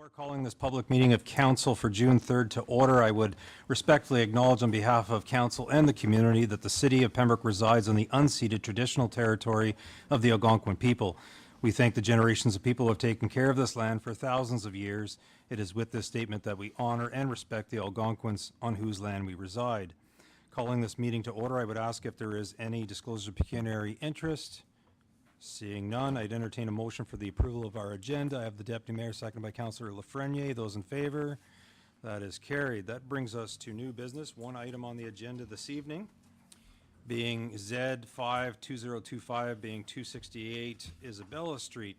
Before calling this public meeting of council for June 3rd to order, I would respectfully acknowledge on behalf of council and the community that the city of Pembroke resides on the unceded traditional territory of the Algonquin people. We thank the generations of people who have taken care of this land for thousands of years. It is with this statement that we honor and respect the Algonquins on whose land we reside. Calling this meeting to order, I would ask if there is any disclosure of pecuniary interest. Seeing none, I'd entertain a motion for the approval of our agenda. I have the Deputy Mayor, seconded by Councillor Lafreniere. Those in favor? That is carried. That brings us to new business. One item on the agenda this evening being Z52025, being 268 Isabella Street.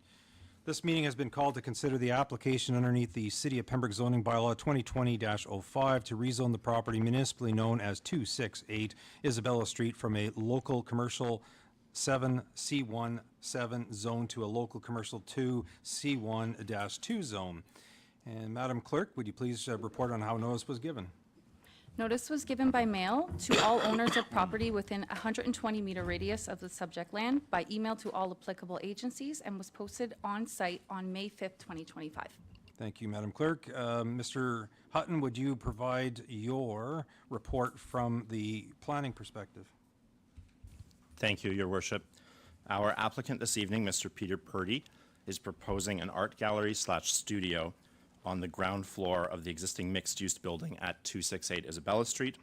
This meeting has been called to consider the application underneath the City of Pembroke zoning bylaw 2020-05 to rezone the property municipally known as 268 Isabella Street from a local commercial 7 C1 7 zone to a local commercial 2 C1-2 zone. And Madam Clerk, would you please report on how notice was given? Notice was given by mail to all owners of property within a 120-meter radius of the subject land, by email to all applicable agencies, and was posted on site on May 5th, 2025. Thank you, Madam Clerk. Mr. Hutton, would you provide your report from the planning perspective? Thank you, Your Worship. Our applicant this evening, Mr. Peter Purdy, is proposing an art gallery / studio on the ground floor of the existing mixed-use building at 268 Isabella Street.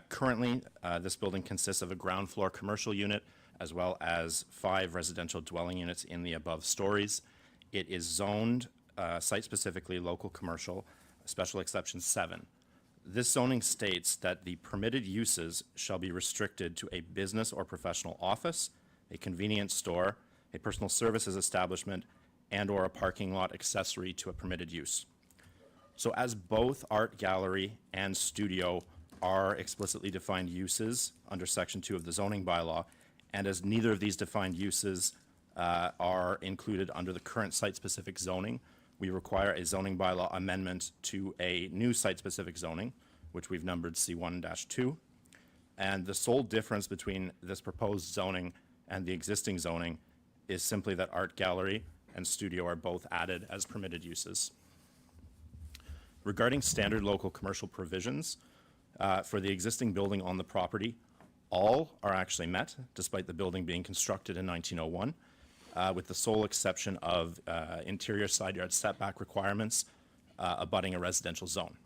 Currently, this building consists of a ground floor commercial unit as well as 5 residential dwelling units in the above stories. It is zoned site-specifically local commercial, special exception 7. This zoning states that the permitted uses shall be restricted to a business or professional office, a convenience store, a personal services establishment, and/or a parking lot accessory to a permitted use. So as both art gallery and studio are explicitly defined uses under Section 2 of the zoning bylaw, and as neither of these defined uses are included under the current site-specific zoning, we require a zoning bylaw amendment to a new site-specific zoning, which we've numbered C1-2. And the sole difference between this proposed zoning and the existing zoning is simply that art gallery and studio are both added as permitted uses. Regarding standard local commercial provisions, for the existing building on the property, all are actually met, despite the building being constructed in 1901. With the sole exception of interior side yard setback requirements abutting a residential zone.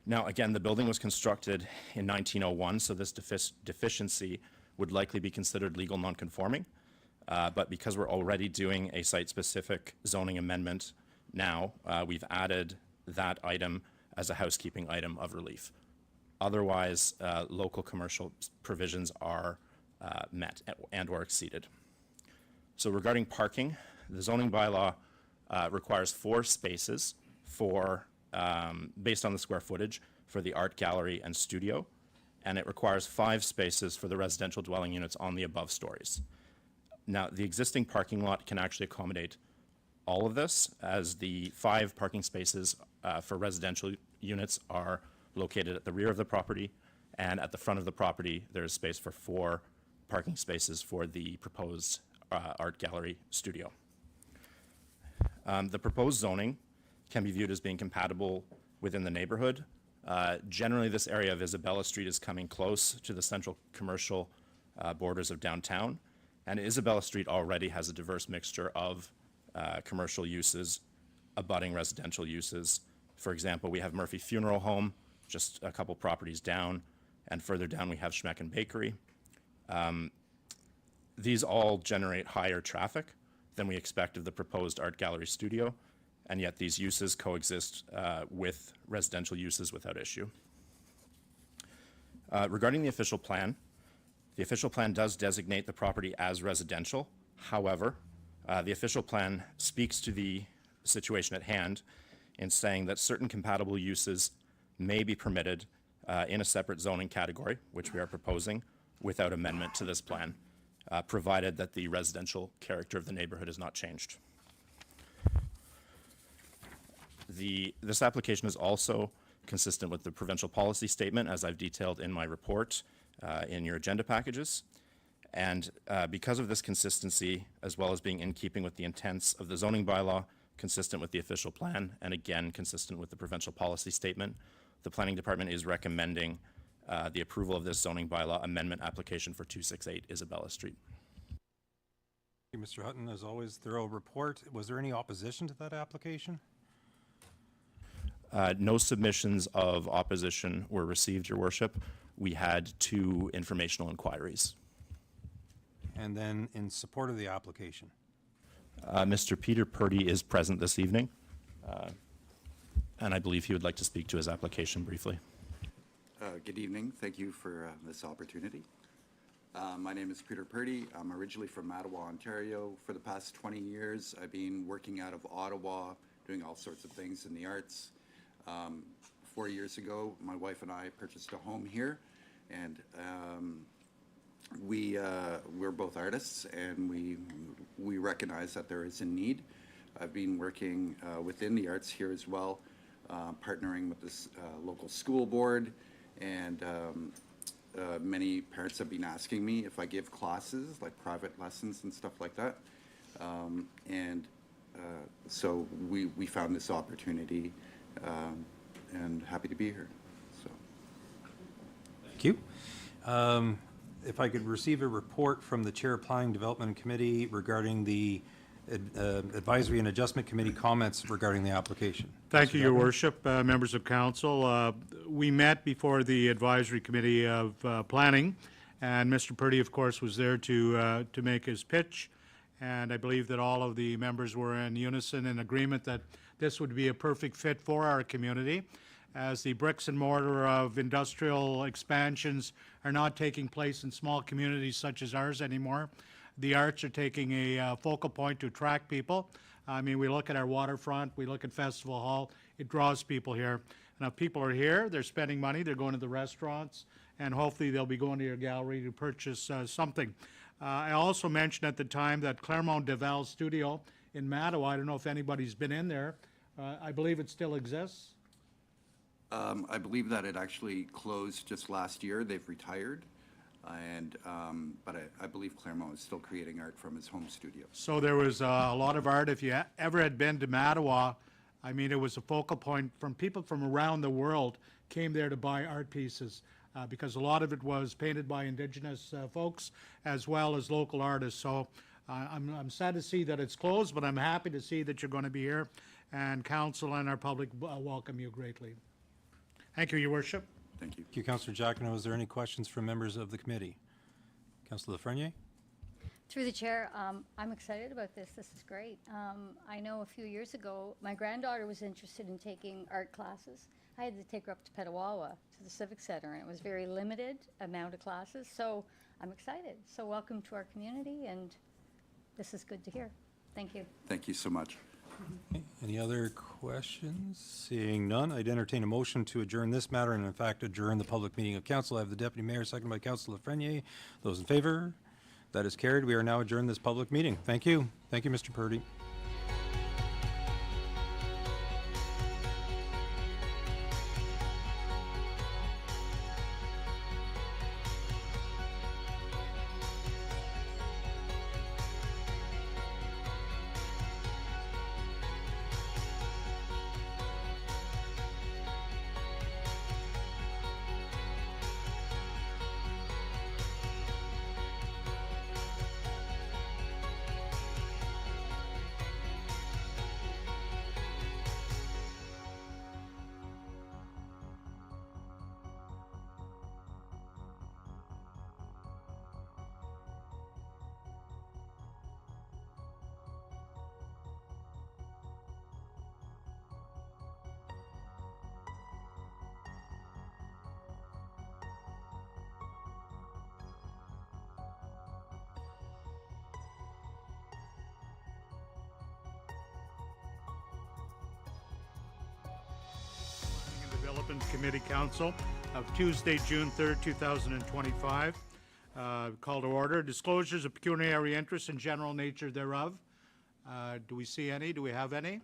Now, again, the building was constructed in 1901, so this deficiency would likely be considered legal nonconforming. But because we're already doing a site-specific zoning amendment now, we've added that item as a housekeeping item of relief. Otherwise, local commercial provisions are met and/or exceeded. So regarding parking, the zoning bylaw requires 4 spaces for, based on the square footage, for the art gallery and studio, and it requires 5 spaces for the residential dwelling units on the above stories. Now, the existing parking lot can actually accommodate all of this, as the 5 parking spaces for residential units are located at the rear of the property, and at the front of the property, there is space for 4 parking spaces for the proposed art gallery studio. The proposed zoning can be viewed as being compatible within the neighborhood. Generally, this area of Isabella Street is coming close to the central commercial borders of downtown, and Isabella Street already has a diverse mixture of commercial uses abutting residential uses. For example, we have Murphy Funeral Home just a couple properties down, and further down we have Schmecken Bakery. These all generate higher traffic than we expect of the proposed art gallery studio, and yet these uses coexist with residential uses without issue. Regarding the official plan does designate the property as residential. However, the official plan speaks to the situation at hand in saying that certain compatible uses may be permitted in a separate zoning category, which we are proposing, without amendment to this plan, provided that the residential character of the neighborhood is not changed. This application is also consistent with the provincial policy statement, as I've detailed in my report in your agenda packages. And because of this consistency, as well as being in keeping with the intents of the zoning bylaw, consistent with the official plan, and again, consistent with the provincial policy statement. The Planning Department is recommending the approval of this zoning bylaw amendment application for 268 Isabella Street. Thank you, Mr. Hutton. As always, thorough report. Was there any opposition to that application? No submissions of opposition were received, Your Worship. We had 2 informational inquiries. And then in support of the application? Mr. Peter Purdy is present this evening, and I believe he would like to speak to his application briefly. Good evening. Thank you for this opportunity. My name is Peter Purdy. I'm originally from Ottawa, Ontario. For the past 20 years, I've been working out of Ottawa, doing all sorts of things in the arts. 4 years ago, my wife and I purchased a home here, and we're both artists, and we recognize that there is a need. I've been working within the arts here as well, partnering with this local school board, and many parents have been asking me if I give classes, like private lessons and stuff like that. So we found this opportunity, and happy to be here. So. Thank you. If I could receive a report from the Chair of Planning Development Committee regarding the Advisory and Adjustment Committee comments regarding the application. Thank you, Your Worship, members of council. We met before the Advisory Committee of Planning, and Mr. Purdy, of course, was there to make his pitch, and I believe that all of the members were in unison in agreement that this would be a perfect fit for our community, as the bricks and mortar of industrial expansions are not taking place in small communities such as ours anymore. The arts are taking a focal point to attract people. I mean, we look at our waterfront, we look at Festival Hall, it draws people here. And if people are here, they're spending money, they're going to the restaurants, and hopefully they'll be going to your gallery to purchase something. I also mentioned at the time that Claremont Deval Studio in Mattawa, I don't know if anybody's been in there, I believe it still exists. I believe that it actually closed just last year. They've retired, but I believe Claremont is still creating art from his home studio. So there was a lot of art. If you ever had been to Mattawa, I mean, it was a focal point from people from around the world came there to buy art pieces because a lot of it was painted by Indigenous folks as well as local artists. So I'm sad to see that it's closed, but I'm happy to see that you're going to be here, and council and our public welcome you greatly. Thank you, Your Worship. Thank you. Thank you, Councillor Jacquinot. Is there any questions from members of the committee? Councillor Lafreniere? Through the chair, I'm excited about this. This is great. I know a few years ago, my granddaughter was interested in taking art classes. I had to take her up to Petawawa to the Civic Center, and it was very limited amount of classes. So I'm excited. So welcome to our community, and this is good to hear. Thank you. Thank you so much. Okay. Any other questions? Seeing none, I'd entertain a motion to adjourn this matter and in fact adjourn the public meeting of council. I have the Deputy Mayor, seconded by Councillor Lafreniere. Those in favor? That is carried. We are now adjourned this public meeting. Thank you. Thank you, Mr. Purdy. Development Committee Council of Tuesday, June 3rd, 2025. Call to order. Disclosures of pecuniary interest and general nature thereof. Do we see any? Do we have any?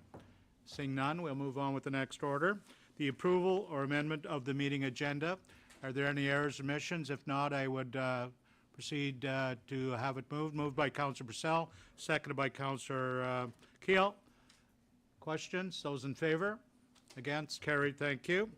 Seeing none, we'll move on with the next order. The approval or amendment of the meeting agenda. Are there any errors or omissions? If not, I would proceed to have it moved. Moved by Councillor Purcell, seconded by Councillor Keel. Questions? Those in favor? Against? Carried. Thank you.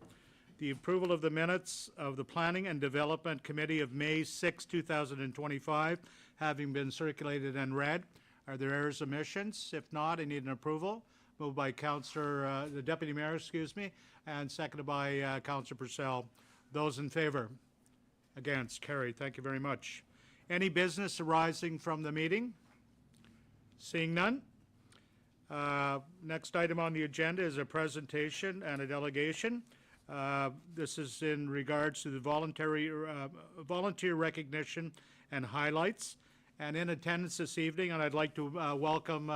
The approval of the minutes of the Planning and Development Committee of May 6, 2025, having been circulated and read. Are there errors, omissions? If not, I need an approval. Moved by Councillor, the Deputy Mayor, excuse me, and seconded by Councillor Purcell. Those in favor? Against? Carried. Thank you very much. Any business arising from the meeting? Seeing none. Next item on the agenda is a presentation and a delegation. This is in regards to the volunteer recognition and highlights. And in attendance this evening, and I'd like to welcome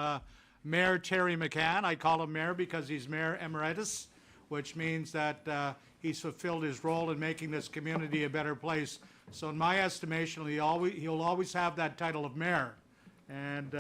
Mayor Terry McCann. I call him Mayor because he's Mayor Emeritus, which means that he's fulfilled his role in making this community a better place. So in my estimation, he'll always have that title of Mayor. And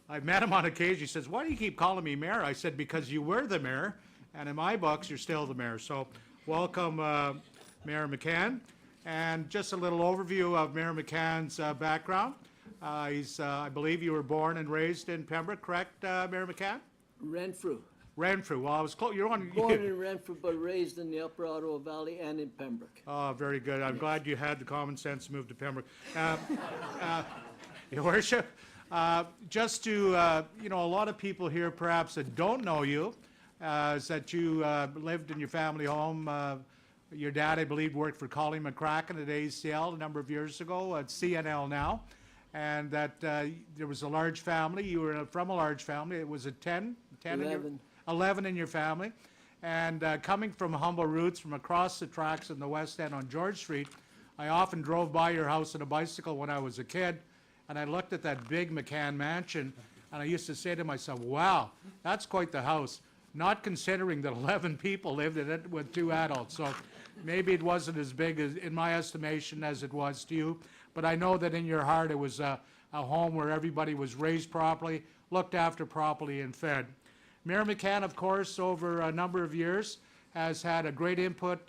I've met him on occasion. He says, "Why do you keep calling me Mayor?" I said, "Because you were the Mayor, and in my books, you're still the Mayor." So welcome, Mayor McCann. And just a little overview of Mayor McCann's background. I believe you were born and raised in Pembroke, correct, Mayor McCann? Renfrew. Renfrew. Well, I was close. You're on. Born in Renfrew, but raised in the Upper Ottawa Valley and in Pembroke. Oh, very good. I'm glad you had the common sense to move to Pembroke. Your Worship, just to, a lot of people here perhaps that don't know you, is that you lived in your family home. Your dad, I believe, worked for Colleen McCracken at ACL a number of years ago, at CNL now, and that there was a large family. You were from a large family. It was a 10? 11. 11 in your family. And coming from humble roots from across the tracks in the West End on George Street, I often drove by your house on a bicycle when I was a kid, and I looked at that big McCann mansion, and I used to say to myself, wow, that's quite the house, not considering that 11 people lived in it with 2 adults. So maybe it wasn't as big, as, in my estimation, as it was to you, but I know that in your heart it was a home where everybody was raised properly, looked after properly, and fed. Mayor McCann, of course, over a number of years, has had a great input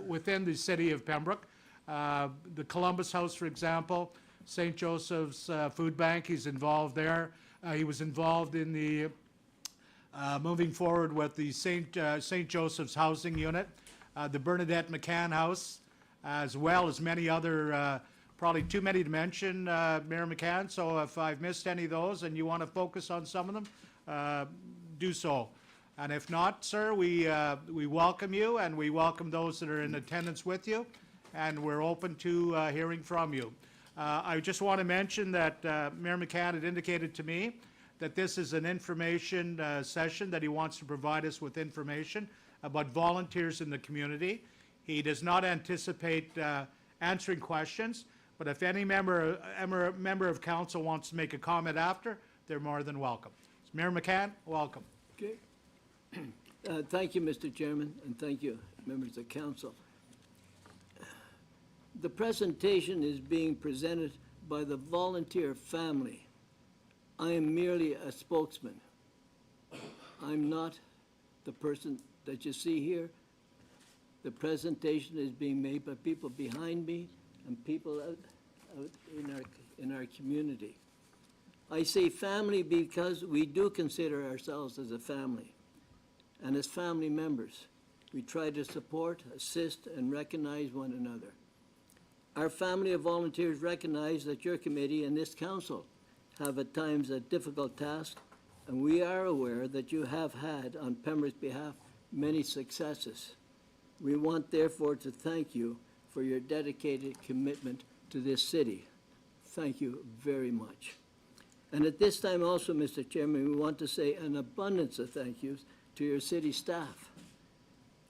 within the city of Pembroke. The Columbus House, for example, St. Joseph's Food Bank, he's involved there. He was involved in the moving forward with the St. Joseph's Housing Unit, the Bernadette McCann House, as well as many other, probably too many to mention, Mayor McCann. So if I've missed any of those and you want to focus on some of them, do so. And if not, sir, we welcome you, and we welcome those that are in attendance with you, and we're open to hearing from you. I just want to mention that Mayor McCann had indicated to me that this is an information session, that he wants to provide us with information about volunteers in the community. He does not anticipate answering questions, but if any member of council wants to make a comment after, they're more than welcome. Mayor McCann, welcome. Okay. Thank you, Mr. Chairman, and thank you, members of council. The presentation is being presented by the volunteer family. I am merely a spokesman. I'm not the person that you see here. The presentation is being made by people behind me and people out in our community. I say family because we do consider ourselves as a family. And as family members, we try to support, assist, and recognize one another. Our family of volunteers recognize that your committee and this council have at times a difficult task, and we are aware that you have had, on Pembroke's behalf, many successes. We want, therefore, to thank you for your dedicated commitment to this city. Thank you very much. And at this time also, Mr. Chairman, we want to say an abundance of thank yous to your city staff.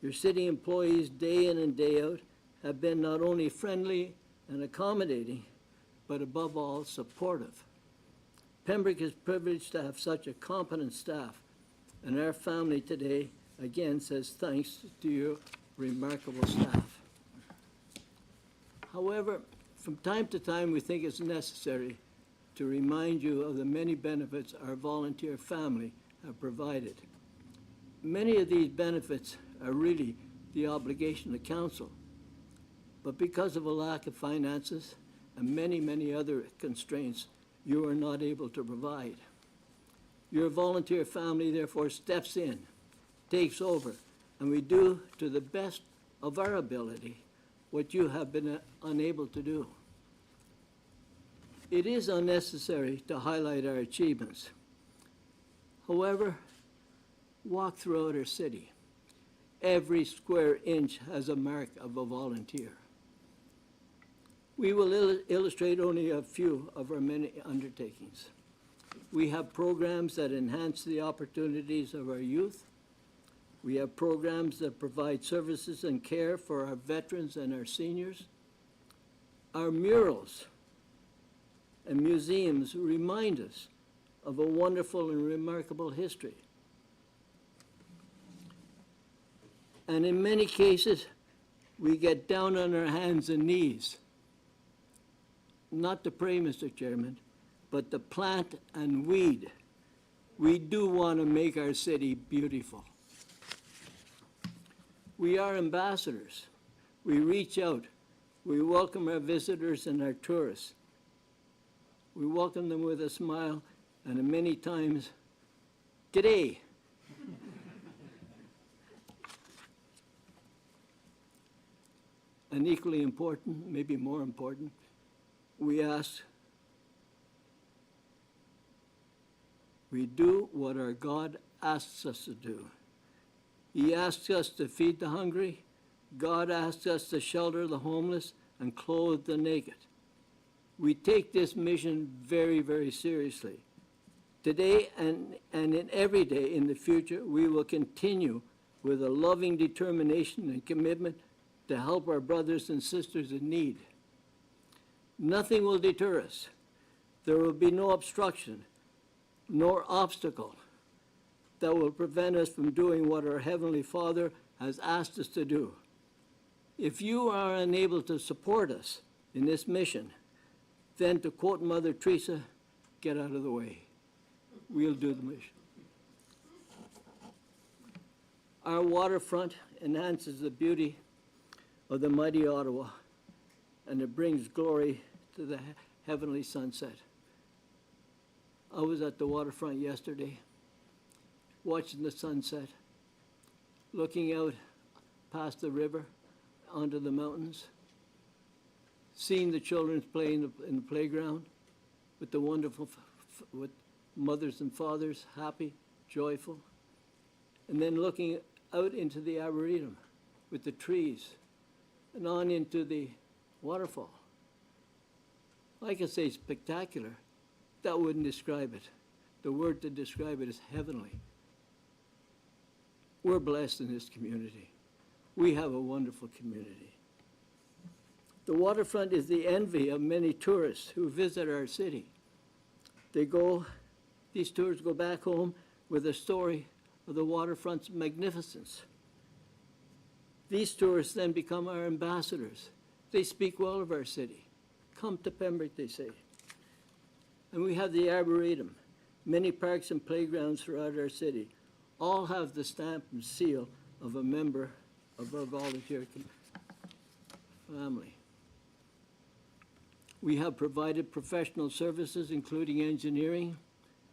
Your city employees, day in and day out, have been not only friendly and accommodating, but above all, supportive. Pembroke is privileged to have such a competent staff, and our family today, again, says thanks to your remarkable staff. However, from time to time, we think it's necessary to remind you of the many benefits our volunteer family have provided. Many of these benefits are really the obligation of council, but because of a lack of finances and many, many other constraints, you are not able to provide. Your volunteer family therefore steps in, takes over, and we do to the best of our ability what you have been unable to do. It is unnecessary to highlight our achievements. However, walk throughout our city. Every square inch has a mark of a volunteer. We will illustrate only a few of our many undertakings. We have programs that enhance the opportunities of our youth. We have programs that provide services and care for our veterans and our seniors. Our murals and museums remind us of a wonderful and remarkable history. And in many cases, we get down on our hands and knees, not to pray, Mr. Chairman, but to plant and weed. We do want to make our city beautiful. We are ambassadors. We reach out. We welcome our visitors and our tourists. We welcome them with a smile and many times, "G'day." And equally important, maybe more important, we do what our God asks us to do. He asks us to feed the hungry. God asks us to shelter the homeless and clothe the naked. We take this mission very, very seriously. Today and in every day in the future, we will continue with a loving determination and commitment to help our brothers and sisters in need. Nothing will deter us. There will be no obstruction nor obstacle that will prevent us from doing what our Heavenly Father has asked us to do. If you are unable to support us in this mission, then, to quote Mother Teresa, get out of the way. We'll do the mission. Our waterfront enhances the beauty of the mighty Ottawa, and it brings glory to the heavenly sunset. I was at the waterfront yesterday, watching the sunset, looking out past the river onto the mountains, seeing the children playing in the playground with the wonderful, with mothers and fathers, happy, joyful, and then looking out into the Arboretum with the trees and on into the waterfall. I can say spectacular. That wouldn't describe it. The word to describe it is heavenly. We're blessed in this community. We have a wonderful community. The waterfront is the envy of many tourists who visit our city. These tourists go back home with a story of the waterfront's magnificence. These tourists then become our ambassadors. They speak well of our city. Come to Pembroke, they say. And we have the Arboretum, many parks and playgrounds throughout our city. All have the stamp and seal of a member of our volunteer family. We have provided professional services, including engineering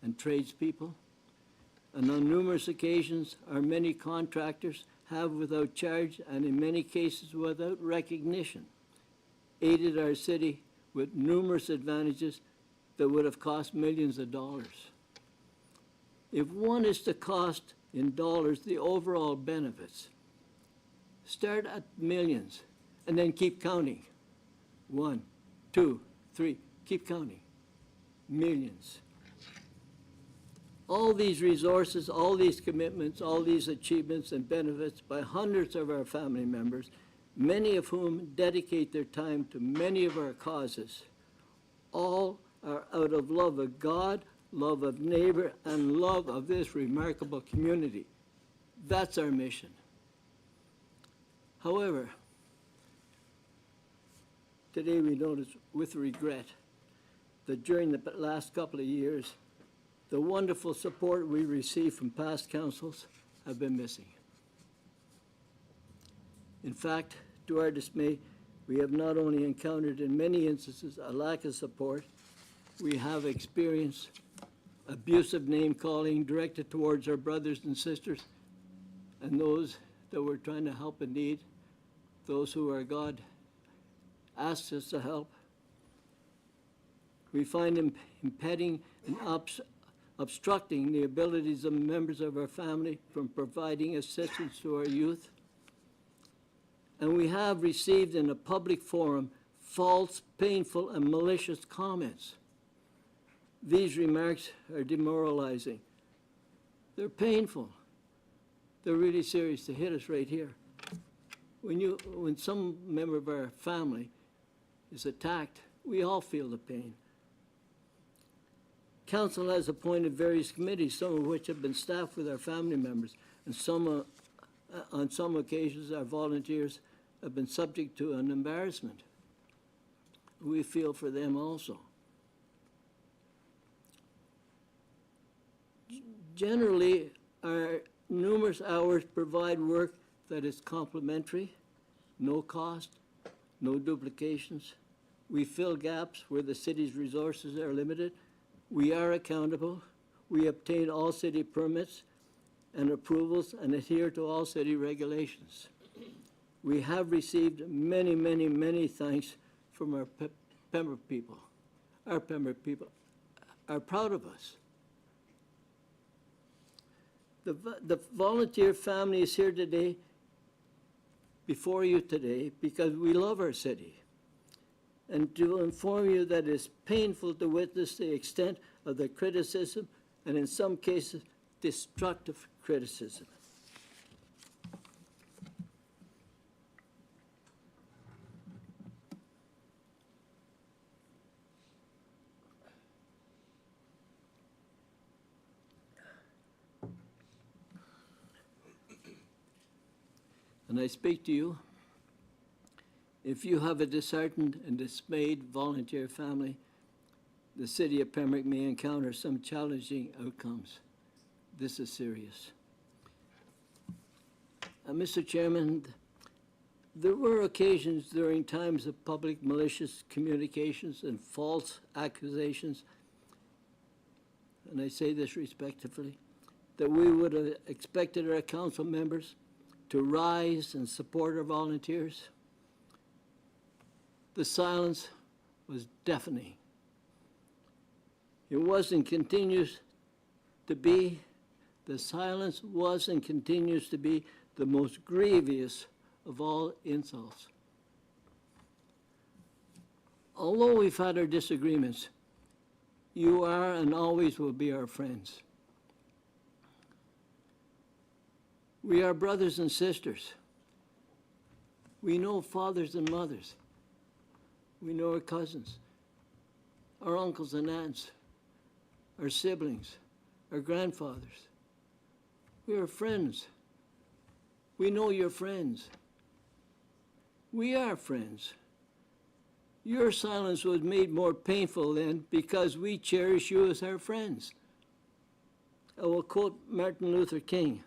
and tradespeople. And on numerous occasions, our many contractors have, without charge and in many cases without recognition, aided our city with numerous advantages that would have cost millions of dollars. If one is to cost in dollars the overall benefits, start at millions and then keep counting. 1, 2, 3, keep counting. Millions. All these resources, all these commitments, all these achievements and benefits by hundreds of our family members, many of whom dedicate their time to many of our causes, all are out of love of God, love of neighbor, and love of this remarkable community. That's our mission. However, today we notice with regret that during the last couple of years, the wonderful support we received from past councils have been missing. In fact, to our dismay, we have not only encountered in many instances a lack of support, we have experienced abusive name-calling directed towards our brothers and sisters and those that we're trying to help in need, those who our God asks us to help. We find him impeding and obstructing the abilities of members of our family from providing assistance to our youth. And we have received in a public forum false, painful, and malicious comments. These remarks are demoralizing. They're painful. They're really serious to hit us right here. When some member of our family is attacked, we all feel the pain. Council has appointed various committees, some of which have been staffed with our family members, and on some occasions, our volunteers have been subject to an embarrassment. We feel for them also. Generally, our numerous hours provide work that is complementary, no cost, no duplications. We fill gaps where the city's resources are limited. We are accountable. We obtain all city permits and approvals and adhere to all city regulations. We have received many, many, many thanks from our Pembroke people. Our Pembroke people are proud of us. The volunteer family is here today, before you today, because we love our city. And to inform you that it is painful to witness the extent of the criticism, and in some cases, destructive criticism. And I speak to you, if you have a disheartened and dismayed volunteer family, the city of Pembroke may encounter some challenging outcomes. This is serious. Mr. Chairman, there were occasions during times of public malicious communications and false accusations, and I say this respectfully, that we would have expected our council members to rise and support our volunteers. The silence was deafening. It was and continues to be, the silence was and continues to be the most grievous of all insults. Although we've had our disagreements, you are and always will be our friends. We are brothers and sisters. We know fathers and mothers. We know our cousins, our uncles and aunts, our siblings, our grandfathers. We are friends. We know you're friends. We are friends. Your silence was made more painful then because we cherish you as our friends. I will quote Martin Luther King.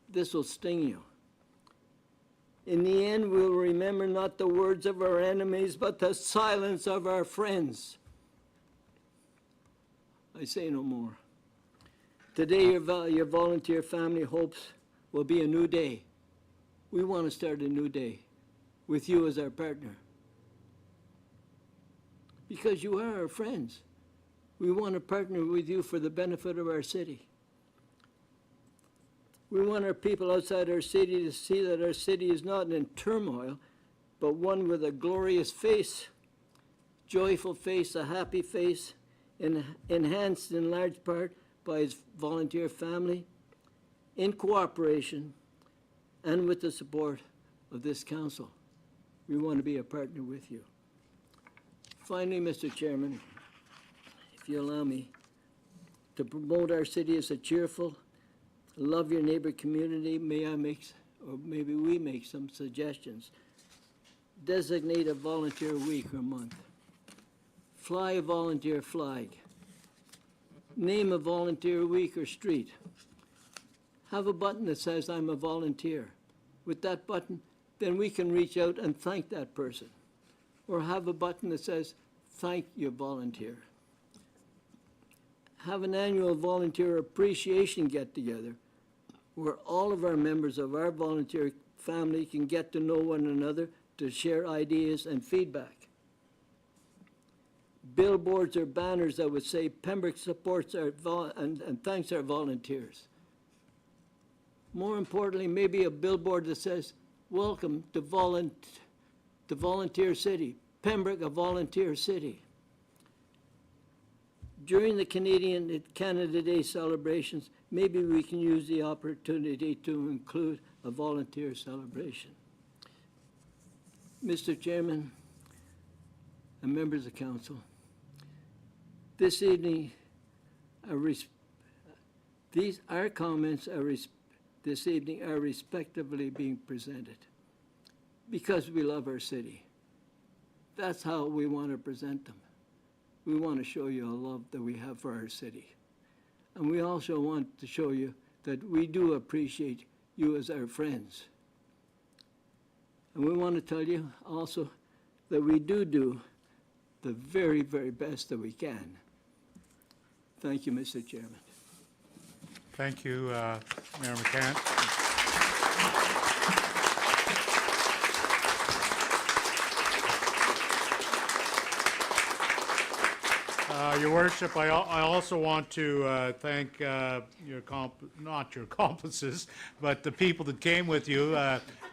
This will sting you. In the end, we'll remember not the words of our enemies, but the silence of our friends. I say no more. Today, your volunteer family hopes will be a new day. We want to start a new day with you as our partner. Because you are our friends. We want to partner with you for the benefit of our city. We want our people outside our city to see that our city is not in turmoil, but one with a glorious face, joyful face, a happy face, enhanced in large part by its volunteer family, in cooperation and with the support of this council. We want to be a partner with you. Finally, Mr. Chairman, if you allow me, to promote our city as a cheerful, love your neighbor community, maybe we make some suggestions. Designate a volunteer week or month. Fly a volunteer flag. Name a volunteer week or street. Have a button that says, I'm a volunteer. With that button, then we can reach out and thank that person. Or have a button that says, thank you, volunteer. have an annual volunteer appreciation get-together where all of our members of our volunteer family can get to know one another to share ideas and feedback. Billboards or banners that would say Pembroke supports and thanks our volunteers. More importantly, maybe a billboard that says, welcome to Volunteer City, Pembroke a volunteer city. During the Canada Day celebrations, maybe we can use the opportunity to include a volunteer celebration. Mr. Chairman and members of council, this evening, our comments this evening are respectively being presented because we love our city. That's how we want to present them. We want to show you a love that we have for our city. And we also want to show you that we do appreciate you as our friends. And we want to tell you also that we do the very, very best that we can. Thank you, Mr. Chairman. Thank you, Mayor McCann. Your Worship, I also want to thank not your accomplices, but the people that came with you,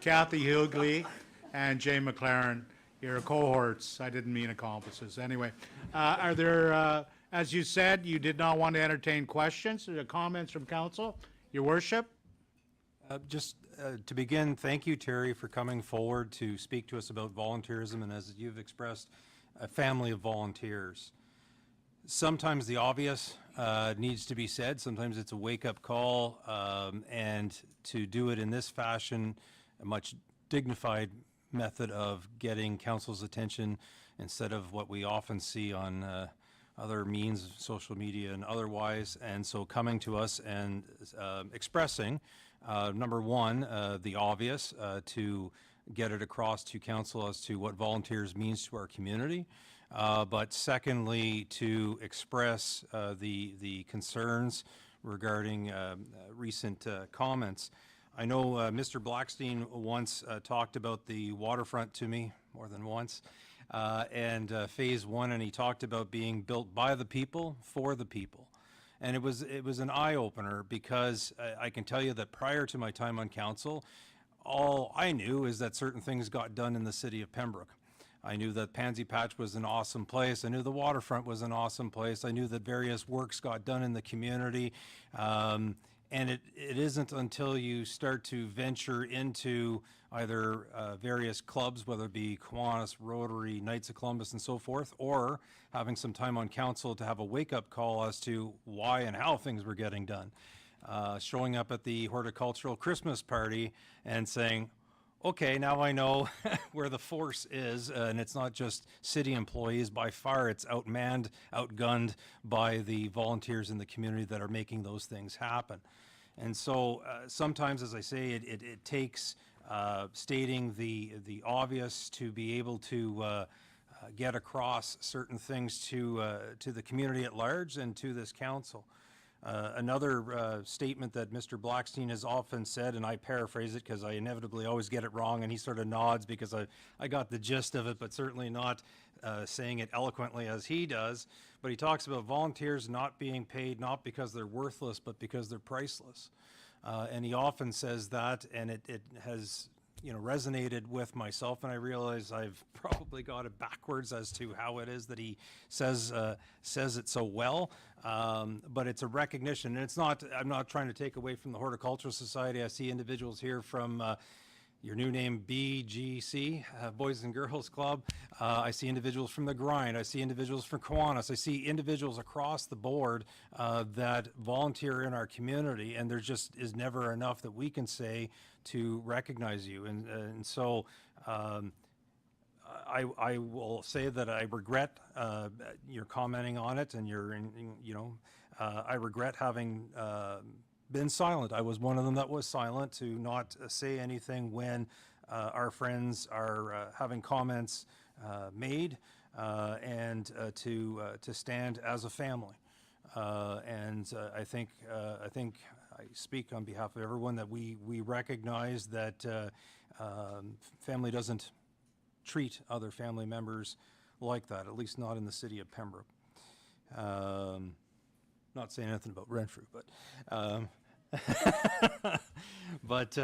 Kathy Hilgley and Jay McLaren, your cohorts. I didn't mean accomplices. Anyway, are there, as you said, you did not want to entertain questions or comments from council? Your Worship? Just to begin, thank you, Terry, for coming forward to speak to us about volunteerism, and as you've expressed, a family of volunteers. Sometimes the obvious needs to be said. Sometimes it's a wake-up call, and to do it in this fashion, a much dignified method of getting council's attention instead of what we often see on other means, social media and otherwise. And so coming to us and expressing, number one, the obvious, to get it across to council as to what volunteers means to our community. But secondly, to express the concerns regarding recent comments. I know Mr. Blackstein once talked about the waterfront to me, more than once, and phase one, and he talked about being built by the people, for the people. And it was an eye-opener because I can tell you that prior to my time on council, all I knew is that certain things got done in the city of Pembroke. I knew that Pansy Patch was an awesome place. I knew the waterfront was an awesome place. I knew that various works got done in the community. And it isn't until you start to venture into either various clubs, whether it be Kiwanis, Rotary, Knights of Columbus, and so forth, or having some time on council to have a wake-up call as to why and how things were getting done. Showing up at the horticultural Christmas party and saying, okay, now I know where the force is, and it's not just city employees. By far, it's outmanned, outgunned by the volunteers in the community that are making those things happen. And so sometimes, as I say, it takes stating the obvious to be able to get across certain things to the community at large and to this council. Another statement that Mr. Blackstein has often said, and I paraphrase it because I inevitably always get it wrong, and he sort of nods because I got the gist of it, but certainly not saying it eloquently as he does. But he talks about volunteers not being paid not because they're worthless, but because they're priceless. And he often says that, and it has resonated with myself, and I realize I've probably got it backwards as to how it is that he says it so well. But it's a recognition, and it's not. I'm not trying to take away from the Horticultural Society. I see individuals here from your new name, BGC, Boys and Girls Club. I see individuals from the Grind. I see individuals from Kiwanis. I see individuals across the board that volunteer in our community, and there just is never enough that we can say to recognize you. And so I will say that I regret your commenting on it, and I regret having been silent. I was one of them that was silent to not say anything when our friends are having comments made, and to stand as a family. And I think I speak on behalf of everyone that we recognize that family doesn't treat other family members like that, at least not in the city of Pembroke. Not saying anything about Renfrew, but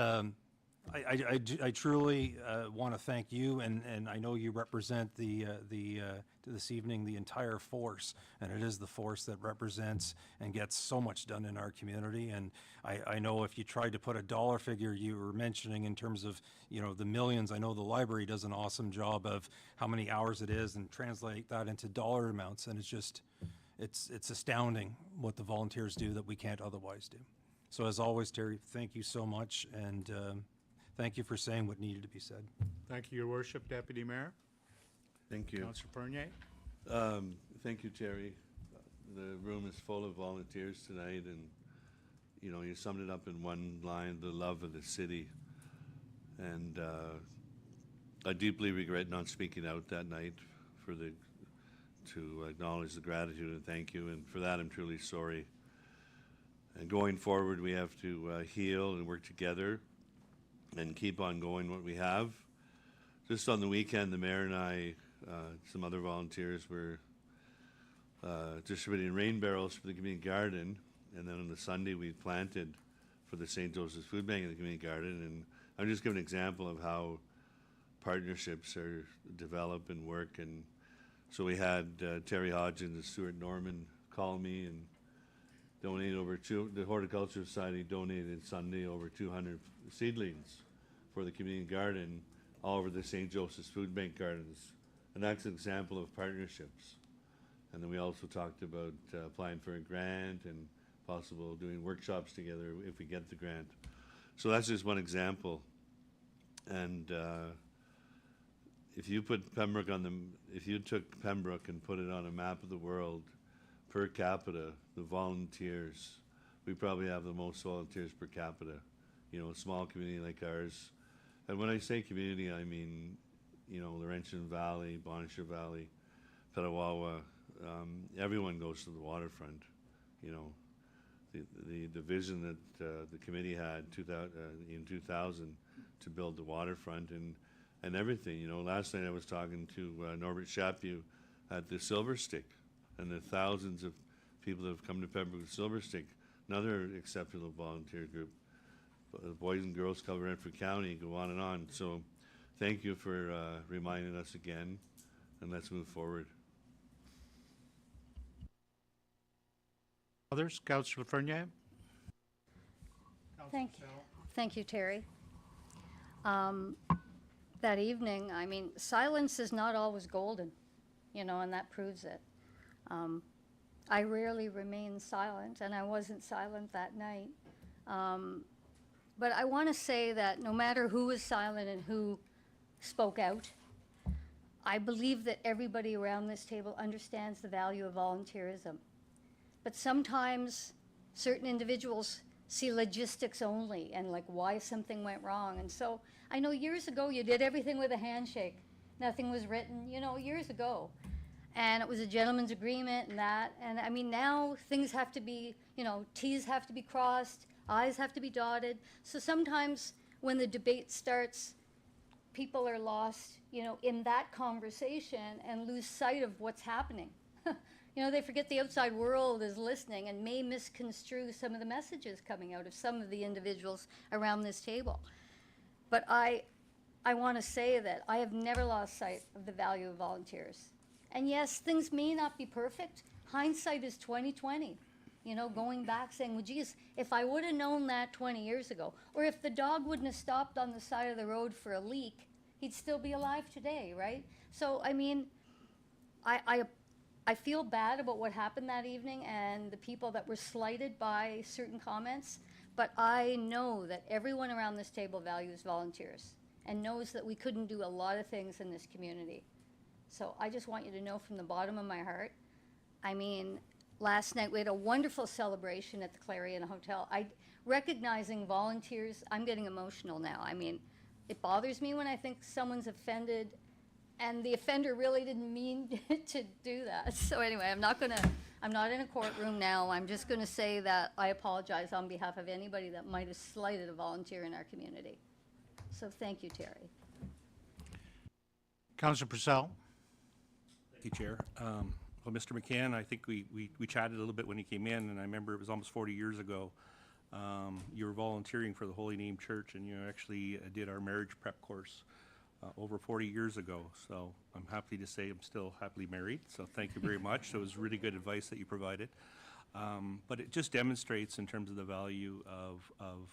I truly want to thank you, and I know you represent this evening the entire force, and it is the force that represents and gets so much done in our community. And I know if you tried to put a dollar figure you were mentioning in terms of, you know, the millions, I know the library does an awesome job of how many hours it is and translate that into dollar amounts, and it's astounding what the volunteers do that we can't otherwise do. So as always, Terry, thank you so much, and thank you for saying what needed to be said. Thank you, Your Worship, Deputy Mayor. Thank you. Councillor Bernier. Thank you, Terry. The room is full of volunteers tonight, and, you know, you summed it up in one line, the love of the city. And I deeply regret not speaking out that night to acknowledge the gratitude and thank you, and for that I'm truly sorry. And going forward, we have to heal and work together and keep on going what we have. Just on the weekend, the mayor and I, some other volunteers, were distributing rain barrels for the community garden, and then on the Sunday we planted for the St. Joseph's Food Bank in the community garden. And I'm just giving an example of how partnerships are develop and work. And so we had Terry Hodgins and Stuart Norman call me and donated the Horticulture Society donated Sunday over 200 seedlings for the community garden all over the St. Joseph's Food Bank gardens. And that's an example of partnerships. And then we also talked about applying for a grant and possible doing workshops together if we get the grant. So that's just one example. And if you took Pembroke and put it on a map of the world, per capita, the volunteers, we probably have the most volunteers per capita. You know, a small community like ours. And when I say community, I mean, you know, Laurentian Valley, Bonnechere Valley, Petawawa, everyone goes to the waterfront. You know, the vision that the committee had in 2000 to build the waterfront and everything. You know, last night I was talking to Norbert Chaput at the Silver Stick, and the thousands of people that have come to Pembroke with Silver Stick, another exceptional volunteer group. The Boys and Girls Club of Renfrew County, go on and on. So thank you for reminding us again, and let's move forward. Others? Councillor Bernier. Thank you, Terry. That evening, I mean, silence is not always golden, you know, and that proves it. I rarely remain silent, and I wasn't silent that night. But I want to say that no matter who was silent and who spoke out, I believe that everybody around this table understands the value of volunteerism. But sometimes certain individuals see logistics only and like why something went wrong. And so I know years ago you did everything with a handshake. Nothing was written, you know, years ago. And it was a gentleman's agreement and that. And I mean, now things have to be, you know, T's have to be crossed, I's have to be dotted. So sometimes when the debate starts, people are lost, you know, in that conversation and lose sight of what's happening. You know, they forget the outside world is listening and may misconstrue some of the messages coming out of some of the individuals around this table. But I want to say that I have never lost sight of the value of volunteers. And yes, things may not be perfect. Hindsight is 20/20. You know, going back saying, well, geez, if I would have known that 20 years ago, or if the dog wouldn't have stopped on the side of the road for a leak, he'd still be alive today, right? So, I mean, I feel bad about what happened that evening and the people that were slighted by certain comments, but I know that everyone around this table values volunteers and knows that we couldn't do a lot of things in this community. So I just want you to know from the bottom of my heart, I mean, last night we had a wonderful celebration at the Clarion Hotel. Recognizing volunteers, I'm getting emotional now. I mean, it bothers me when I think someone's offended and the offender really didn't mean to do that. So anyway, I'm not gonna I'm not in a courtroom now. I'm just going to say that I apologize on behalf of anybody that might have slighted a volunteer in our community. So thank you, Terry. Councillor Purcell? Thank you, Chair. Well, Mr. McCann, I think we chatted a little bit when he came in, and I remember it was almost 40 years ago. You were volunteering for the Holy Name Church, and you actually did our marriage prep course over 40 years ago. So I'm happy to say I'm still happily married, so thank you very much. So it was really good advice that you provided. But it just demonstrates in terms of the value of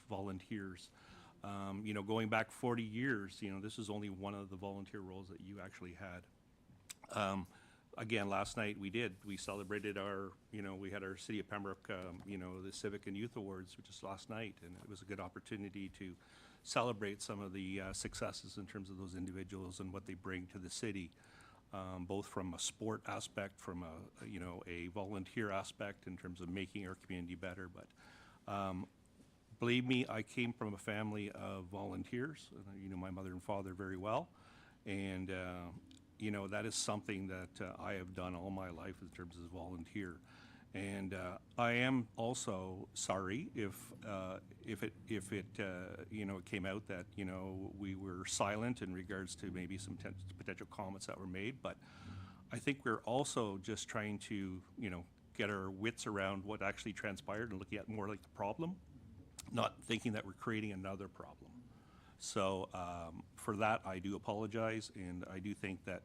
volunteers. You know, going back 40 years, you know, this is only one of the volunteer roles that you actually had. Again, last night we celebrated our, you know, we had our City of Pembroke, you know, the Civic and Youth Awards, which is last night, and it was a good opportunity to celebrate some of the successes in terms of those individuals and what they bring to the city, both from a sport aspect, from a, you know, a volunteer aspect in terms of making our community better. But believe me, I came from a family of volunteers. You know my mother and father very well, and you know, that is something that I have done all my life in terms of volunteer. And I am also sorry if it you know, came out that, you know, we were silent in regards to maybe some potential comments that were made. But I think we're also just trying to, you know, get our wits around what actually transpired and looking at more like the problem, not thinking that we're creating another problem. So for that, I do apologize, and I do think that,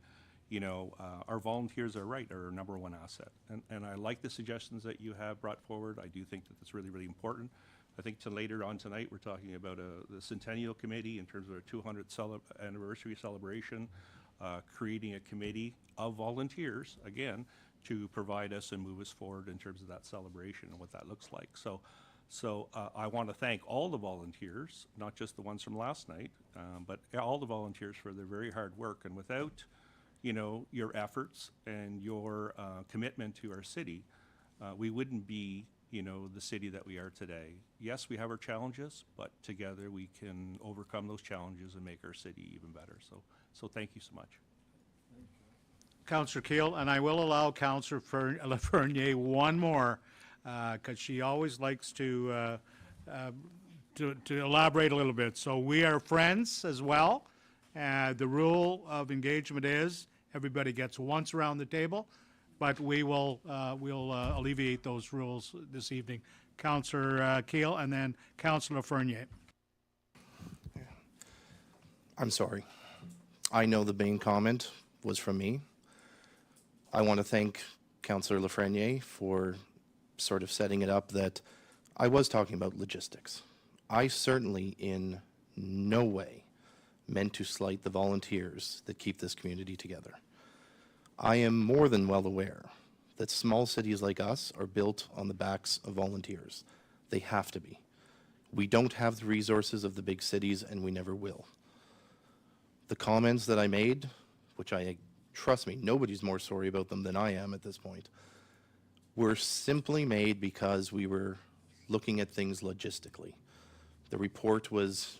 you know, our volunteers are right, are our number one asset. And I like the suggestions that you have brought forward. I do think that that's really, really important. I think later on tonight, we're talking about the Centennial Committee in terms of our 200th anniversary celebration, creating a committee of volunteers, again, to provide us and move us forward in terms of that celebration and what that looks like. So I want to thank all the volunteers, not just the ones from last night, but all the volunteers for their very hard work. And without, you know, your efforts and your commitment to our city, we wouldn't be, you know, the city that we are today. Yes, we have our challenges, but together we can overcome those challenges and make our city even better. So thank you so much. Councillor Keel, and I will allow Councillor Lafreniere one more, because she always likes to elaborate a little bit. So we are friends as well. The rule of engagement is everybody gets once around the table, but we'll alleviate those rules this evening. Councillor Keel, and then Councillor Lafreniere. I'm sorry. I know the main comment was from me. I want to thank Councillor Lafreniere for sort of setting it up that I was talking about logistics. I certainly in no way meant to slight the volunteers that keep this community together. I am more than well aware that small cities like us are built on the backs of volunteers. They have to be. We don't have the resources of the big cities, and we never will. The comments that I made, which trust me, nobody's more sorry about them than I am at this point, were simply made because we were looking at things logistically. The report was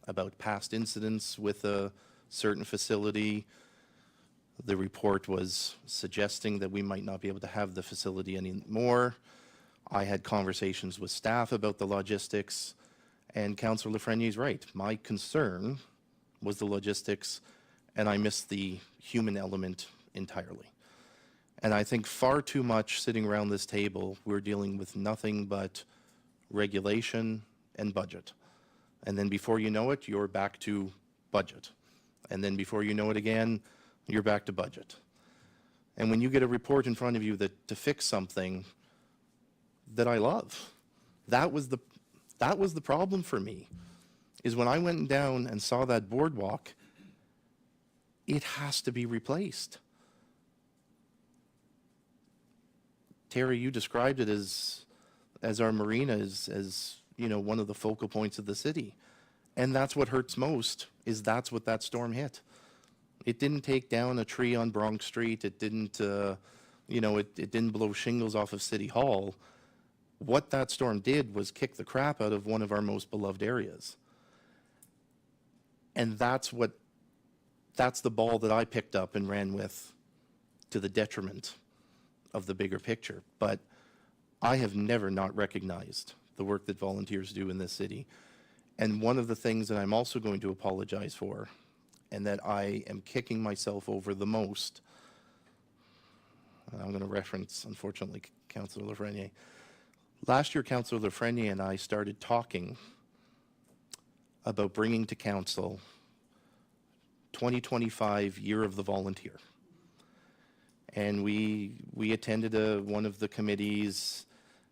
about past incidents with a certain facility. The report was suggesting that we might not be able to have the facility anymore. I had conversations with staff about the logistics, and Councillor Lafreniere's right. My concern was the logistics, and I missed the human element entirely. And I think far too much sitting around this table, we're dealing with nothing but regulation and budget. And then before you know it, you're back to budget. And then before you know it again, you're back to budget. And when you get a report in front of you that to fix something that I love, that was the problem for me, is when I went down and saw that boardwalk, it has to be replaced. Terry, you described it as our marina, as you know, one of the focal points of the city. And that's what hurts most, is that's what that storm hit. It didn't take down a tree on Bronx Street. It didn't, you know, it didn't blow shingles off of City Hall. What that storm did was kick the crap out of one of our most beloved areas. And that's the ball that I picked up and ran with, to the detriment of the bigger picture. But I have never not recognized the work that volunteers do in this city. And one of the things that I'm also going to apologize for, and that I am kicking myself over the most, and I'm going to reference, unfortunately, Councillor Lafreniere. Last year, Councillor Lafreniere and I started talking about bringing to council 2025 Year of the Volunteer. And we attended one of the committees,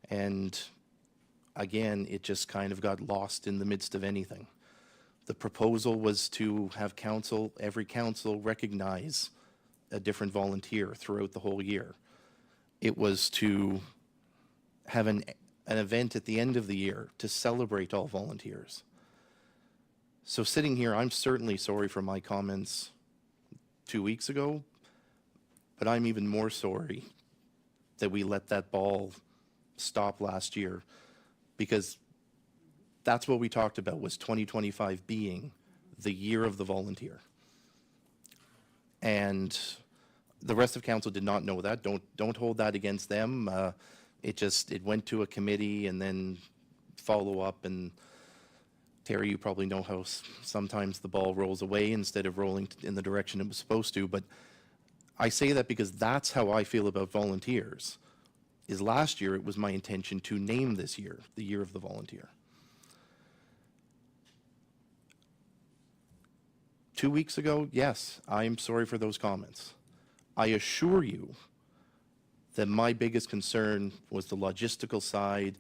and again, it just kind of got lost in the midst of anything. The proposal was to have every council recognize a different volunteer throughout the whole year. It was to have an event at the end of the year to celebrate all volunteers. So sitting here, I'm certainly sorry for my comments 2 weeks ago, but I'm even more sorry that we let that ball stop last year, because that's what we talked about, was 2025 being the year of the volunteer. And the rest of council did not know that. Don't hold that against them. It went to a committee and then follow up, and Terry, you probably know how sometimes the ball rolls away instead of rolling in the direction it was supposed to. But I say that because that's how I feel about volunteers. Is last year it was my intention to name this year the Year of the Volunteer. 2 weeks ago, yes, I'm sorry for those comments. I assure you that my biggest concern was the logistical side,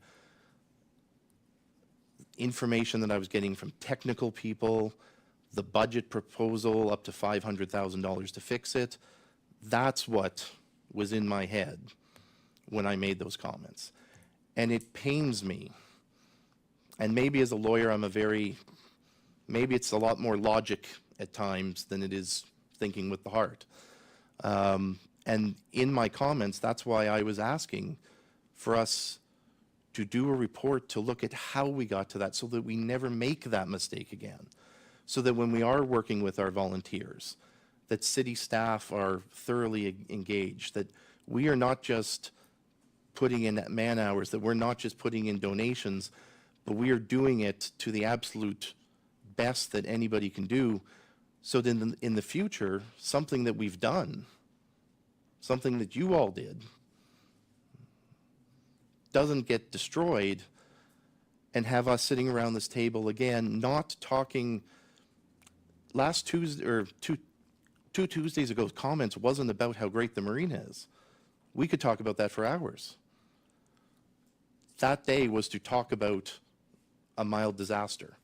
information that I was getting from technical people, the budget proposal up to $500,000 to fix it. That's what was in my head when I made those comments. And it pains me. And maybe as a lawyer, maybe it's a lot more logic at times than it is thinking with the heart. And in my comments, that's why I was asking for us to do a report to look at how we got to that, so that we never make that mistake again. So that when we are working with our volunteers, that city staff are thoroughly engaged, that we are not just putting in man hours, that we're not just putting in donations, but we are doing it to the absolute best that anybody can do, so that in the future, something that we've done, something that you all did, doesn't get destroyed, and have us sitting around this table again, not talking. Last Tuesday, or two Tuesdays ago, comments wasn't about how great the marina is. We could talk about that for hours. That day was to talk about a mild disaster,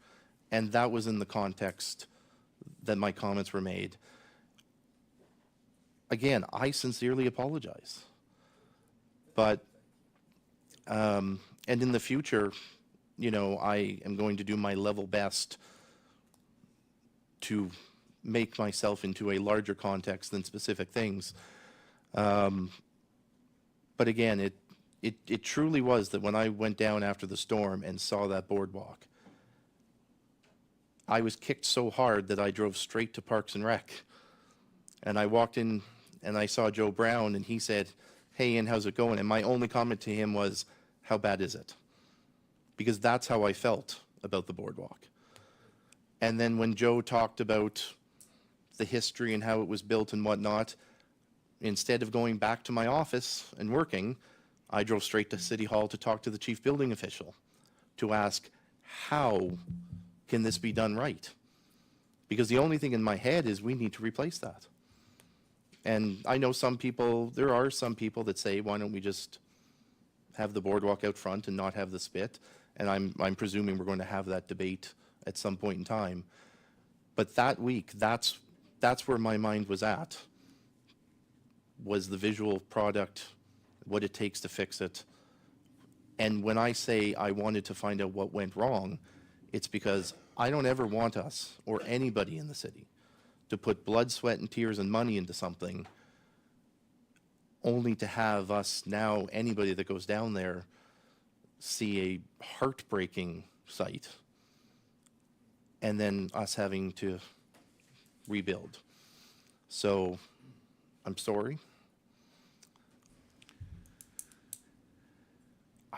and that was in the context that my comments were made. Again, I sincerely apologize. But, and in the future, you know, I am going to do my level best to make myself into a larger context than specific things. But again, it truly was that when I went down after the storm and saw that boardwalk, I was kicked so hard that I drove straight to Parks and Rec. And I walked in and I saw Joe Brown, and he said, "Hey, Ian, how's it going?" And my only comment to him was, "How bad is it?" Because that's how I felt about the boardwalk. And then when Joe talked about the history and how it was built and whatnot, instead of going back to my office and working, I drove straight to City Hall to talk to the chief building official to ask, how can this be done right? Because the only thing in my head is we need to replace that. And I know there are some people that say, why don't we just have the boardwalk out front and not have the spit? And I'm presuming we're going to have that debate at some point in time. But that week, that's where my mind was at, was the visual product, what it takes to fix it. And when I say I wanted to find out what went wrong, it's because I don't ever want us or anybody in the city to put blood, sweat, and tears and money into something only to have us now, anybody that goes down there, see a heartbreaking sight, and then us having to rebuild. So I'm sorry.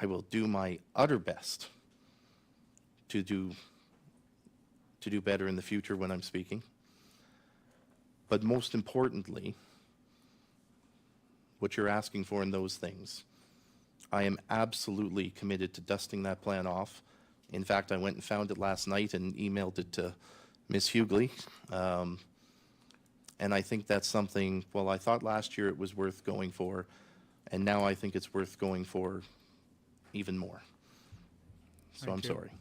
I will do my utter best to do better in the future when I'm speaking. But most importantly, what you're asking for in those things, I am absolutely committed to dusting that plan off. In fact, I went and found it last night and emailed it to Ms. Hughley. And I think that's something, well, I thought last year it was worth going for, and now I think it's worth going for even more. So Thank I'm you. sorry.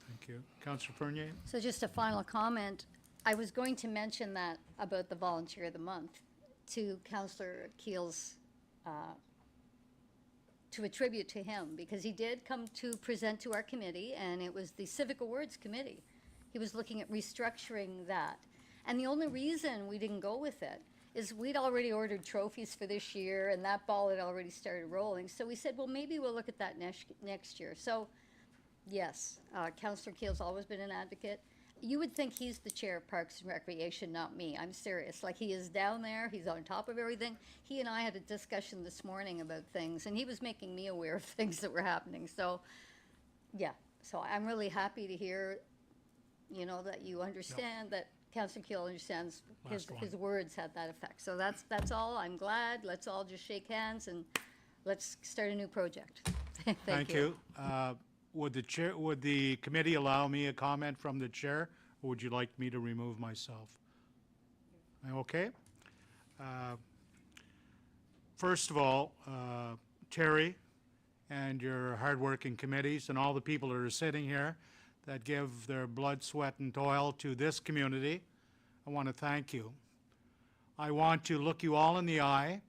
Thank you. Councillor Fernier? So just a final comment. I was going to mention that about the Volunteer of the Month to Councillor Keel's, to attribute to him, because he did come to present to our committee, and it was the Civic Awards Committee. He was looking at restructuring that. And the only reason we didn't go with it is we'd already ordered trophies for this year, and that ball had already started rolling. So we said, well, maybe we'll look at that next year. So, yes, Councillor Keel's always been an advocate. You would think he's the chair of Parks and Recreation, not me. I'm serious. Like, he is down there. He's on top of everything. He and I had a discussion this morning about things, and he was making me aware of things that were happening. So, yeah. So I'm really happy to hear, you know, that you understand that Councillor Keel understands his words had that effect. So that's all. I'm glad. Let's all just shake hands and let's start a new project. Thank you. Would the committee allow me a comment from the chair, or would you like me to remove myself? Okay. First of all, Terry and your hardworking committees and all the people that are sitting here that give their blood, sweat, and toil to this community, I want to thank you. I want to look you all in the eye,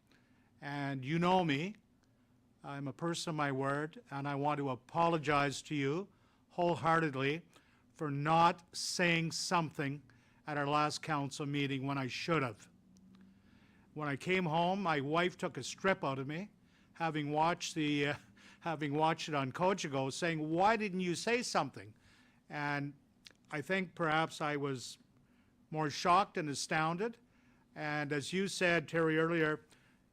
and you know me. I'm a person of my word, and I want to apologize to you wholeheartedly for not saying something at our last council meeting when I should have. When I came home, my wife took a strip out of me, having watched it on Cogeco, saying, "Why didn't you say something?" And I think perhaps I was more shocked and astounded. And as you said, Terry, earlier,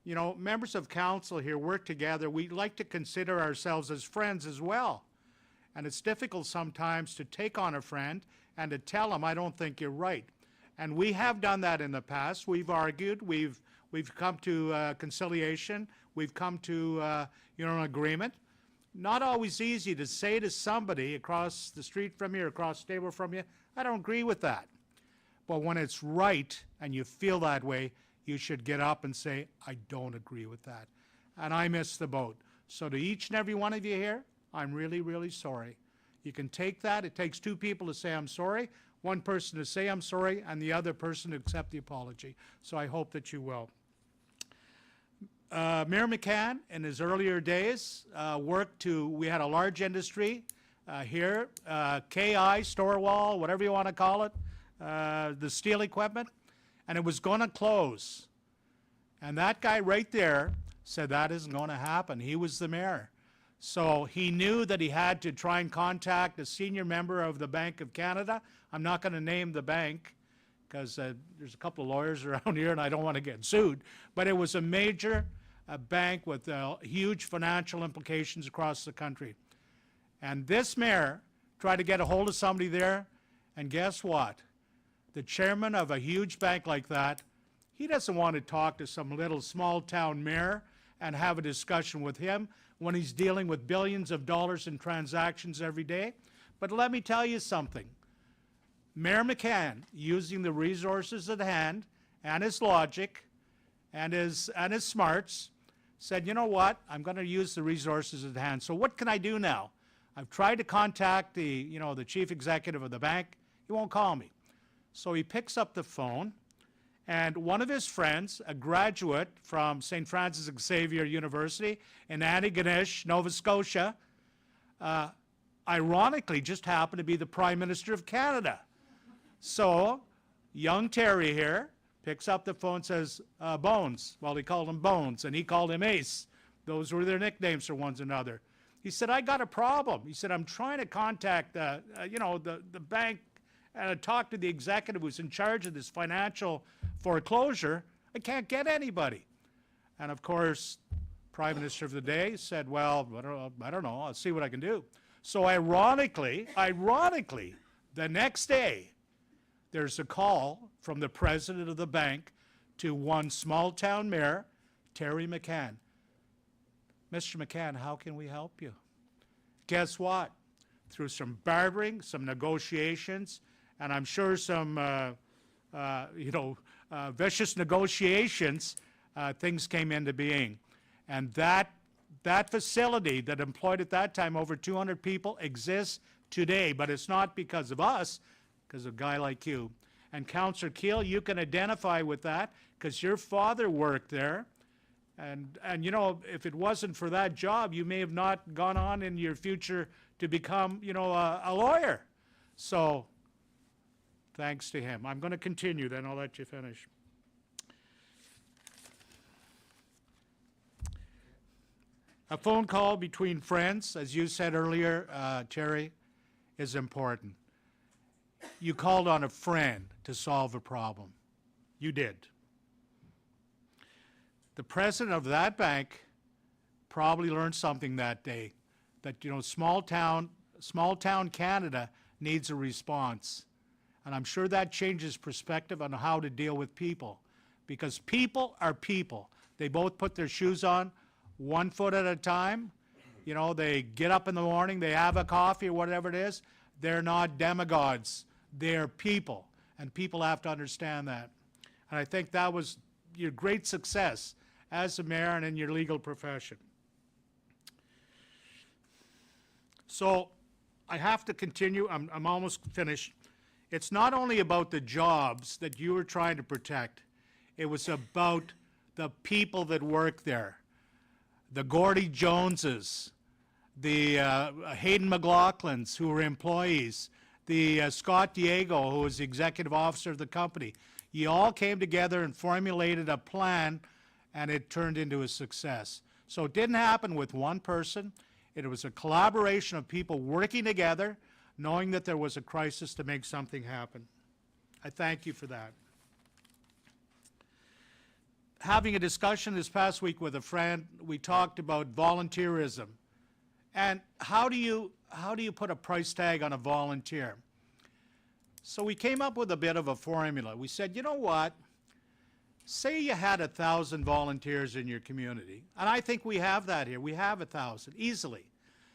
you know, members of council here work together. We like to consider ourselves as friends as well. And it's difficult sometimes to take on a friend and to tell them, I don't think you're right. And we have done that in the past. We've argued. We've come to conciliation. We've come to an agreement. Not always easy to say to somebody across the street from you, or across the table from you, I don't agree with that. But when it's right and you feel that way, you should get up and say, I don't agree with that. And I missed the boat. So to each and every one of you here, I'm really, really sorry. You can take that. It takes two people to say I'm sorry, one person to say I'm sorry, and the other person to accept the apology. So I hope that you will. Mayor McCann, in his earlier days, we had a large industry here, KI, store wall, whatever you want to call it, the steel equipment, and it was going to close. And that guy right there said that isn't going to happen. He was the mayor. So he knew that he had to try and contact a senior member of the Bank of Canada. I'm not going to name the bank because there's a couple of lawyers around here and I don't want to get sued. But it was a major bank with huge financial implications across the country. And this mayor tried to get a hold of somebody there, and guess what? The chairman of a huge bank like that, he doesn't want to talk to some little small town mayor and have a discussion with him when he's dealing with billions of dollars in transactions every day. But let me tell you something. Mayor McCann, using the resources at hand and his logic and his smarts, said, you know what, I'm going to use the resources at hand. So what can I do now? I've tried to contact the chief executive of the bank. He won't call me. So he picks up the phone, and one of his friends, a graduate from St. Francis Xavier University in Antigonish, Nova Scotia, ironically just happened to be the Prime Minister of Canada. So young Terry here picks up the phone and says, Bones. Well, he called him Bones, and he called him Ace. Those were their nicknames for one another. He said, I got a problem. He said, I'm trying to contact the bank and talk to the executive who's in charge of this financial foreclosure. I can't get anybody. And of course, Prime Minister of the day said, well, I don't know, I'll see what I can do. So ironically, the next day, there's a call from the president of the bank to one small-town mayor, Terry McCann. Mr. McCann, how can we help you? Guess what? Through some bartering, some negotiations, and I'm sure some, vicious negotiations, things came into being. And that facility that employed at that time over 200 people exists today, but it's not because of us, because of a guy like you. And Councillor Keel, you can identify with that because your father worked there. And if it wasn't for that job, you may have not gone on in your future to become, a lawyer. So thanks to him. I'm going to continue, then I'll let you finish. A phone call between friends, as you said earlier, Terry, is important. You called on a friend to solve a problem. You did. The president of that bank probably learned something that day, that, small town Canada needs a response. And I'm sure that changes perspective on how to deal with people, because people are people. They both put their shoes on 1 foot at a time. They get up in the morning, they have a coffee or whatever it is. They're not demigods. They're people, and people have to understand that. And I think that was your great success as a mayor and in your legal profession. So I have to continue. I'm almost finished. It's not only about the jobs that you were trying to protect. It was about the people that work there. The Gordy Joneses, the Hayden McLaughlins, who were employees, the Scott Diego, who was the executive officer of the company. You all came together and formulated a plan, and it turned into a success. So it didn't happen with one person. It was a collaboration of people working together, knowing that there was a crisis to make something happen. I thank you for that. Having a discussion this past week with a friend, we talked about volunteerism. And how do you put a price tag on a volunteer? So we came up with a bit of a formula. We said, you know what? Say you had 1,000 volunteers in your community, and I think we have that here. We have 1,000, easily.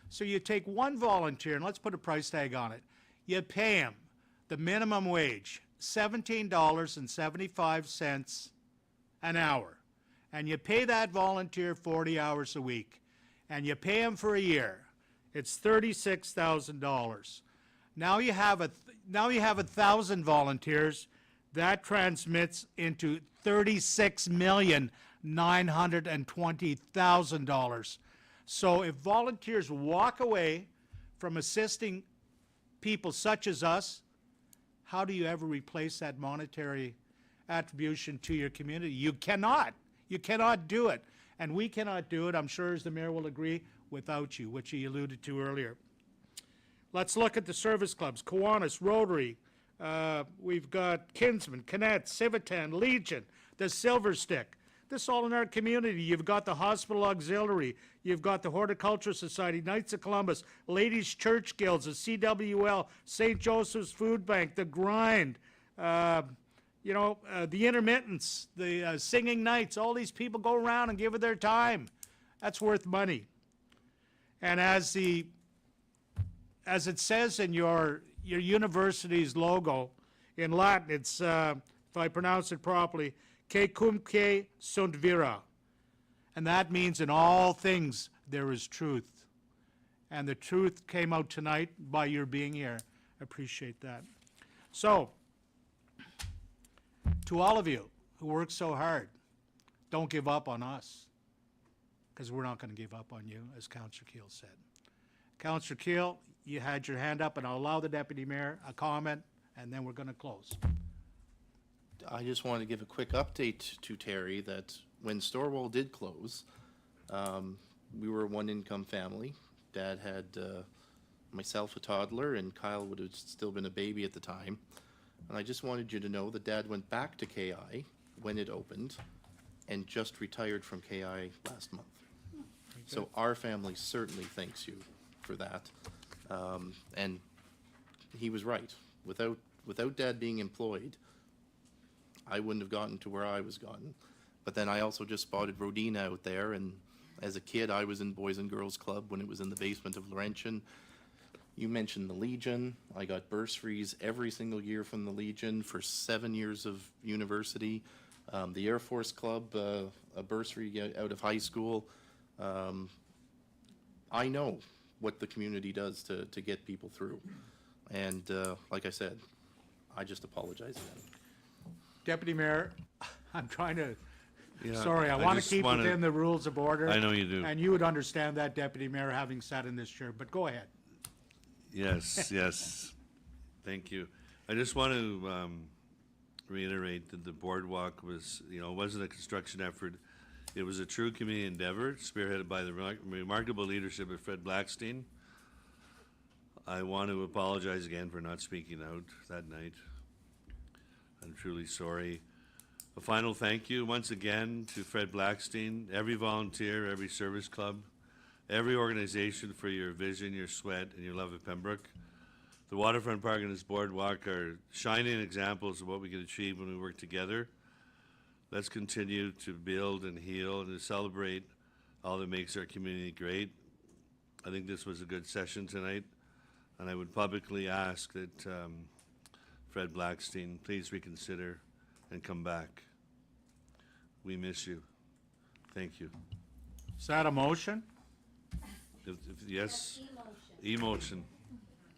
So you take one volunteer, and let's put a price tag on it. You pay him the minimum wage, $17.75 an hour, and you pay that volunteer 40 hours a week, and you pay him for a year. It's $36,000. Now you have 1,000 volunteers. That transmits into $36,920,000. So if volunteers walk away from assisting people such as us, how do you ever replace that monetary attribution to your community? You cannot. You cannot do it. And we cannot do it, I'm sure, as the mayor will agree, without you, which he alluded to earlier. Let's look at the service clubs. Kiwanis, Rotary, we've got Kinsman, Connect, Civitan, Legion, the Silver Stick. This all in our community. You've got the Hospital Auxiliary. You've got the Horticultural Society, Knights of Columbus, Ladies Church Guilds, the CWL, St. Joseph's Food Bank, the Grind, the Intermittents, the Singing Knights. All these people go around and give it their time. That's worth money. And as it says in your university's logo, in Latin, it's, if I pronounce it properly, Que cumque sunt vera. And that means in all things there is truth. And the truth came out tonight by your being here. I appreciate that. So, to all of you who work so hard, don't give up on us, because we're not going to give up on you, as Councillor Keel said. Councillor Keel, you had your hand up, and I'll allow the Deputy Mayor a comment, and then we're going to close. I just wanted to give a quick update to Terry that when Storwell did close, we were a one-income family. Dad had myself, a toddler, and Kyle would have still been a baby at the time. And I just wanted you to know that Dad went back to KI when it opened and just retired from KI last month. So our family certainly thanks you for that. And he was right. Without Dad being employed, I wouldn't have gotten to where I was gotten. But then I also just spotted Rodina out there, and as a kid, I was in Boys and Girls Club when it was in the basement of Laurentian. You mentioned the Legion. I got bursaries every single year from the Legion for 7 years of university. The Air Force Club, a bursary out of high school. I know what the community does to get people through. And like I said, I just apologize again. Deputy Mayor, I'm trying to, Yeah, sorry, I I want to just keep wanna- within the rules of order. I know you do. And you would understand that, Deputy Mayor, having sat in this chair, but go ahead. Yes, yes. Thank you. I just want to reiterate that the boardwalk was, it wasn't a construction effort. It was a true community endeavor, spearheaded by the remarkable leadership of Fred Blackstein. I want to apologize again for not speaking out that night. I'm truly sorry. A final thank you once again to Fred Blackstein, every volunteer, every service club, every organization for your vision, your sweat, and your love of Pembroke. The Waterfront Park and its boardwalk are shining examples of what we can achieve when we work together. Let's continue to build and heal and to celebrate all that makes our community great. I think this was a good session tonight, and I would publicly ask that Fred Blackstein please reconsider and come back. We miss you. Thank you. Is that a motion? Yes? Emotion.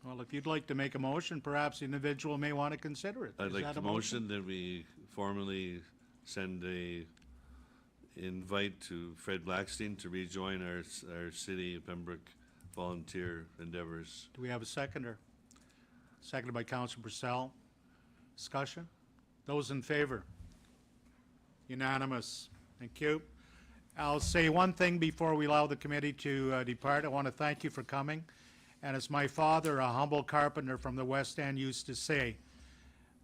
Well, if you'd like to make a motion, perhaps the individual may want to consider it. I'd Is like that to a motion that we formally send a invite to Fred Blackstein to rejoin our City of Pembroke volunteer endeavors. Do we have a seconder? Seconded by Councilor Purcell. Discussion? Those in favor? Unanimous. Thank you. I'll say one thing before we allow the committee to depart. I want to thank you for coming. And as my father, a humble carpenter from the West End, used to say,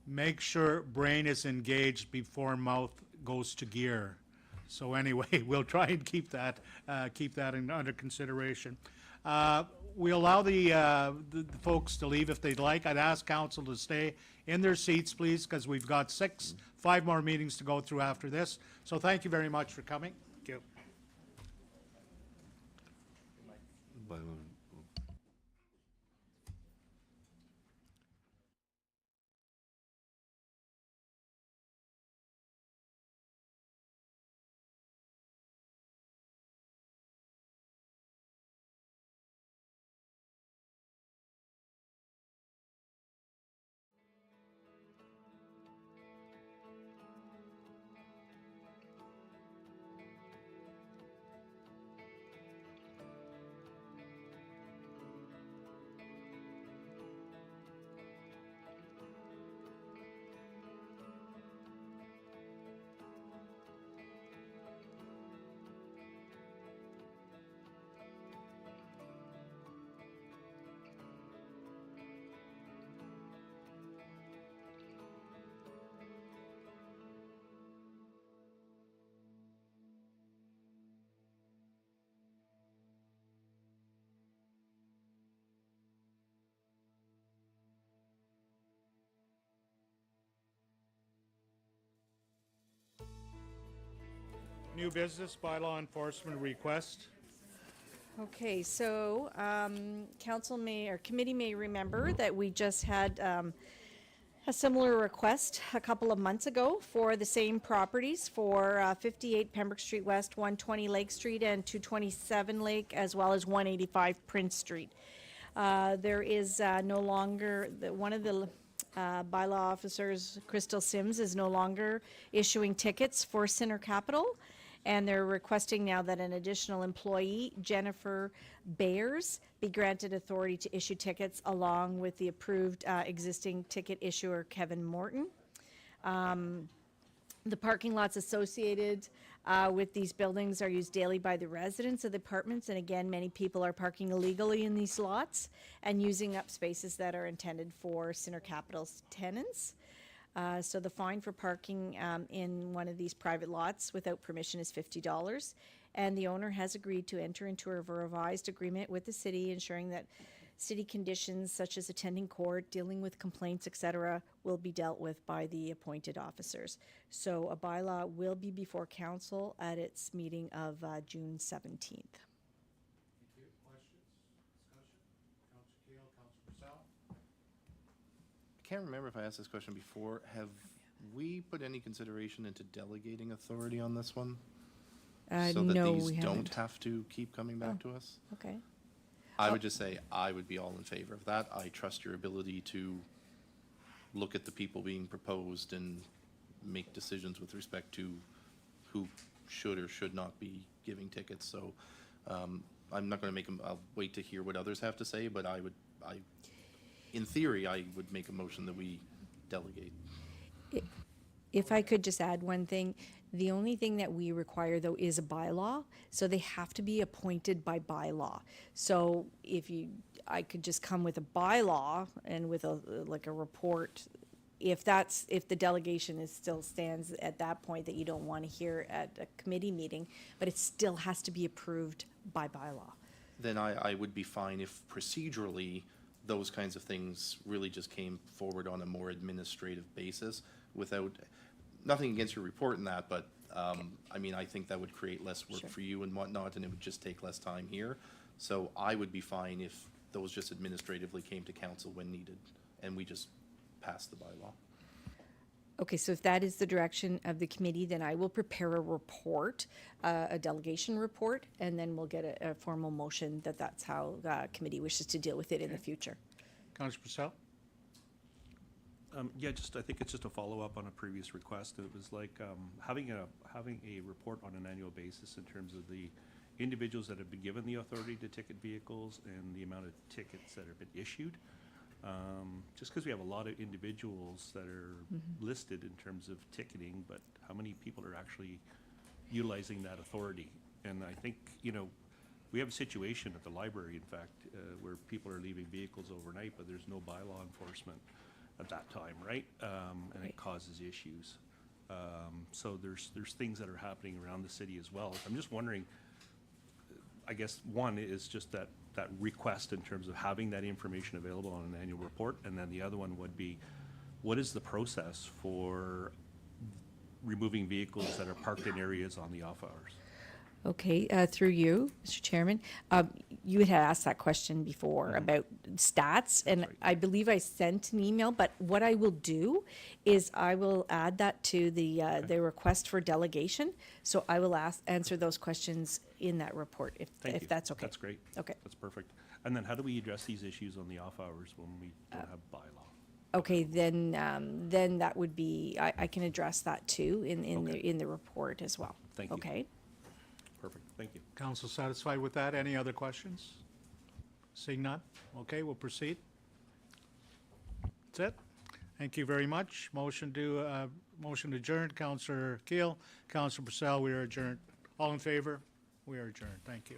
make sure brain is engaged before mouth goes to gear. So anyway, we'll try and keep that under consideration. We allow the folks to leave if they'd like. I'd ask council to stay in their seats, please, because we've got 5 more meetings to go through after this. So thank you very much for coming. Thank you. New business, bylaw enforcement request. Okay, so council may, or committee may remember that we just had a similar request a couple of months ago for the same properties for 58 Pembroke Street West, 120 Lake Street, and 227 Lake, as well as 185 Prince Street. There is no longer, one of the bylaw officers, Crystal Sims, is no longer issuing tickets for Center Capital. And they're requesting now that an additional employee, Jennifer Bayers, be granted authority to issue tickets along with the approved existing ticket issuer, Kevin Morton. The parking lots associated with these buildings are used daily by the residents of the apartments, and again, many people are parking illegally in these lots and using up spaces that are intended for Center Capital's tenants. So the fine for parking in one of these private lots without permission is $50, and the owner has agreed to enter into a revised agreement with the city, ensuring that city conditions such as attending court, dealing with complaints, etc., will be dealt with by the appointed officers. So a bylaw will be before council at its meeting of June 17th. Thank you. Questions, discussion? Councilor Keel, Councilor Purcell? I can't remember if I asked this question before. Have we put any consideration into delegating authority on this one? So that No, these we don't haven't. have to keep coming back to us? Okay. I would just say I would be all in favor of that. I trust your ability to look at the people being proposed and make decisions with respect to who should or should not be giving tickets. So I'm not going to make them, I'll wait to hear what others have to say, but in theory, I would make a motion that we delegate. If I could just add one thing, the only thing that we require though is a bylaw, so they have to be appointed by bylaw. So I could just come with a bylaw and with like a report, if the delegation still stands at that point that you don't want to hear at a committee meeting, but it still has to be approved by bylaw. Then I would be fine if procedurally, those kinds of things really just came forward on a more administrative basis without, nothing against your report and that, but, I mean, I think that would create less work for you and whatnot, and it would just take less time here. So I would be fine if those just administratively came to council when needed, and we just passed the bylaw. Okay, so if that is the direction of the committee, then I will prepare a report, a delegation report, and then we'll get a formal motion that that's how committee wishes to deal with it in the future. Councilor Purcell? Yeah, I think it's just a follow-up on a previous request. It was like having a report on an annual basis in terms of the individuals that have been given the authority to ticket vehicles and the amount of tickets that have been issued. Just because we have a lot of individuals that are listed in terms of ticketing, but how many people are actually utilizing that authority? And I think, we have a situation at the library, in fact, where people are leaving vehicles overnight, but there's no bylaw enforcement at that time, right? And it causes issues. So there's things that are happening around the city as well. I'm just wondering, I guess one is just that request in terms of having that information available on an annual report, and then the other one would be, what is the process for removing vehicles that are parked in areas on the off hours? Okay, through you, Mr. Chairman. You had asked that question before about stats, and right. I believe I sent an email, but what I will do is I will add that to the request for delegation. So I will answer those questions in that report, if Thank you. that's okay. That's great. Okay. That's perfect. And then how do we address these issues on the off hours when we don't have bylaw? Okay, then that would be, I can address that too in the report as well. Thank you. Okay. Perfect, thank you. Council satisfied with that? Any other questions? Seeing none? Okay, we'll proceed. That's it. Thank you very much. Motion adjourned. Councilor Keel, Councilor Purcell, we are adjourned. All in favor? We are adjourned. Thank you.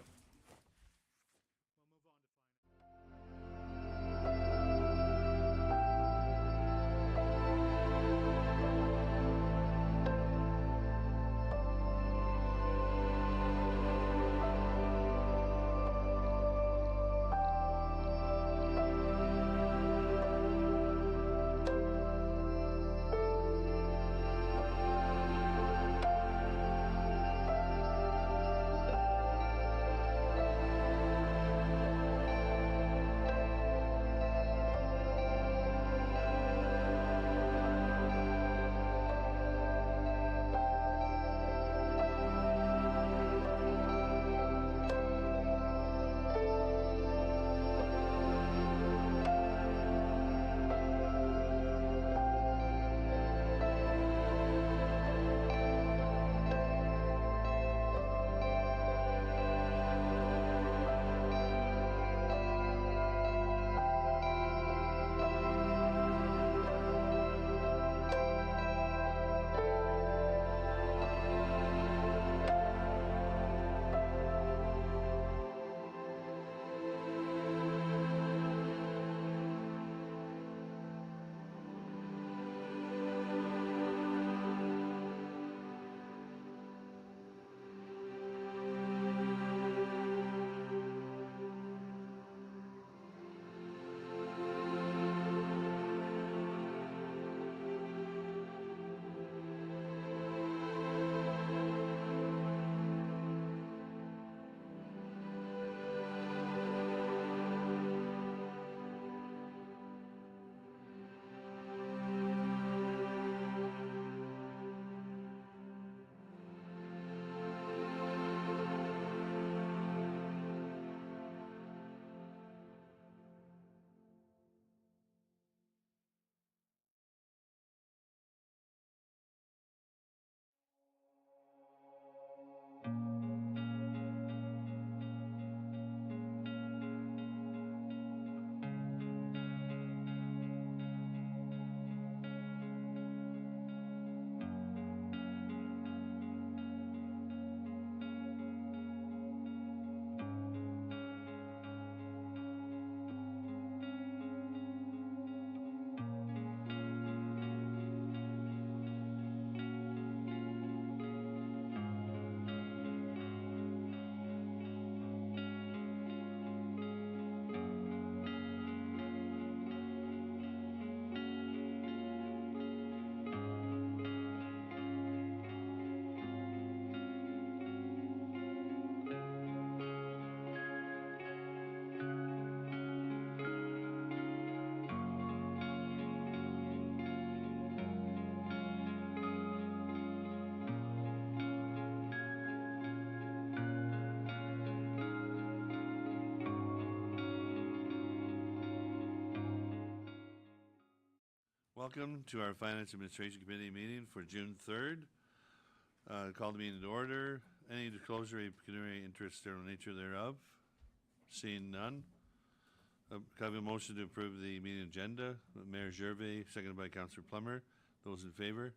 welcome to our Finance Administration Committee meeting for June 3rd. Call the meeting to order. Any disclosure of pecuniary interest or nature thereof? Seeing none. Can I have a motion to approve the meeting agenda? Mayor Gervais, seconded by Councillor Plummer. Those in favor?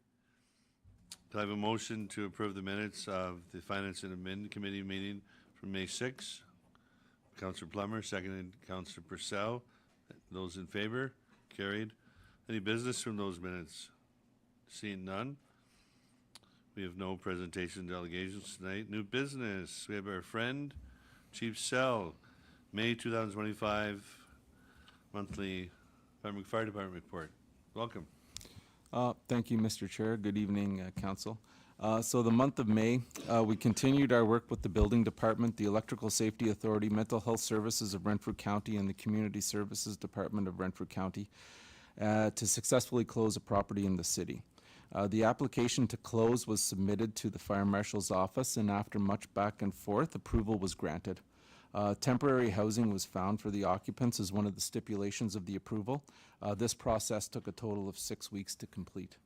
Can I have a motion to approve the minutes of the Finance and Admin Committee meeting from May 6th? Councillor Plummer, seconded Councillor Purcell. Those in favor? Carried. Any business from those minutes? Seeing none. We have no presentation delegations tonight. New business. We have our friend, Chief Sell, May 2025 monthly Pembroke Fire Department report. Welcome. Thank you, Mr. Chair. Good evening, Council. So the month of May, we continued our work with the Building Department, the Electrical Safety Authority, Mental Health Services of Renfrew County, and the Community Services Department of Renfrew County to successfully close a property in the city. The application to close was submitted to the Fire Marshal's office, and after much back and forth, approval was granted. Temporary housing was found for the occupants as one of the stipulations of the approval. This process took a total of 6 weeks to complete.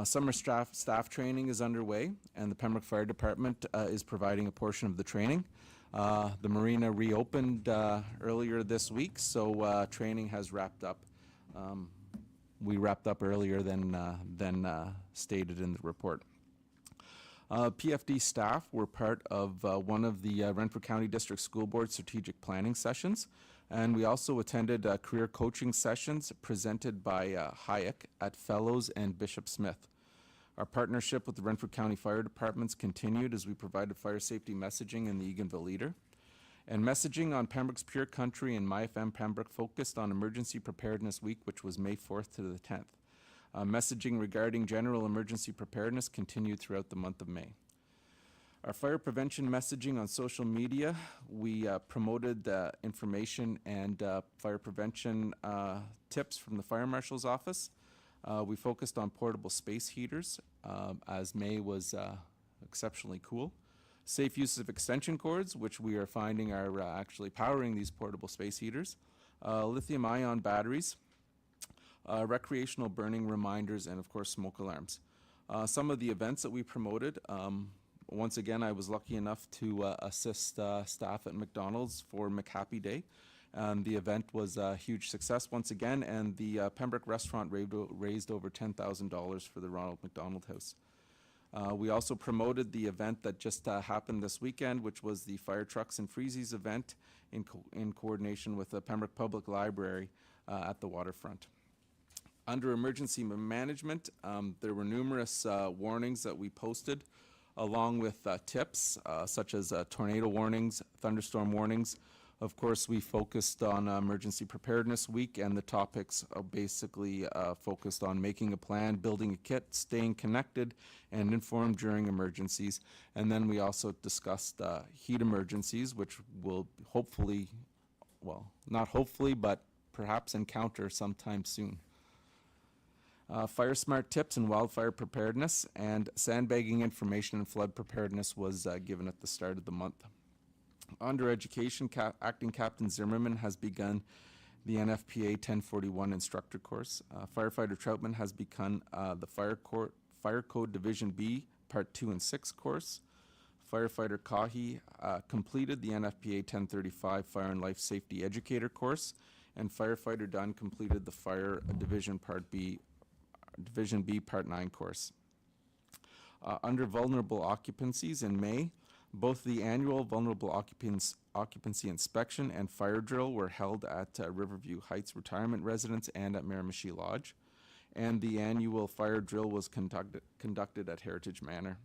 Summer staff training is underway, and the Pembroke Fire Department is providing a portion of the training. The marina reopened earlier this week, so training has wrapped up. We wrapped up earlier than stated in the report. PFD staff were part of one of the Renfrew County District School Board strategic planning sessions, and we also attended career coaching sessions presented by Hayek at Fellows and Bishop Smith. Our partnership with the Renfrew County Fire Departments continued as we provided fire safety messaging in the Eganville Leader. And messaging on Pembroke's Pure Country and MyFM Pembroke focused on Emergency Preparedness Week, which was May 4th to the 10th. Messaging regarding general emergency preparedness continued throughout the month of May. Our fire prevention messaging on social media, we promoted information and fire prevention tips from the Fire Marshal's office. We focused on portable space heaters as May was exceptionally cool. Safe use of extension cords, which we are finding are actually powering these portable space heaters. Lithium-ion batteries. Recreational burning reminders, and of course smoke alarms. Some of the events that we promoted, once again I was lucky enough to assist staff at McDonald's for McHappy Day. The event was a huge success once again, and the Pembroke restaurant raised over $10,000 for the Ronald McDonald House. We also promoted the event that just happened this weekend, which was the Fire Trucks and Freezies event in coordination with the Pembroke Public Library at the waterfront. Under emergency management, there were numerous warnings that we posted, along with tips such as tornado warnings, thunderstorm warnings. Of course, we focused on Emergency Preparedness Week, and the topics are basically focused on making a plan, building a kit, staying connected and informed during emergencies. And then we also discussed heat emergencies, which will hopefully, well, not hopefully, but perhaps encounter sometime soon. Fire smart tips and wildfire preparedness, and sandbagging information and flood preparedness was given at the start of the month. Under education, Acting Captain Zimmerman has begun the NFPA 1041 instructor course. Firefighter Troutman has begun the Fire Code Division B Part 2 and 6 course. Firefighter Kahi completed the NFPA 1035 Fire and Life Safety Educator course, and Firefighter Dunn completed the Fire Division B Part 9 course. Under vulnerable occupancies in May, both the annual vulnerable occupancy inspection and fire drill were held at Riverview Heights Retirement Residence and at Miramichi Lodge, and the annual fire drill was conducted at Heritage Manor.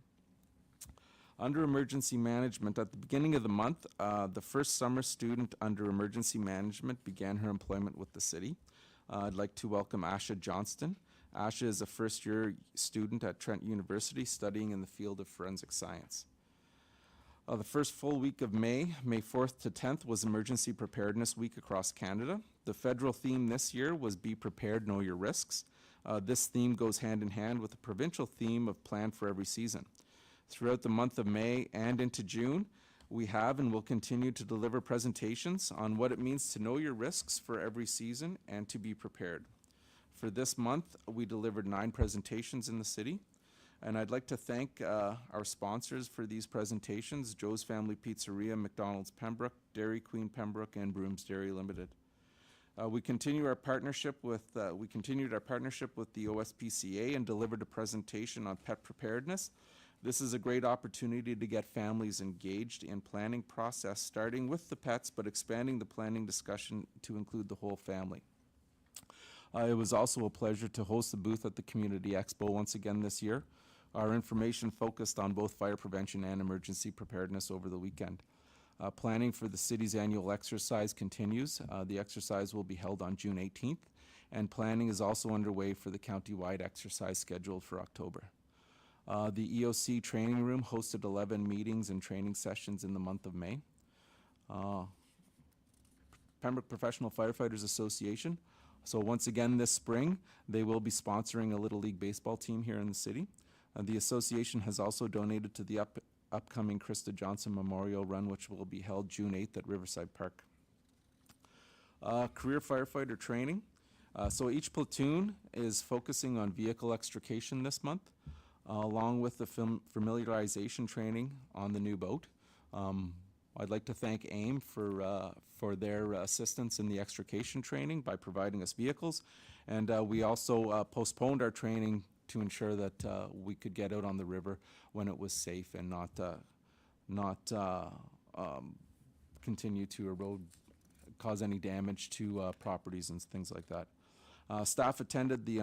Under emergency management, at the beginning of the month, the first summer student under emergency management began her employment with the city. I'd like to welcome Asha Johnston. Asha is a first-year student at Trent University studying in the field of forensic science. The first full week of May 4th to 10th, was Emergency Preparedness Week across Canada. The federal theme this year was Be Prepared, Know Your Risks. This theme goes hand in hand with the provincial theme of Plan for Every Season. Throughout the month of May and into June, we have and will continue to deliver presentations on what it means to know your risks for every season and to be prepared. For this month, we delivered 9 presentations in the city, and I'd like to thank our sponsors for these presentations: Joe's Family Pizzeria, McDonald's Pembroke, Dairy Queen Pembroke, and Brooms Dairy Limited. We continued our partnership with the OSPCA and delivered a presentation on pet preparedness. This is a great opportunity to get families engaged in planning process, starting with the pets, but expanding the planning discussion to include the whole family. It was also a pleasure to host the booth at the Community Expo once again this year. Our information focused on both fire prevention and emergency preparedness over the weekend. Planning for the city's annual exercise continues. The exercise will be held on June 18th, and planning is also underway for the county-wide exercise scheduled for October. The EOC training room hosted 11 meetings and training sessions in the month of May. Pembroke Professional Firefighters Association. So once again this spring, they will be sponsoring a Little League baseball team here in the city. The association has also donated to the upcoming Krista Johnson Memorial Run, which will be held June 8th at Riverside Park. Career firefighter training. So each platoon is focusing on vehicle extrication this month, along with the familiarization training on the new boat. I'd like to thank AIM for their assistance in the extrication training by providing us vehicles. And we also postponed our training to ensure that we could get out on the river when it was safe and not continue to erode, cause any damage to properties and things like that. Staff attended the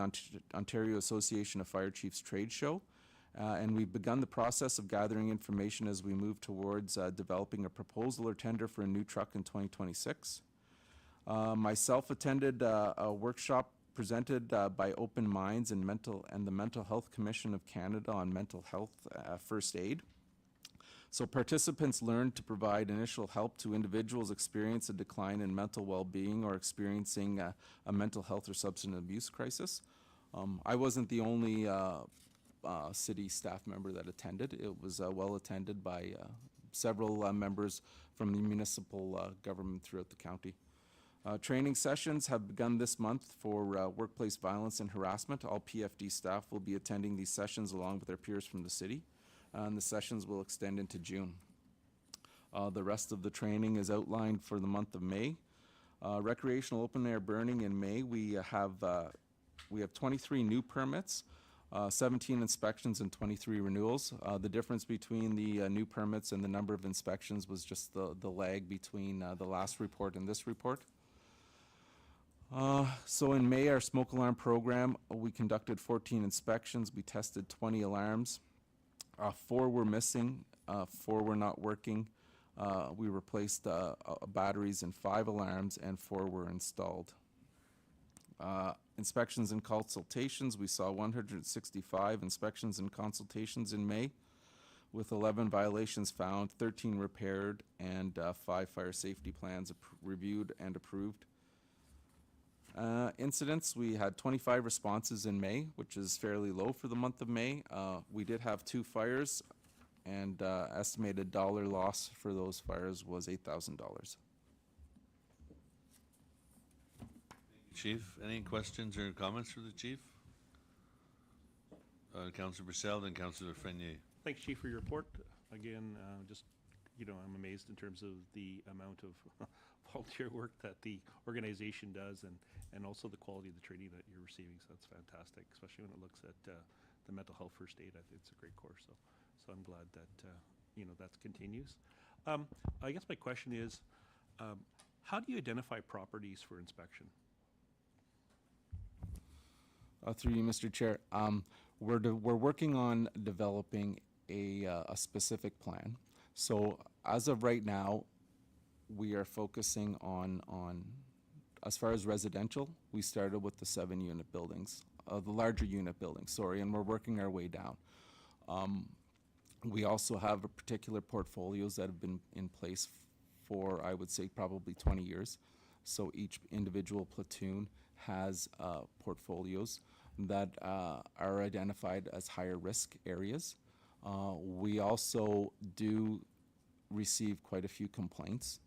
Ontario Association of Fire Chiefs trade show, and we've begun the process of gathering information as we move towards developing a proposal or tender for a new truck in 2026. Myself attended a workshop presented by Open Minds and the Mental Health Commission of Canada on mental health first aid. So participants learned to provide initial help to individuals experience a decline in mental well-being or experiencing a mental health or substance abuse crisis. I wasn't the only city staff member that attended. It was well attended by several members from the municipal government throughout the county. Training sessions have begun this month for workplace violence and harassment. All PFD staff will be attending these sessions along with their peers from the city, and the sessions will extend into June. The rest of the training is outlined for the month of May. Recreational open air burning in May, we have 23 new permits, 17 inspections and 23 renewals. The difference between the new permits and the number of inspections was just the lag between the last report and this report. So in May, our smoke alarm program, we conducted 14 inspections. We tested 20 alarms. 4 were missing, 4 were not working. We replaced batteries in 5 alarms, and 4 were installed. Inspections and consultations, we saw 165 inspections and consultations in May, with 11 violations found, 13 repaired, and 5 fire safety plans reviewed and approved. Incidents, we had 25 responses in May, which is fairly low for the month of May. We did have 2 fires, and estimated dollar loss for those fires was $8,000. Chief, any questions or comments for the chief? Councillor Purcell and Councillor Frenier. Thanks, Chief, for your report. Again, I'm amazed in terms of the amount of volunteer work that the organization does and also the quality of the training that you're receiving. So that's fantastic, especially when it looks at the mental health first aid. I think it's a great course. So I'm glad that, that continues. I guess my question is, how do you identify properties for inspection? Through you, Mr. Chair. We're working on developing a specific plan. So as of right now, we are focusing on as far as residential, we started with the 7-unit buildings, the larger unit buildings, sorry, and we're working our way down. We also have a particular portfolios that have been in place for, I would say, probably 20 years. So each individual platoon has portfolios that are identified as higher risk areas. We also do receive quite a few complaints.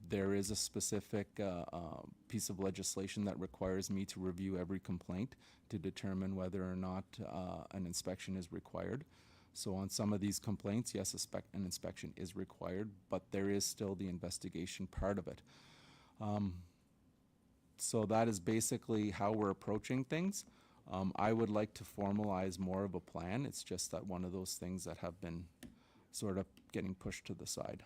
There is a specific piece of legislation that requires me to review every complaint to determine whether or not an inspection is required. So on some of these complaints, yes, an inspection is required, but there is still the investigation part of it. So that is basically how we're approaching things. I would like to formalize more of a plan. It's just that one of those things that have been sort of getting pushed to the side.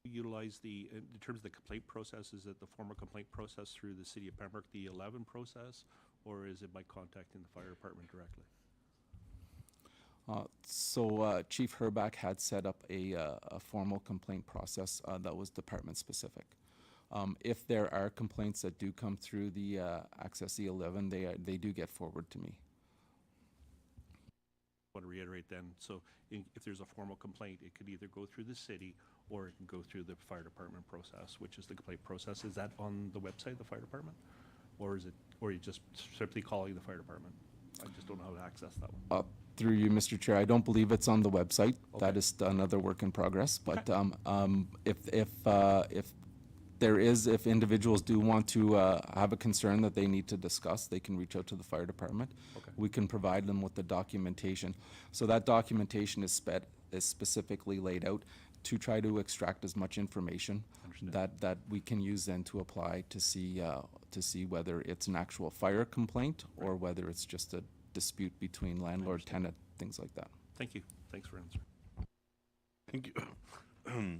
Utilize in terms of the complaint process, is it the formal complaint process through the City of Pembroke, the 11 process, or is it by contacting the fire department directly? So Chief Herback had set up a formal complaint process that was department specific. If there are complaints that do come through the Access E11, they do get forward to me. I want to reiterate then, so if there's a formal complaint, it could either go through the city or it can go through the fire department process, which is the complaint process. Is that on the website of the fire department? Or is it, or are you just simply calling the fire department? I just don't know how to access that one. Through you, Mr. Chair, I don't believe it's on the website. Okay. That is another work in progress. But if individuals do want to have a concern that they need to discuss, they can reach out to the fire department. Okay. We can provide them with the documentation. So that documentation is specifically laid out to try to extract as much information that we can use then to apply to see whether it's an actual fire complaint or whether it's just a dispute between landlord, tenant, things like that. Thank you. Thanks for answering. Thank you.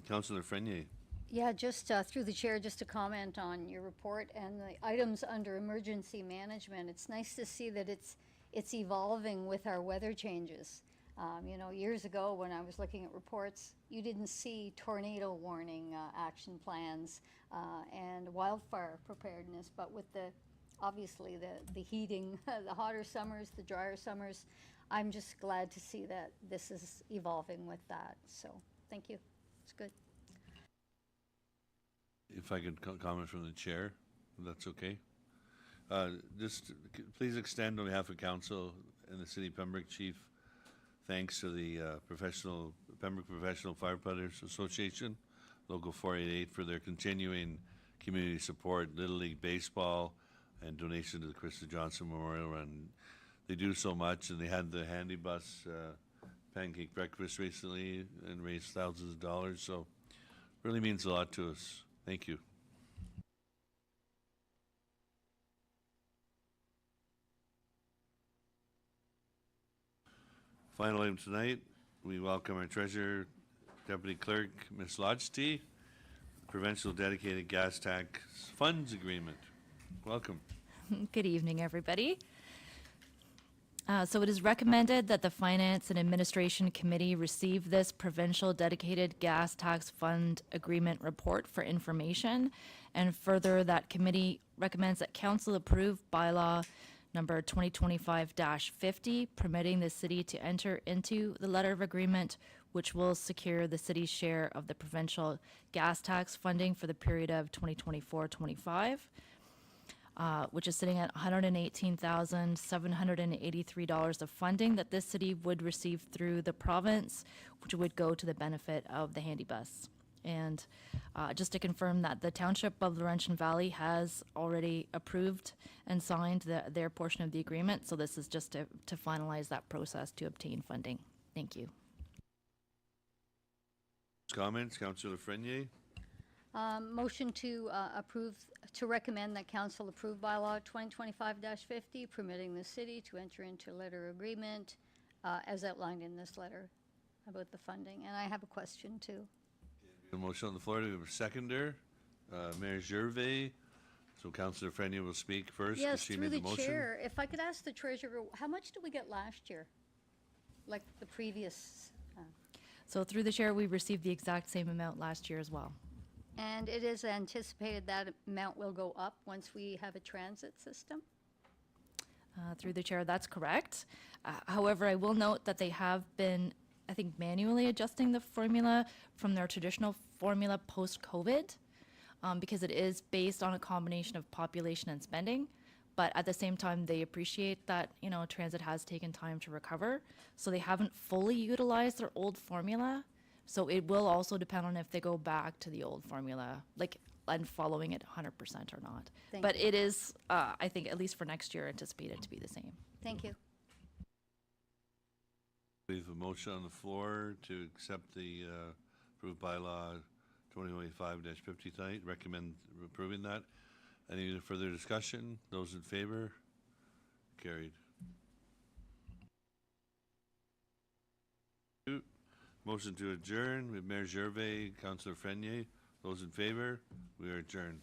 Councillor Frenier. Yeah, just through the chair, just to comment on your report and the items under emergency management. It's nice to see that it's evolving with our weather changes. You know, years ago when I was looking at reports, you didn't see tornado warning action plans and wildfire preparedness, but with obviously the heating, the hotter summers, the drier summers, I'm just glad to see that this is evolving with that. So thank you. It's good. If I could comment from the chair, if that's okay. Just please extend on behalf of council and the City of Pembroke Chief thanks to the Pembroke Professional Firefighters Association, Local 488, for their continuing community support, Little League Baseball, and donation to the Krista Johnson Memorial Run. They do so much, and they had the Handy Bus pancake breakfast recently and raised thousands of dollars, so really means a lot to us. Thank you. Final item tonight, we welcome our Treasurer, Deputy Clerk, Ms. Lodgety, Provincial Dedicated Gas Tax Funds Agreement. Welcome. Good evening, everybody. So it is recommended that the Finance and Administration Committee receive this Provincial Dedicated Gas Tax Fund Agreement report for information. And further, that committee recommends that Council approve bylaw number 2025-50, permitting the city to enter into the letter of agreement, which will secure the city's share of the provincial gas tax funding for the period of 2024-25. Which is sitting at $118,783 of funding that this city would receive through the province, which would go to the benefit of the handy bus. And just to confirm that the Township of Laurentian Valley has already approved and signed their portion of the agreement, so this is just to finalize that process to obtain funding. Thank you. Comments, Councillor Frenier? Motion to recommend that council approve bylaw 2025-50, permitting the city to enter into a letter of agreement as outlined in this letter about the funding. And I have a question too. A motion on the floor. Do we have a seconder? Mayor Gervais. So Councillor Frenier will speak first. Yes, She through made the motion. chair, if I could ask the treasurer, how much did we get last year? Like the previous? So through the chair, we received the exact same amount last year as well. And it is anticipated that amount will go up once we have a transit system? Through the chair, that's correct. However, I will note that they have been, I think, manually adjusting the formula from their traditional formula post-COVID, because it is based on a combination of population and spending. But at the same time, they appreciate that, you know, transit has taken time to recover. So they haven't fully utilized their old formula So it will also depend on if they go back to the old formula, like, and following it 100% or not. Thank But you. it is, I think, at least for next year, anticipated to be the same. Thank you. We have a motion on the floor to accept the approved bylaw 2025-50 tonight. Recommend approving that. Any further discussion? Those in favor? Carried. Motion to adjourn with Mayor Gervais, Councillor Frenier. Those in favor? We are adjourned.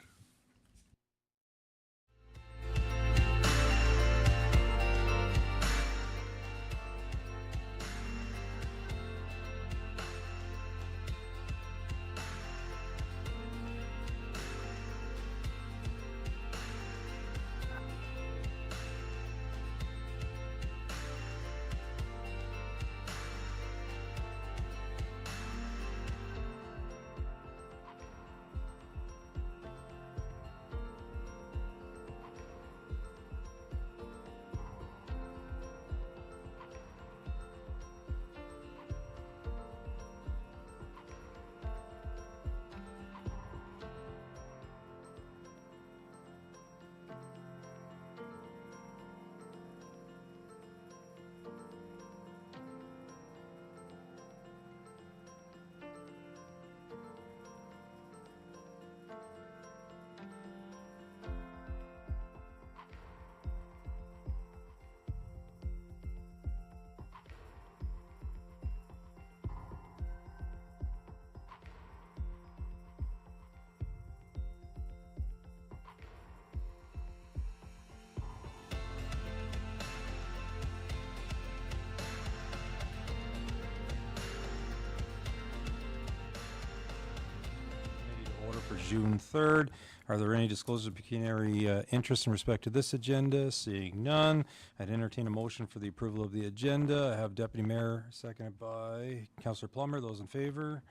Order for June 3rd. Are there any disclosures of pecuniary interest in respect to this agenda? Seeing none, I'd entertain a motion for the approval of the agenda. I have Deputy Mayor, seconded by Councillor Plummer. Those in favor?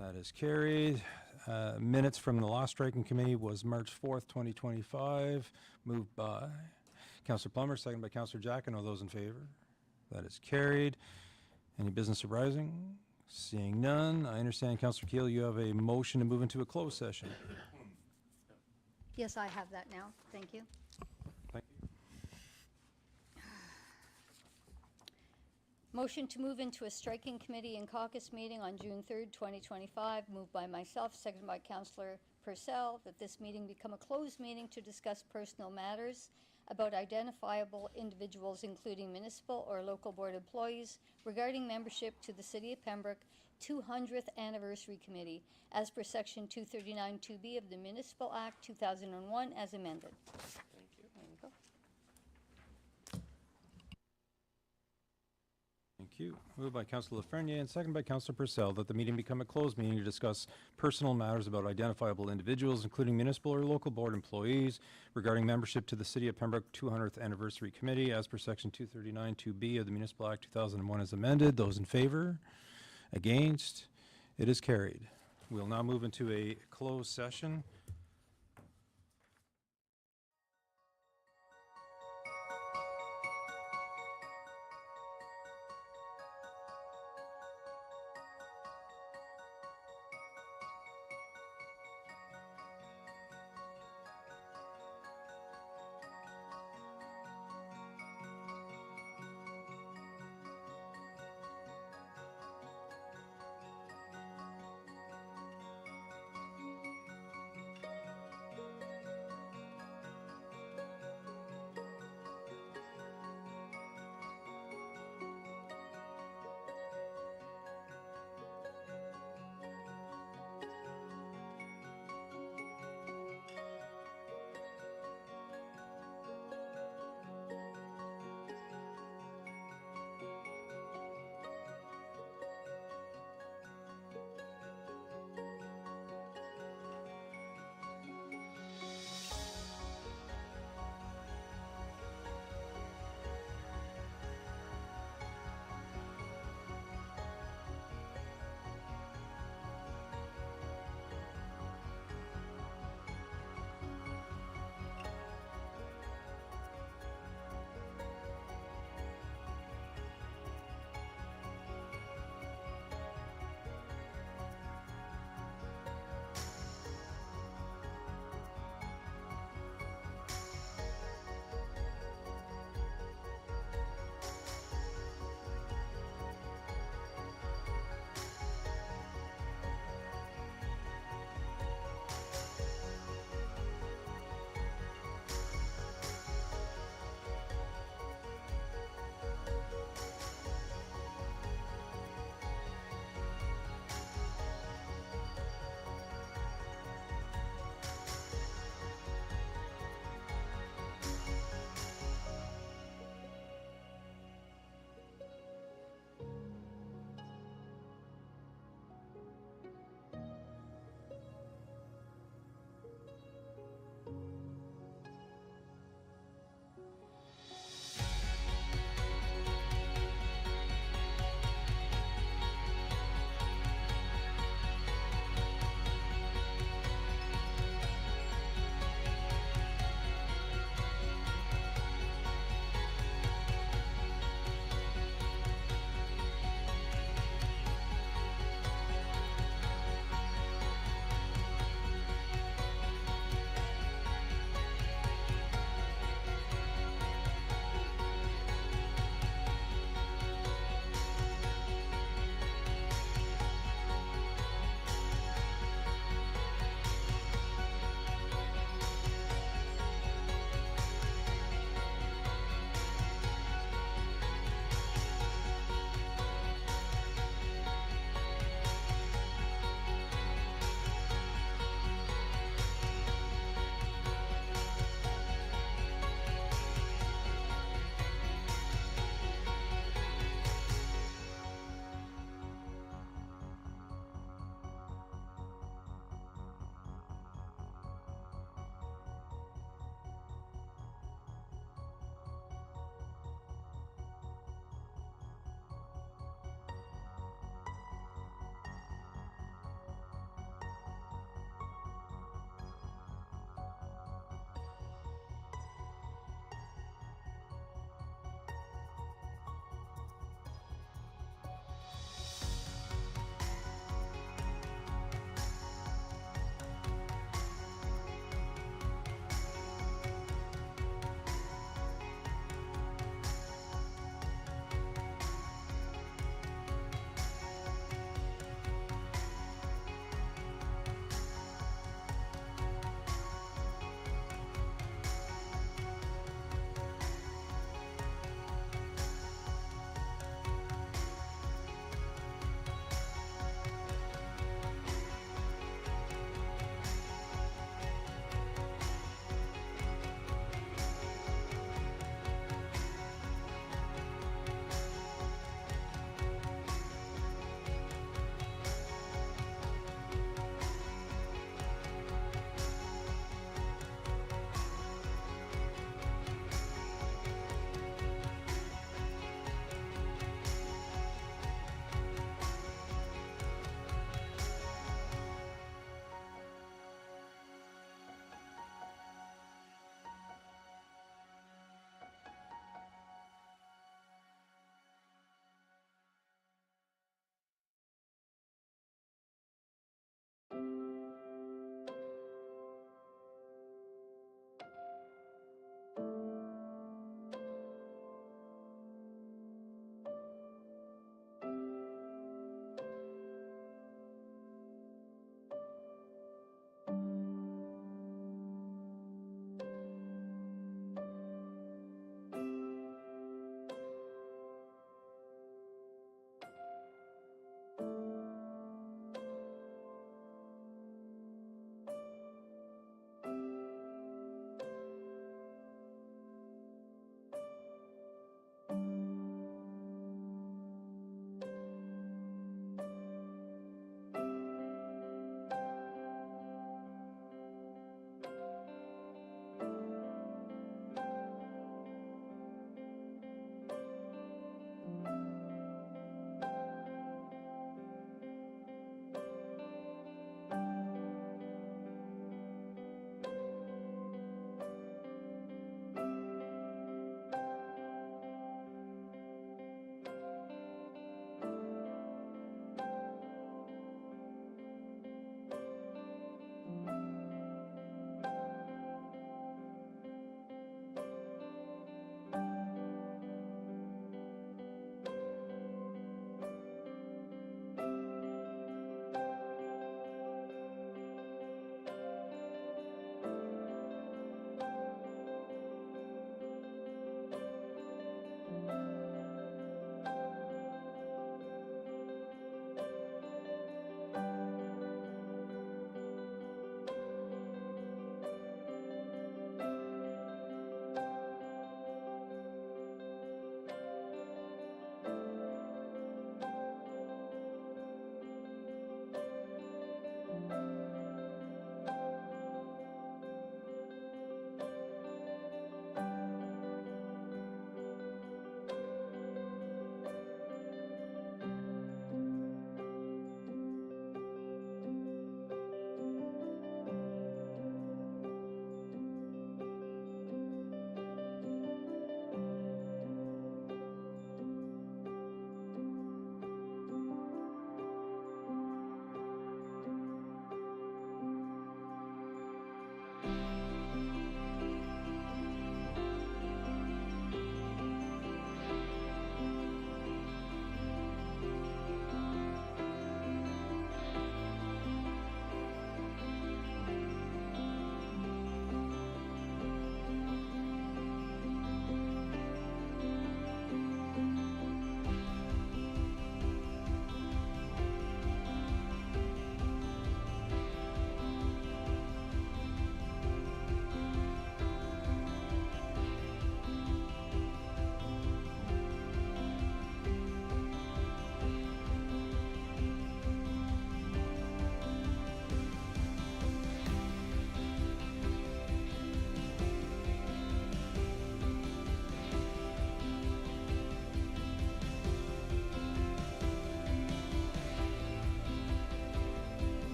That is carried. Minutes from the last striking committee was March 4th, 2025. Moved by Councillor Plummer, seconded by Councillor Jackin. All those in favor? That is carried. Any business arising? Seeing none, I understand, Councillor Keel, you have a motion to move into a closed session. Yes, I have that now. Thank you. Thank you. Motion to move into a striking committee and caucus meeting on June 3rd, 2025, moved by myself, seconded by Councillor Purcell, that this meeting become a closed meeting to discuss personal matters about identifiable individuals, including municipal or local board employees, regarding membership to the City of Pembroke 200th Anniversary Committee, as per Section 239(2)B of the Municipal Act 2001, as amended. Thank you. There you go. Thank you. Moved by Councillor Lafreniere and seconded by Councillor Purcell that the meeting become a closed meeting to discuss personal matters about identifiable individuals, including municipal or local board employees, regarding membership to the City of Pembroke 200th Anniversary Committee, as per Section 239(2)B of the Municipal Act 2001 as amended. Those in favor? Against? It is carried. We'll now move into a closed session.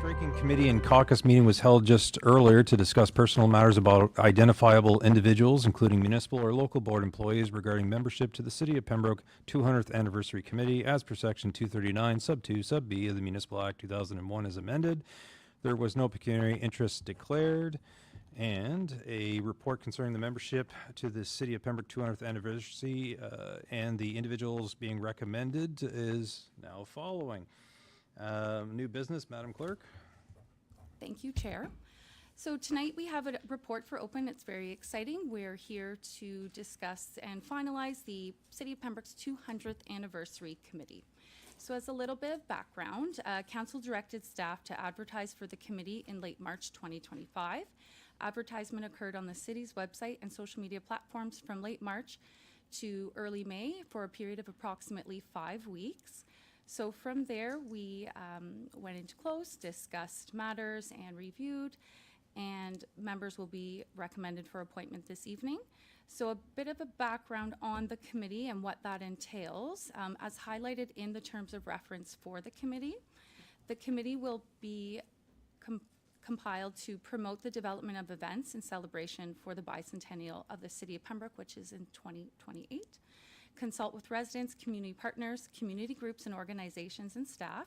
Striking Committee and Caucus meeting was held just earlier to discuss personal matters about identifiable individuals, including municipal or local board employees, regarding membership to the City of Pembroke 200th Anniversary Committee as per Section 239, Sub 2, Sub B of the Municipal Act 2001 as amended. There was no pecuniary interest declared. And a report concerning the membership to the City of Pembroke 200th Anniversary and the individuals being recommended is now following. New business, Madam Clerk. Thank you, Chair. So tonight we have a report for open. It's very exciting. We're here to discuss and finalize the City of Pembroke's 200th Anniversary Committee. So as a little bit of background, Council directed staff to advertise for the committee in late March 2025. Advertisement occurred on the city's website and social media platforms from late March to early May for a period of approximately 5 weeks. So from there, we went into close, discussed matters and reviewed, and members will be recommended for appointment this evening. So a bit of a background on the committee and what that entails. As highlighted in the terms of reference for the committee will be compiled to promote the development of events in celebration for the bicentennial of the City of Pembroke, which is in 2028. Consult with residents, community partners, community groups and organizations and staff,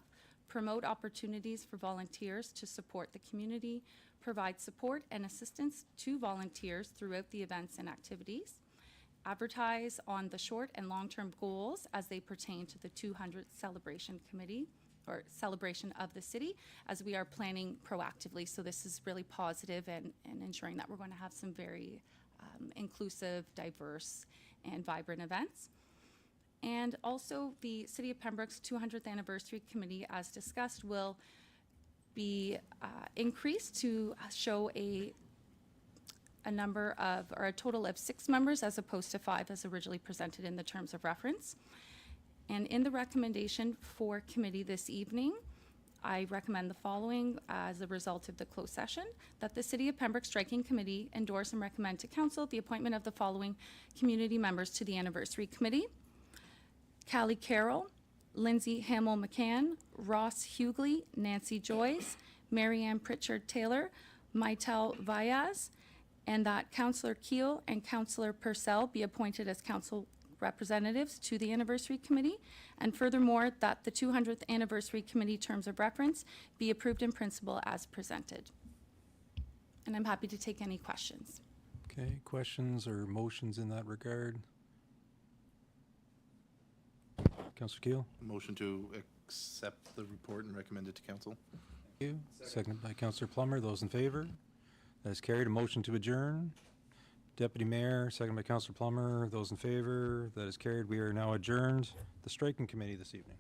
promote opportunities for volunteers to support the community, provide support and assistance to volunteers throughout the events and activities, advertise on the short and long-term goals as they pertain to the 200th celebration committee or celebration of the city, as we are planning proactively. So this is really positive and ensuring that we're going to have some very inclusive, diverse, and vibrant events. And also the City of Pembroke's 200th Anniversary Committee, as discussed, will be increased to show a number of, or a total of 6 members as opposed to 5 as originally presented in the terms of reference. And in the recommendation for committee this evening, I recommend the following as a result of the closed session, that the City of Pembroke Striking Committee endorse and recommend to Council the appointment of the following community members to the Anniversary Committee: Callie Carroll, Lindsay Hamill McCann, Ross Hughley, Nancy Joyce, Marianne Pritchard Taylor, Maitel Vayaz, and that Councillor Keel and Councillor Purcell be appointed as council representatives to the Anniversary Committee, and furthermore, that the 200th Anniversary Committee terms of reference be approved in principle as presented. And I'm happy to take any questions. Okay, questions or motions in that regard? Councillor Keel? Motion to accept the report and recommend it to council. Thank you. Seconded by Councillor Plummer. Those in favor? That is carried. A motion to adjourn. Deputy Mayor, seconded by Councillor Plummer. Those in favor? That is carried. We are now adjourned. The Striking Committee this evening.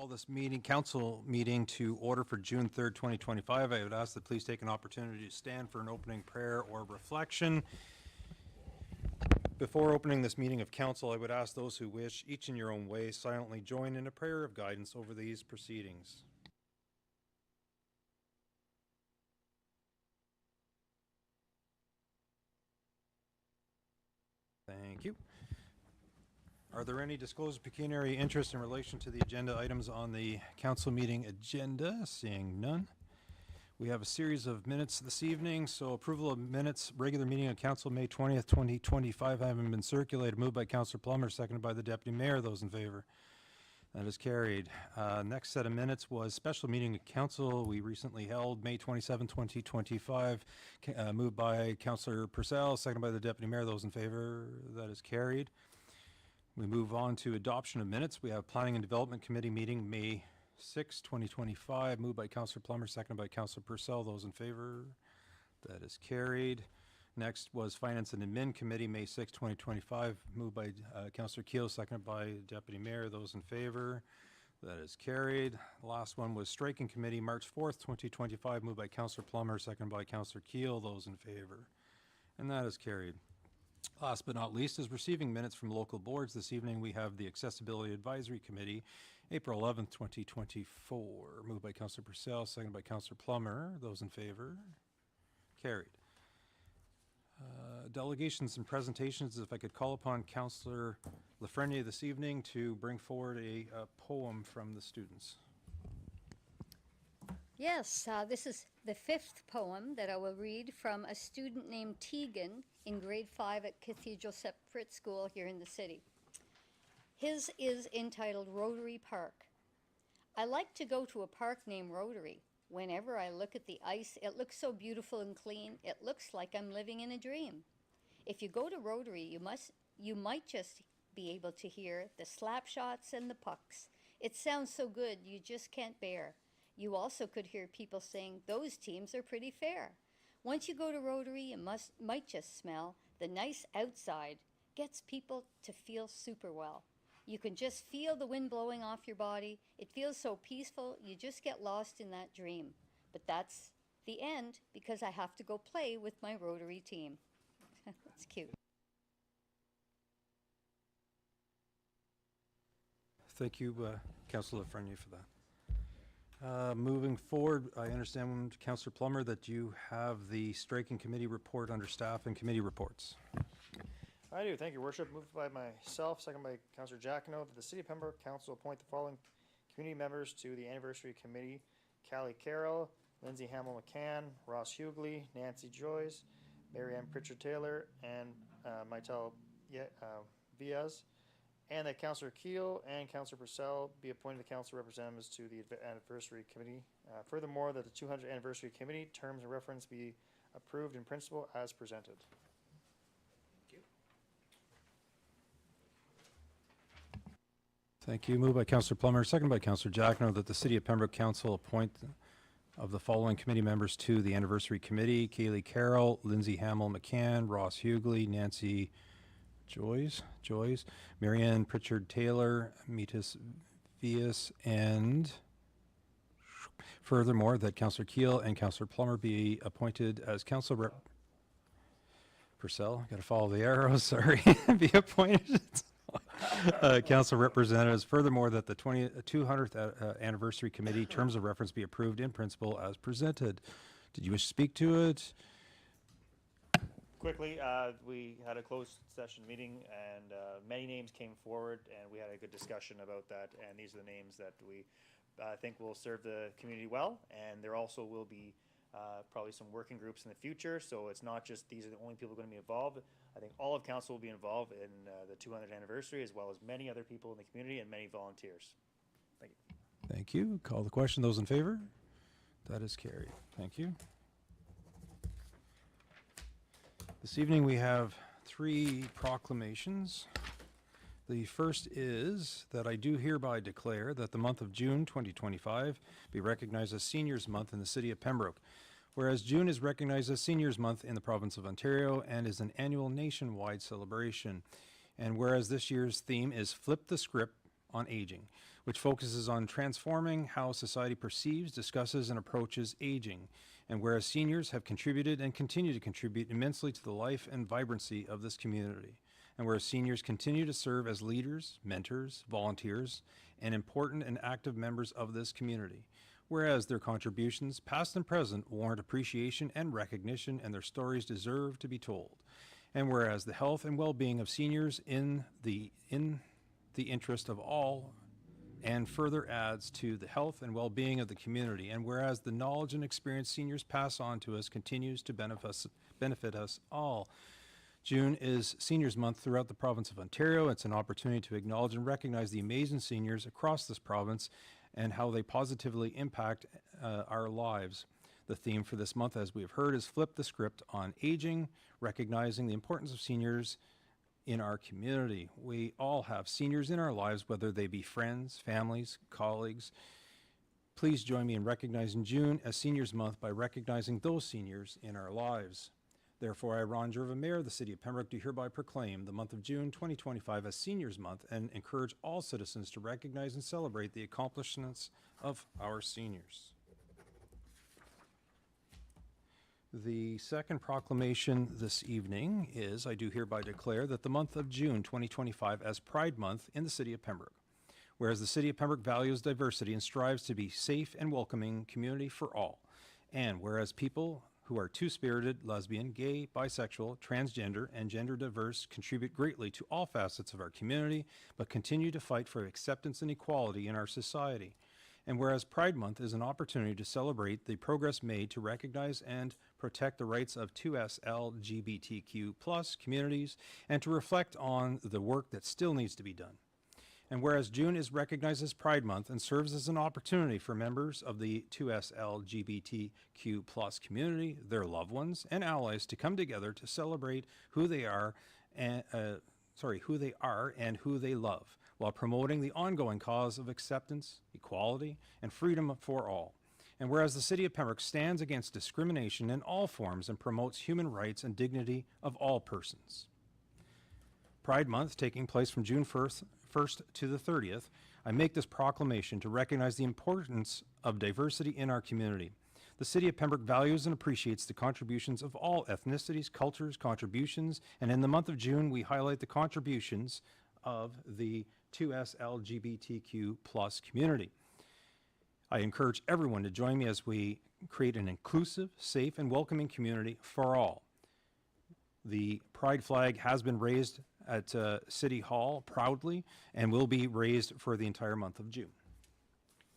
Call this meeting, council meeting to order for June 3rd, 2025. I would ask that please take an opportunity to stand for an opening prayer or reflection. Before opening this meeting of council, I would ask those who wish, each in your own way, silently join in a prayer of guidance over these proceedings. Thank you. Are there any disclosed pecuniary interest in relation to the agenda items on the council meeting agenda? Seeing none. We have a series of minutes this evening, so approval of minutes, regular meeting of council, May 20th, 2025, having been circulated, moved by Councillor Plummer, seconded by the Deputy Mayor. Those in favor? That is carried. Next set of minutes was special meeting of council we recently held, May 27, 2025, moved by Councillor Purcell, seconded by the Deputy Mayor. Those in favor? That is carried. We move on to adoption of minutes. We have Planning and Development Committee meeting, May 6, 2025, moved by Councillor Plummer, seconded by Councillor Purcell. Those in favor? That is carried. Next was Finance and Admin Committee, May 6, 2025, moved by Councillor Keel, seconded by Deputy Mayor. Those in favor? That is carried. The last one was Striking Committee, March 4th, 2025, moved by Councillor Plummer, seconded by Councillor Keel. Those in favor? And that is carried. Last but not least is receiving minutes from local boards. This evening we have the Accessibility Advisory Committee, April 11th, 2024, moved by Councillor Purcell, seconded by Councillor Plummer. Those in favor? Carried. Delegations and presentations, if I could call upon Councillor Lafreniere this evening to bring forward a poem from the students. Yes, this is the 5th poem that I will read from a student named Tegan in grade 5 at Cathedral Separate School here in the city. His is entitled Rotary Park. I like to go to a park named Rotary. Whenever I look at the ice, it looks so beautiful and clean, it looks like I'm living in a dream. If you go to Rotary, you might just be able to hear the slap shots and the pucks. It sounds so good, you just can't bear. You also could hear people saying, those teams are pretty fair. Once you go to Rotary, you might just smell the nice outside. Gets people to feel super well. You can just feel the wind blowing off your body. It feels so peaceful, you just get lost in that dream. But that's the end, because I have to go play with my Rotary team. That's cute. Thank you, Councillor Lafreniere, for that. Moving forward, I understand, Councillor Plummer, that you have the Striking Committee report under staff and committee reports. I do. Thank you, Worship. Moved by myself, second by Councillor Jacquino, that the City of Pembroke Council appoint the following community members to the Anniversary Committee: Callie Carroll, Lindsay Hamill-McCann, Ross Hughley, Nancy Joyce, Mary Ann Pritchard-Taylor, and Maitel Viaz. And that Councillor Keel and Councillor Purcell be appointed to council representatives to the Anniversary Committee. Furthermore, that the 200th Anniversary Committee terms and reference be approved in principle as presented. Thank you. Moved by Councillor Plummer, seconded by Councillor Jacquino, that the City of Pembroke Council appoint of the following committee members to the Anniversary Committee: Kaylee Carroll, Lindsay Hamill-McCann, Ross Hughley, Nancy Joyce, Marianne Pritchard-Taylor, Metis Vias, and furthermore, that Councillor Keel and Councillor Plummer be appointed as council rep. Purcell, got to follow the arrows, sorry, be appointed council representatives. Furthermore, that the 200th Anniversary Committee terms of reference be approved in principle as presented. Did you wish to speak to it? Quickly, we had a closed session meeting, and many names came forward, and we had a good discussion about that. And these are the names that we think will serve the community well. And there also will be probably some working groups in the future. So it's not just these are the only people going to be involved. I think all of council will be involved in the 200th anniversary, as well as many other people in the community and many volunteers. Thank you. Thank you. Call the question. Those in favor? That is carried. Thank you. This evening we have 3 proclamations. The first is that I do hereby declare that the month of June 2025 be recognized as Seniors Month in the City of Pembroke. Whereas June is recognized as Seniors Month in the province of Ontario and is an annual nationwide celebration. And whereas this year's theme is Flip the Script on Aging. which focuses on transforming how society perceives, discusses, and approaches aging. And whereas seniors have contributed and continue to contribute immensely to the life and vibrancy of this community. And whereas seniors continue to serve as leaders, mentors, volunteers, and important and active members of this community. Whereas their contributions, past and present, warrant appreciation and recognition, and their stories deserve to be told. And whereas the health and well-being of seniors in the interest of all and further adds to the health and well-being of the community. And whereas the knowledge and experience seniors pass on to us continues to benefit us all. June is Seniors Month throughout the province of Ontario. It's an opportunity to acknowledge and recognize the amazing seniors across this province and how they positively impact our lives. The theme for this month, as we have heard, is Flip the Script on Aging, recognizing the importance of seniors in our community. We all have seniors in our lives, whether they be friends, families, colleagues. Please join me in recognizing June as Seniors Month by recognizing those seniors in our lives. Therefore, I, Ron Gerva, Mayor of the City of Pembroke, do hereby proclaim the month of June 2025 as Seniors Month and encourage all citizens to recognize and celebrate the accomplishments of our seniors. The second proclamation this evening is, I do hereby declare that the month of June 2025 as Pride Month in the City of Pembroke. Whereas the City of Pembroke values diversity and strives to be safe and welcoming community for all. And whereas people who are two-spirited, lesbian, gay, bisexual, transgender, and gender diverse contribute greatly to all facets of our community, but continue to fight for acceptance and equality in our society. And whereas Pride Month is an opportunity to celebrate the progress made to recognize and protect the rights of 2S LGBTQ+ communities and to reflect on the work that still needs to be done. And whereas June is recognized as Pride Month and serves as an opportunity for members of the 2S LGBTQ+ community, their loved ones, and allies to come together to celebrate who they are and who they love, while promoting the ongoing cause of acceptance, equality, and freedom for all. And whereas the City of Pembroke stands against discrimination in all forms and promotes human rights and dignity of all persons. Pride Month, taking place from June 1st to the 30th, I make this proclamation to recognize the importance of diversity in our community. The City of Pembroke values and appreciates the contributions of all ethnicities, cultures, contributions, and in the month of June, we highlight the contributions of the 2S LGBTQ+ community. I encourage everyone to join me as we create an inclusive, safe, and welcoming community for all. The Pride flag has been raised at City Hall proudly and will be raised for the entire month of June.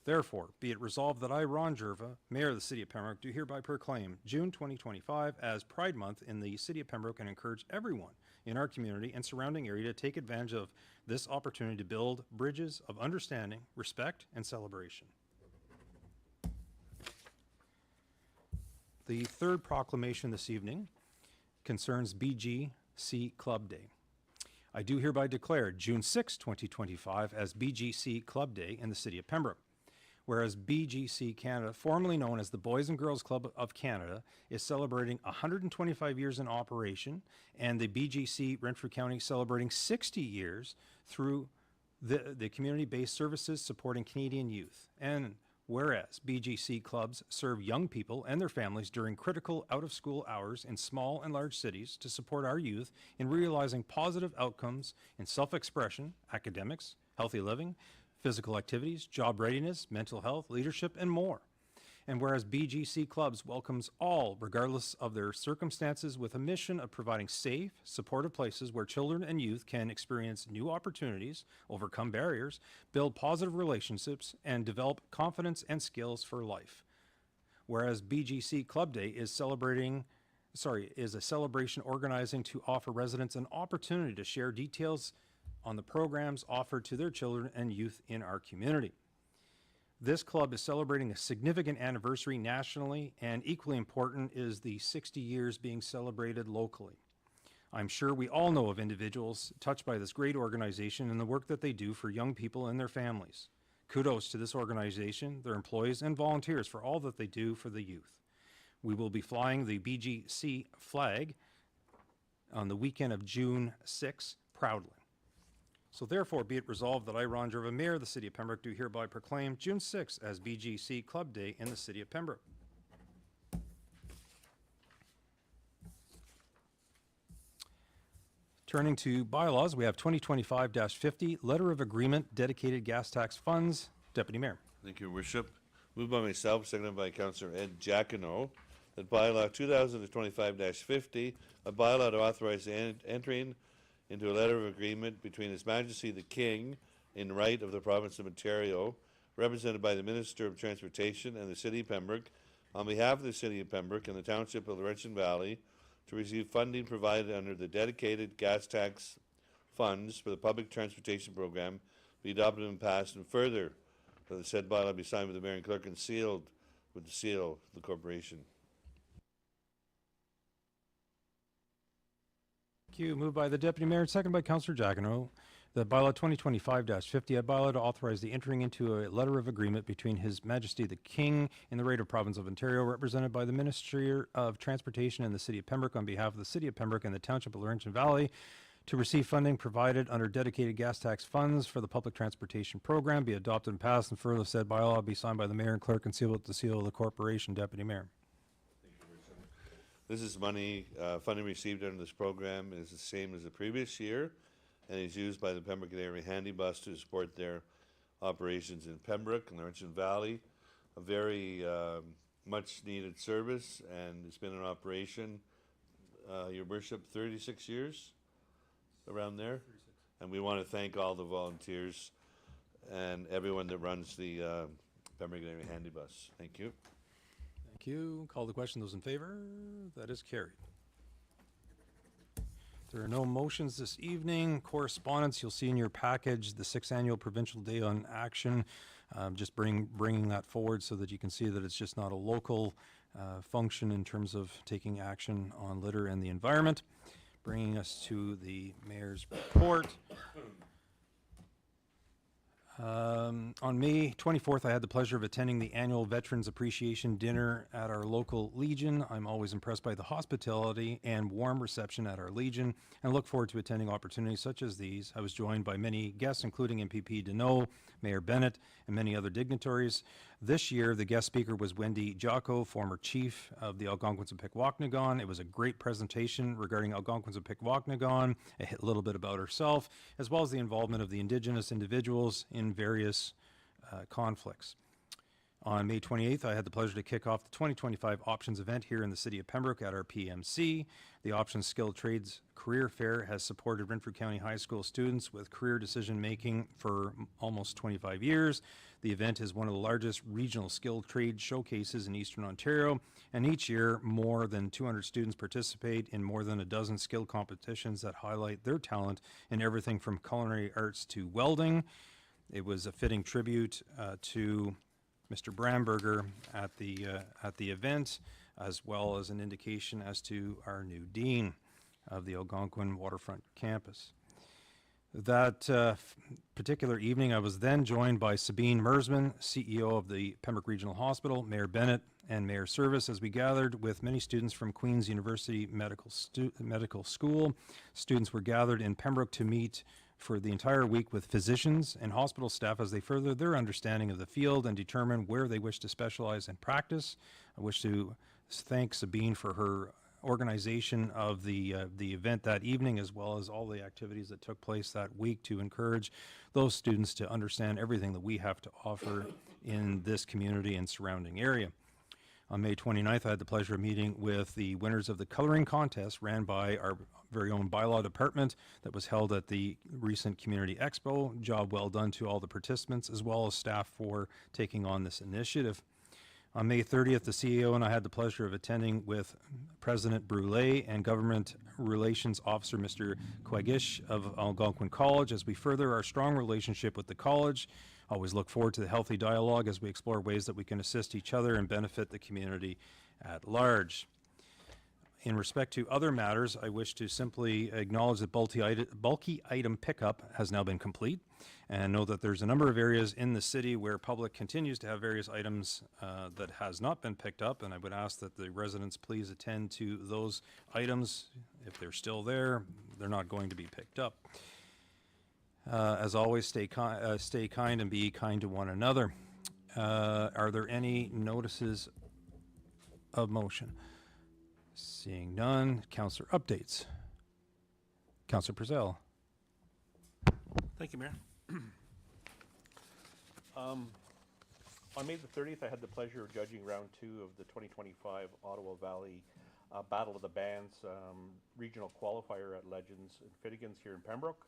Therefore, be it resolved that I, Ron Gerva, Mayor of the City of Pembroke, do hereby proclaim June 2025 as Pride Month in the City of Pembroke and encourage everyone in our community and surrounding area to take advantage of this opportunity to build bridges of understanding, respect, and celebration. The third proclamation this evening concerns BGC Club Day. I do hereby declare June 6, 2025 as BGC Club Day in the City of Pembroke. Whereas BGC Canada, formerly known as the Boys and Girls Club of Canada, is celebrating 125 years in operation, and the BGC Renfrew County celebrating 60 years through the community-based services supporting Canadian youth. And whereas BGC clubs serve young people and their families during critical out-of-school hours in small and large cities to support our youth in realizing positive outcomes in self-expression, academics, healthy living, physical activities, job readiness, mental health, leadership, and more. And whereas BGC Clubs welcomes all, regardless of their circumstances, with a mission of providing safe, supportive places where children and youth can experience new opportunities, overcome barriers, build positive relationships, and develop confidence and skills for life. Whereas BGC Club Day is a celebration organizing to offer residents an opportunity to share details on the programs offered to their children and youth in our community. This club is celebrating a significant anniversary nationally, and equally important is the 60 years being celebrated locally. I'm sure we all know of individuals touched by this great organization and the work that they do for young people and their families. Kudos to this organization, their employees, and volunteers for all that they do for the youth. We will be flying the BGC flag on the weekend of June 6 proudly. So therefore, be it resolved that I, Ron Jerva, Mayor of the City of Pembroke, do hereby proclaim June 6th as BGC Club Day in the City of Pembroke. Turning to bylaws, we have 2025-50, Letter of Agreement, Dedicated Gas Tax Funds. Deputy Mayor. Thank you, Your Worship. Moved by myself, seconded by Councillor Ed Giacono, that bylaw 2025-50, a bylaw to authorize the entering into a letter of agreement between His Majesty the King in right of the province of Ontario, represented by the Minister of Transportation and the City of Pembroke, on behalf of the City of Pembroke and the Township of Laurentian Valley, to receive funding provided under the dedicated gas tax funds for the public transportation program, be adopted and passed, and further, that the said bylaw be signed with the mayor and clerk and sealed with the seal of the corporation. Thank you. Moved by the Deputy Mayor, seconded by Councillor Giacono. The bylaw 2025-50, a bylaw to authorize the entering into a letter of agreement between His Majesty the King in the right of Province of Ontario, represented by the Ministry of Transportation and the City of Pembroke, on behalf of the City of Pembroke and the Township of Laurentian Valley, to receive funding provided under dedicated gas tax funds for the public transportation program, be adopted and passed, and further said bylaw be signed by the mayor and clerk and sealed with the seal of the corporation. Deputy Mayor. This is money, funding received under this program is the same as the previous year, and is used by the Pembroke Area Handy Bus to support their operations in Pembroke and Laurentian Valley. A very much needed service, and it's been in operation, Your Worship, 36 years, around there. 36. And we want to thank all the volunteers and everyone that runs the Pembroke Area Handy Bus. Thank you. Thank you. Call the question. Those in favor? That is carried. There are no motions this evening. Correspondence, you'll see in your package the 6th Annual Provincial Day on Action. Just bringing that forward so that you can see that it's just not a local function in terms of taking action on litter and the environment. Bringing us to the Mayor's report. On May 24th, I had the pleasure of attending the annual Veterans Appreciation Dinner at our local Legion. I'm always impressed by the hospitality and warm reception at our Legion, and look forward to attending opportunities such as these. I was joined by many guests, including MPP Deneau, Mayor Bennett, and many other dignitaries. This year, the guest speaker was Wendy Jocko, former chief of the Algonquins of Pikwakanagan. It was a great presentation regarding Algonquins of Pikwakanagan, a little bit about herself, as well as the involvement of the Indigenous individuals in various conflicts. On May 28th, I had the pleasure to kick off the 2025 Options event here in the City of Pembroke at our PMC. The Options Skilled Trades Career Fair has supported Renfrew County High School students with career decision-making for almost 25 years. The event is one of the largest regional skilled trade showcases in Eastern Ontario, and each year more than 200 students participate in more than a dozen skill competitions that highlight their talent in everything from culinary arts to welding. It was a fitting tribute to Mr. Bramberger at the event, as well as an indication as to our new dean of the Algonquin Waterfront Campus. That particular evening, I was then joined by Sabine Mersman, CEO of the Pembroke Regional Hospital, Mayor Bennett, and Mayor Service, as we gathered with many students from Queen's University Medical School. Students were gathered in Pembroke to meet for the entire week with physicians and hospital staff as they further their understanding of the field and determine where they wish to specialize and practice. I wish to thank Sabine for her organization of the event that evening, as well as all the activities that took place that week to encourage those students to understand everything that we have to offer in this community and surrounding area. On May 29th, I had the pleasure of meeting with the winners of the coloring contest ran by our very own bylaw department that was held at the recent Community Expo. Job well done to all the participants as well as staff for taking on this initiative. On May 30th, the CEO and I had the pleasure of attending with President Brule and Government Relations Officer Mr. Quagish of Algonquin College as we further our strong relationship with the college. Always look forward to the healthy dialogue as we explore ways that we can assist each other and benefit the community at large. In respect to other matters, I wish to simply acknowledge that bulky item pickup has now been complete, and know that there's a number of areas in the city where public continues to have various items that has not been picked up, and I would ask that the residents please attend to those items. If they're still there, they're not going to be picked up. As always, stay kind and be kind to one another. Are there any notices of motion? Seeing none, Councillor updates. Councillor Purcell. Thank you, Mayor. On May the 30th, I had the pleasure of judging round 2 of the 2025 Ottawa Valley Battle of the Bands regional qualifier at Legends and Finnegan's here in Pembroke.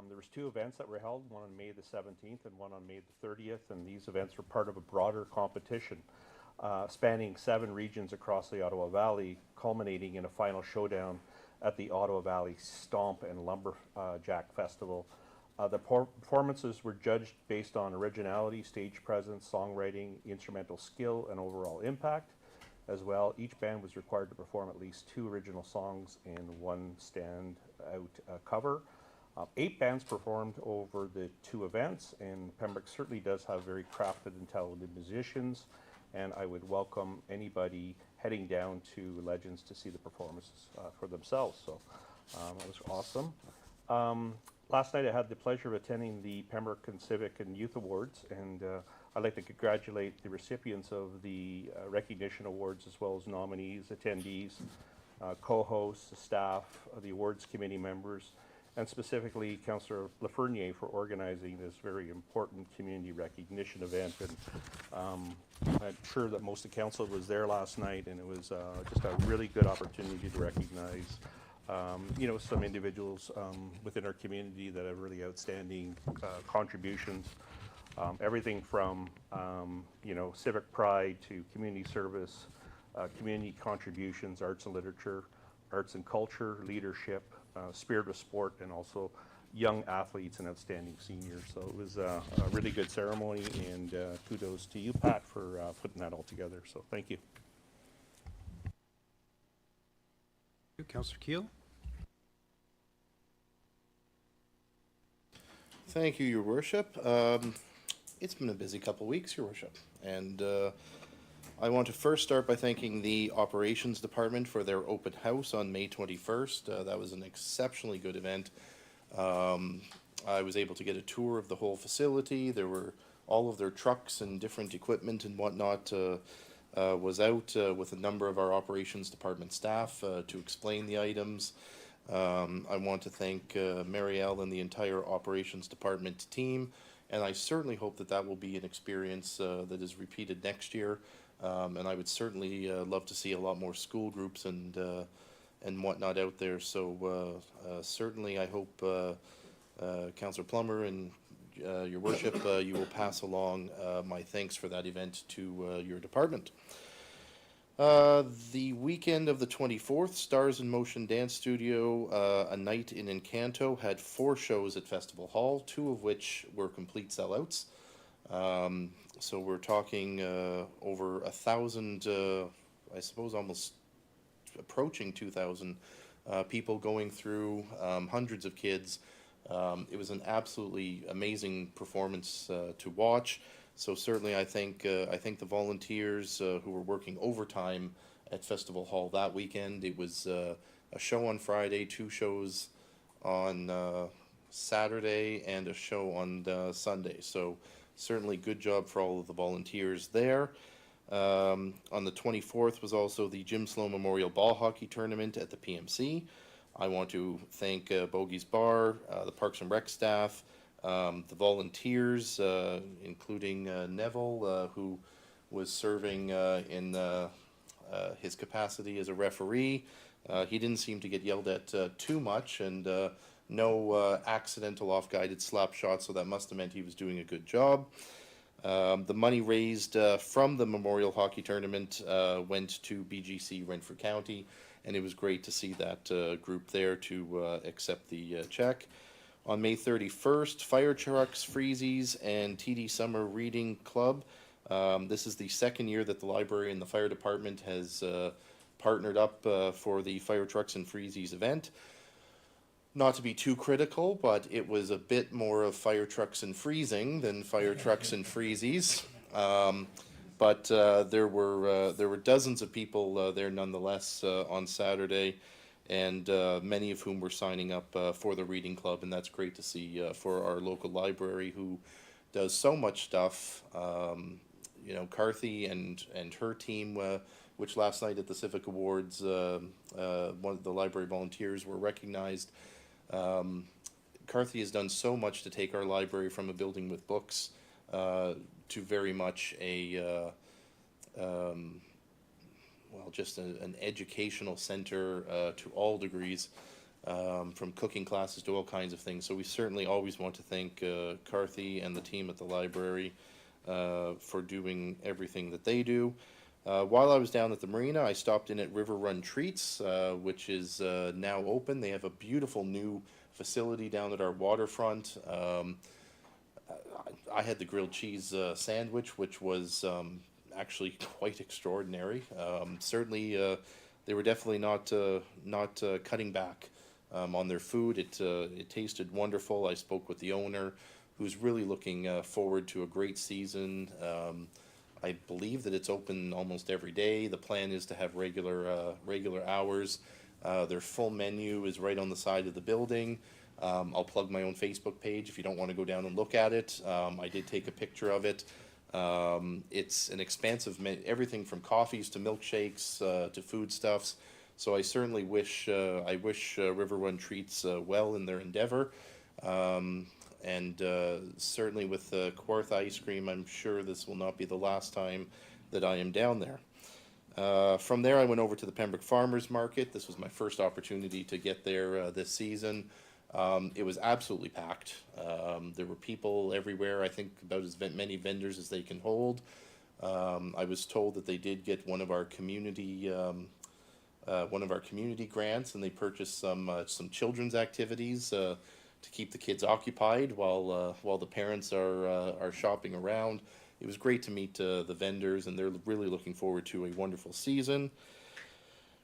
There was 2 events that were held, one on May the 17th and one on May the 30th, and these events were part of a broader competition spanning 7 regions across the Ottawa Valley, culminating in a final showdown at the Ottawa Valley Stomp and Lumberjack Festival. The performances were judged based on originality, stage presence, songwriting, instrumental skill, and overall impact. As well, each band was required to perform at least 2 original songs and 1 stand-out cover. 8 bands performed over the 2 events, and Pembroke certainly does have very crafted and talented musicians, and I would welcome anybody heading down to Legends to see the performances for themselves. So that was awesome. Last night I had the pleasure of attending the Pembroke Civic and Youth Awards, and I'd like to congratulate the recipients of the recognition awards, as well as nominees, attendees, co-hosts, the staff, the awards committee members, and specifically Councillor Lafreniere for organizing this very important community recognition event. And I'm sure that most of council was there last night, and it was just a really good opportunity to recognize you know, some individuals within our community that have really outstanding contributions. Everything from, you know, civic pride to community service, community contributions, arts and literature, arts and culture, leadership, spirit of sport, and also young athletes and outstanding seniors. So it was a really good ceremony, and kudos to you, Pat, for putting that all together. So thank you. Councillor Keel. Thank you, Your Worship. It's been a busy couple weeks, Your Worship, and I want to first start by thanking the Operations Department for their open house on May 21st. That was an exceptionally good event. I was able to get a tour of the whole facility. There were all of their trucks and different equipment and whatnot was out with a number of our Operations Department staff to explain the items. I want to thank Marielle and the entire Operations Department team, and I certainly hope that that will be an experience that is repeated next year. And I would certainly love to see a lot more school groups and whatnot out there. So certainly I hope Councillor Plummer and Your Worship, you will pass along my thanks for that event to your department. The weekend of the 24th, Stars in Motion Dance Studio, A Night in Encanto, had 4 shows at Festival Hall, 2 of which were complete sellouts. So we're talking over 1,000, I suppose almost approaching 2,000 people going through, hundreds of kids. It was an absolutely amazing performance to watch. So certainly I think the volunteers who were working overtime at Festival Hall that weekend. It was a show on Friday, 2 shows on Saturday, and a show on Sunday. So certainly good job for all of the volunteers there. On the 24th was also the Jim Sloan Memorial Ball Hockey Tournament at the PMC. I want to thank Bogey's Bar, the Parks and Rec staff, the volunteers, including Neville, who was serving in his capacity as a referee. He didn't seem to get yelled at too much, and no accidental off-guided slap shots, so that must have meant he was doing a good job. The money raised from the Memorial Hockey Tournament went to BGC Renfrew County, and it was great to see that group there to accept the check. On May 31st, Fire Trucks, Freezies, and TD Summer Reading Club. This is the 2nd year that the library and the fire department has partnered up for the Fire Trucks and Freezies event. Not to be too critical, but it was a bit more of Fire Trucks and Freezing than Fire Trucks and Freezies. But there were dozens of people there nonetheless on Saturday, and many of whom were signing up for the reading club, and that's great to see for our local library who does so much stuff. You know, Carthy and her team, which last night at the Civic Awards, one of the library volunteers were recognized. Carthy has done so much to take our library from a building with books to very much a well, just an educational center to all degrees, from cooking classes to all kinds of things. So we certainly always want to thank Carthy and the team at the library for doing everything that they do. While I was down at the marina, I stopped in at River Run Treats, which is now open. They have a beautiful new facility down at our waterfront. I had the grilled cheese sandwich, which was actually quite extraordinary. Certainly, they were definitely not cutting back on their food. It tasted wonderful. I spoke with the owner, who's really looking forward to a great season. I believe that it's open almost every day. The plan is to have regular hours. Their full menu is right on the side of the building. I'll plug my own Facebook page if you don't want to go down and look at it. I did take a picture of it. It's an expansive everything from coffees to milkshakes to foodstuffs. So I certainly wish River Run Treats well in their endeavor. And certainly with Quarth ice cream, I'm sure this will not be the last time that I am down there. From there, I went over to the Pembroke Farmers Market. This was my first opportunity to get there this season. It was absolutely packed. There were people everywhere, I think about as many vendors as they can hold. I was told that they did get one of our community grants, and they purchased some children's activities to keep the kids occupied while the parents are shopping around. It was great to meet the vendors, and they're really looking forward to a wonderful season.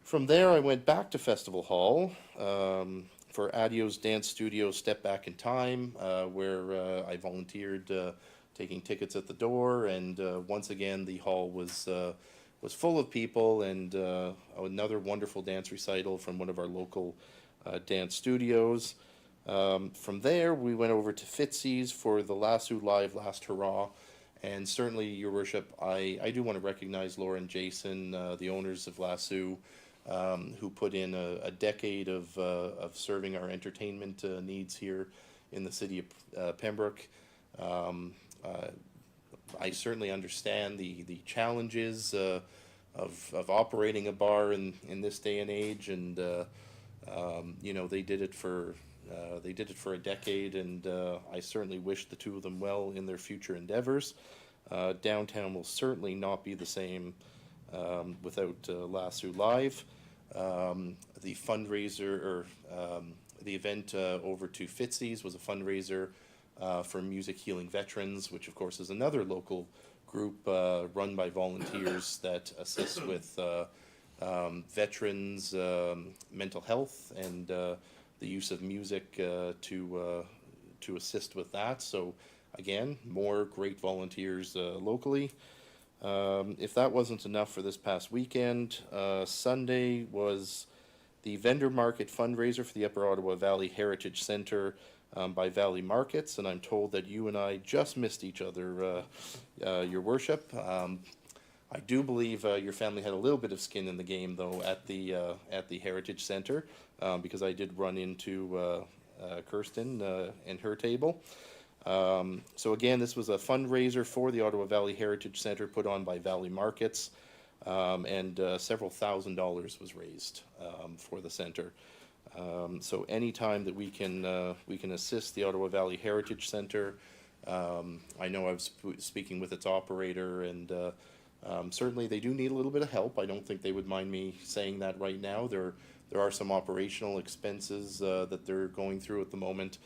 From there, I went back to Festival Hall for Adio's Dance Studio Step Back in Time, where I volunteered taking tickets at the door, and once again the hall was full of people, and another wonderful dance recital from one of our local dance studios. From there, we went over to Fitzy's for the Lasso Live Last Hurrah, and certainly, Your Worship, I do want to recognize Laura and Jason, the owners of Lasso, who put in a decade of serving our entertainment needs here in the city of Pembroke. I certainly understand the challenges of operating a bar in this day and age, and you know, they did it for a decade, and I certainly wish the two of them well in their future endeavors. Downtown will certainly not be the same without Lasso Live. The fundraiser, or the event over to Fitzy's was a fundraiser for Music Healing Veterans, which of course is another local group run by volunteers that assists with veterans' mental health and the use of music to assist with that. So again, more great volunteers locally. If that wasn't enough for this past weekend, Sunday was the vendor market fundraiser for the Upper Ottawa Valley Heritage Centre by Valley Markets, and I'm told that you and I just missed each other, Your Worship. I do believe your family had a little bit of skin in the game, though, at the Heritage Centre, because I did run into Kirsten and her table. So again, this was a fundraiser for the Ottawa Valley Heritage Centre put on by Valley Markets, and several $1,000s was raised for the centre. So anytime that we can assist the Ottawa Valley Heritage Centre, I know I was speaking with its operator, and certainly they do need a little bit of help. I don't think they would mind me saying that right now. There are some operational expenses that they're going through at the moment.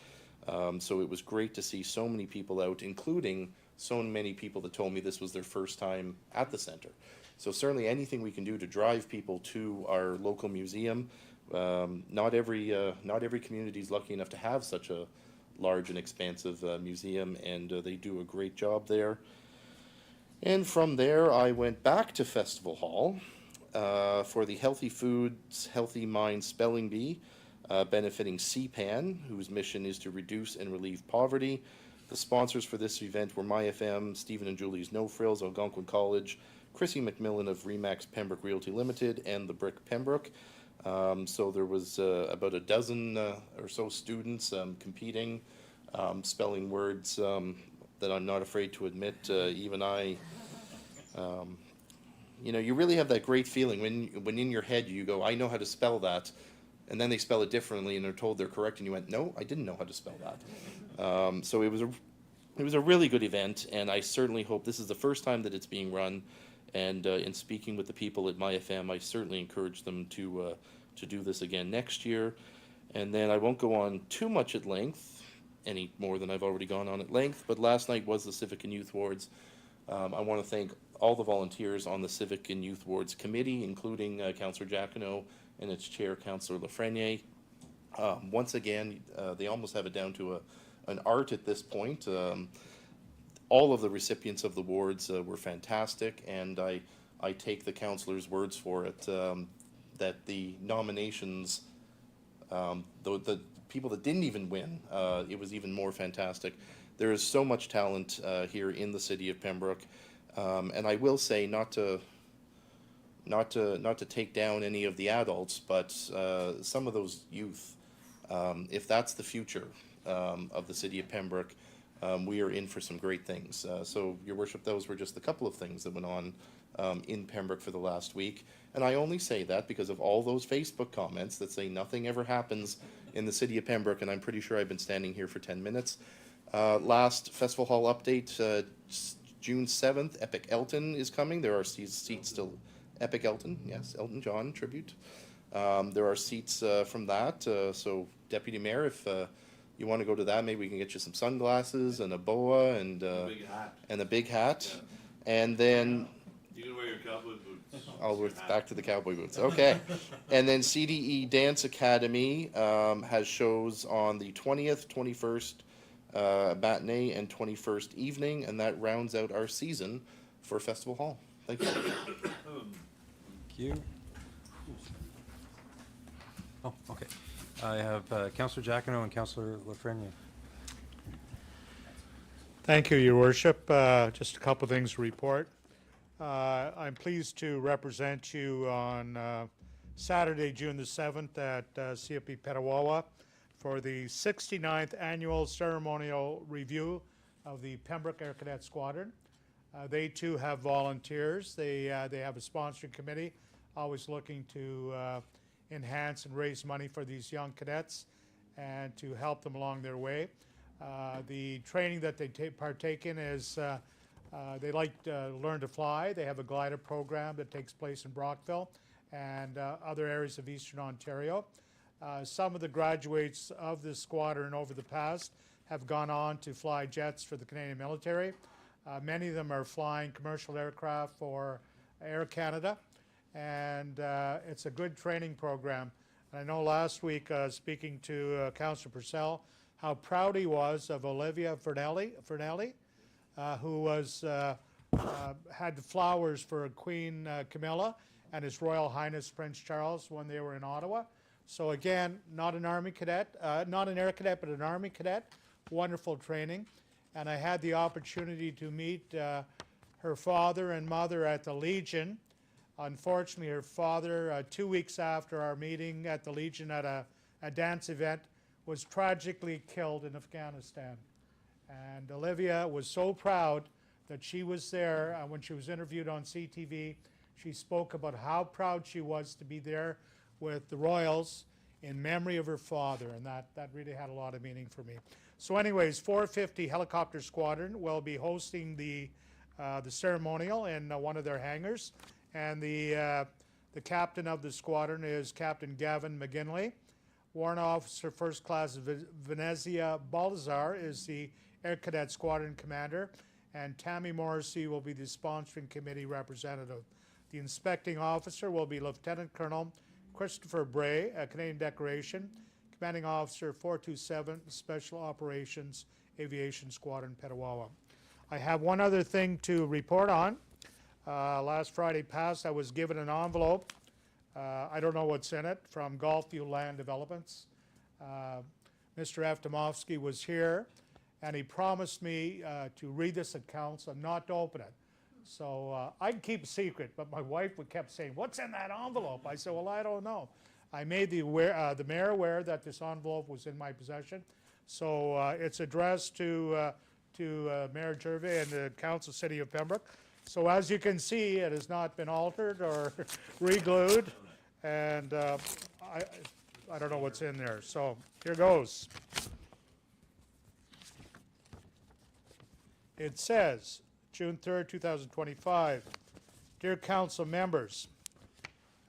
So it was great to see so many people out, including so many people that told me this was their first time at the centre. So certainly anything we can do to drive people to our local museum. Not every community is lucky enough to have such a large and expansive museum, and they do a great job there. And from there, I went back to Festival Hall for the Healthy Foods, Healthy Minds Spelling Bee, benefiting CPAN, whose mission is to reduce and relieve poverty. The sponsors for this event were MyFM, Stephen and Julie's No Frills, Algonquin College, Chrissy McMillan of Remax Pembroke Realty Limited, and the Brick Pembroke. So there was about a dozen or so students competing, spelling words that I'm not afraid to admit, even I, you know, you really have that great feeling when in your head you go, I know how to spell that, and then they spell it differently and they're told they're correct, and you went, no, I didn't know how to spell that. So it was a really good event, and I certainly hope this is the first time that it's being run. And in speaking with the people at MyFM, I certainly encourage them to do this again next year. And then I won't go on too much at length, any more than I've already gone on at length, but last night was the Civic and Youth Awards. I want to thank all the volunteers on the Civic and Youth Awards Committee, including Councillor Jacquinot and its chair, Councillor Lafreniere. Once again, they almost have it down to an art at this point. All of the recipients of the awards were fantastic, and I take the councillors' words for it, that the nominations, the people that didn't even win, it was even more fantastic. There is so much talent here in the city of Pembroke, and I will say, not to take down any of the adults, but some of those youth, if that's the future of the city of Pembroke, we are in for some great things. So, Your Worship, those were just a couple of things that went on in Pembroke for the last week. And I only say that because of all those Facebook comments that say nothing ever happens in the city of Pembroke, and I'm pretty sure I've been standing here for 10 minutes. Last Festival Hall update, June 7th, Epic Elton is coming. There are seats still. Epic Elton, yes, Elton John tribute. There are seats from that. So, Deputy Mayor, if you want to go to that, maybe we can get you some sunglasses and a boa and a big hat. And then You can wear your cowboy boots. oh, we're back to the cowboy boots. Okay. And then CDE Dance Academy has shows on the 20th, 21st matinee and 21st evening, and that rounds out our season for Festival Hall. Thank you. Thank you. Oh, okay. I have Councillor Jacquinot and Councillor Lafreniere. Thank you, Your Worship. Just a couple of things to report. I'm pleased to represent you on Saturday, June the 7th at CFP Petawawa for the 69th Annual Ceremonial Review of the Pembroke Air Cadet Squadron. They too have volunteers. They have a sponsoring committee, always looking to enhance and raise money for these young cadets and to help them along their way. The training that they partake in is they like to learn to fly. They have a glider program that takes place in Brockville and other areas of Eastern Ontario. Some of the graduates of this squadron over the past have gone on to fly jets for the Canadian military. Many of them are flying commercial aircraft for Air Canada, and it's a good training program. And I know last week, speaking to Councillor Purcell, how proud he was of Olivia Fernelli, who was had flowers for Queen Camilla and His Royal Highness Prince Charles when they were in Ottawa. So again, not an Army cadet, not an Air Cadet, but an Army cadet. Wonderful training. And I had the opportunity to meet her father and mother at the Legion. Unfortunately, her father, 2 weeks after our meeting at the Legion at a dance event, was tragically killed in Afghanistan. And Olivia was so proud that she was there. When she was interviewed on CTV, she spoke about how proud she was to be there with the Royals in memory of her father, and that really had a lot of meaning for me. So anyways, 450 Helicopter Squadron will be hosting the ceremonial in one of their hangars, and the captain of the squadron is Captain Gavin McGinley. Warrant Officer First Class Venezia Balazar is the Air Cadet Squadron Commander, and Tammy Morrissey will be the sponsoring committee representative. The inspecting officer will be Lieutenant Colonel Christopher Bray, a Canadian Decoration, Commanding Officer 427 Special Operations Aviation Squadron, Petawawa. I have one other thing to report on. Last Friday past, I was given an envelope. I don't know what's in it, from Gulfview Land Developments. Mr. Aftomovsky was here, and he promised me to read this at council and not to open it. So I can keep a secret, but my wife would kept saying, "What's in that envelope?" I said, "Well, I don't know." I made the mayor aware that this envelope was in my possession. So it's addressed to Mayor Gervais and the Council City of Pembroke. So as you can see, it has not been altered or re-glued, and I don't know what's in there. So here goes. It says, June 3rd, 2025, Dear Council members,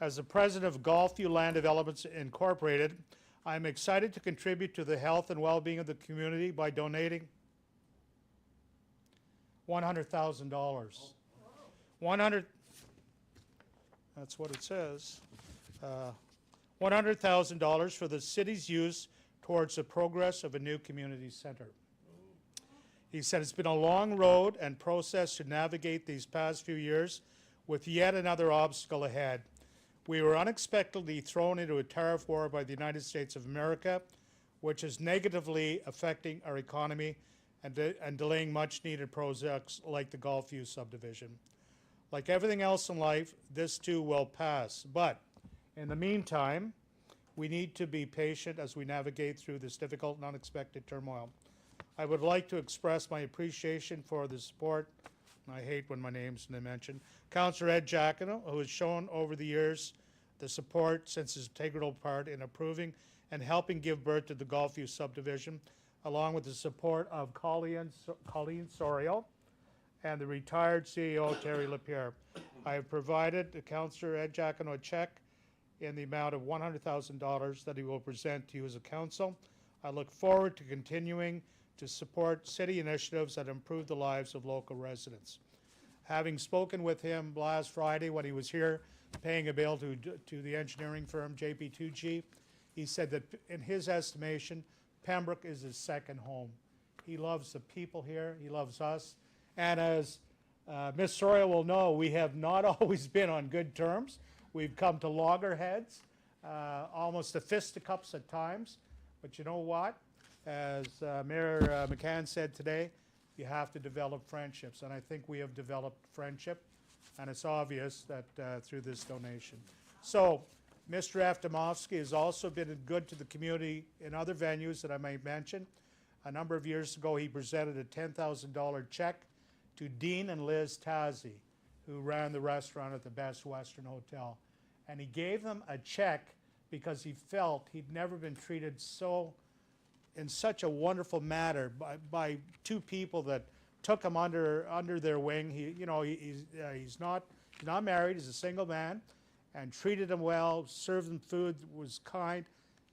as the president of Gulfview Land Developments Incorporated, I am excited to contribute to the health and well-being of the community by donating $100,000. 100. That's what it says. $100,000 for the city's use towards the progress of a new community center. He said it's been a long road and process to navigate these past few years with yet another obstacle ahead. We were unexpectedly thrown into a tariff war by the United States of America, which is negatively affecting our economy and delaying much-needed projects like the Gulfview subdivision. Like everything else in life, this too will pass. But in the meantime, we need to be patient as we navigate through this difficult and unexpected turmoil. I would like to express my appreciation for the support, and I hate when my name's mentioned, Councillor Ed Giacono, who has shown over the years the support since his integral part in approving and helping give birth to the Gulfview subdivision, along with the support of Colleen Sorio and the retired CEO Terry Lapierre. I have provided Councillor Ed Giacono a check in the amount of $100,000 that he will present to you as a council. I look forward to continuing to support city initiatives that improve the lives of local residents. Having spoken with him last Friday when he was here paying a bill to the engineering firm JP2G, he said that in his estimation, Pembroke is his second home. He loves the people here, he loves us, and as Ms. Soria will know, we have not always been on good terms. We've come to loggerheads, almost to fisticuffs at times, but you know what? As Mayor McCann said today, you have to develop friendships, and I think we have developed friendship, and it's obvious that through this donation. So, Mr. Aftomovsky has also been good to the community in other venues that I may mention. A number of years ago, he presented a $10,000 check to Dean and Liz Tazzi, who ran the restaurant at the Best Western Hotel. And he gave them a check because he felt he'd never been treated in such a wonderful manner by two people that took him under their wing. He's not married, he's a single man, and treated him well, served them food, was kind,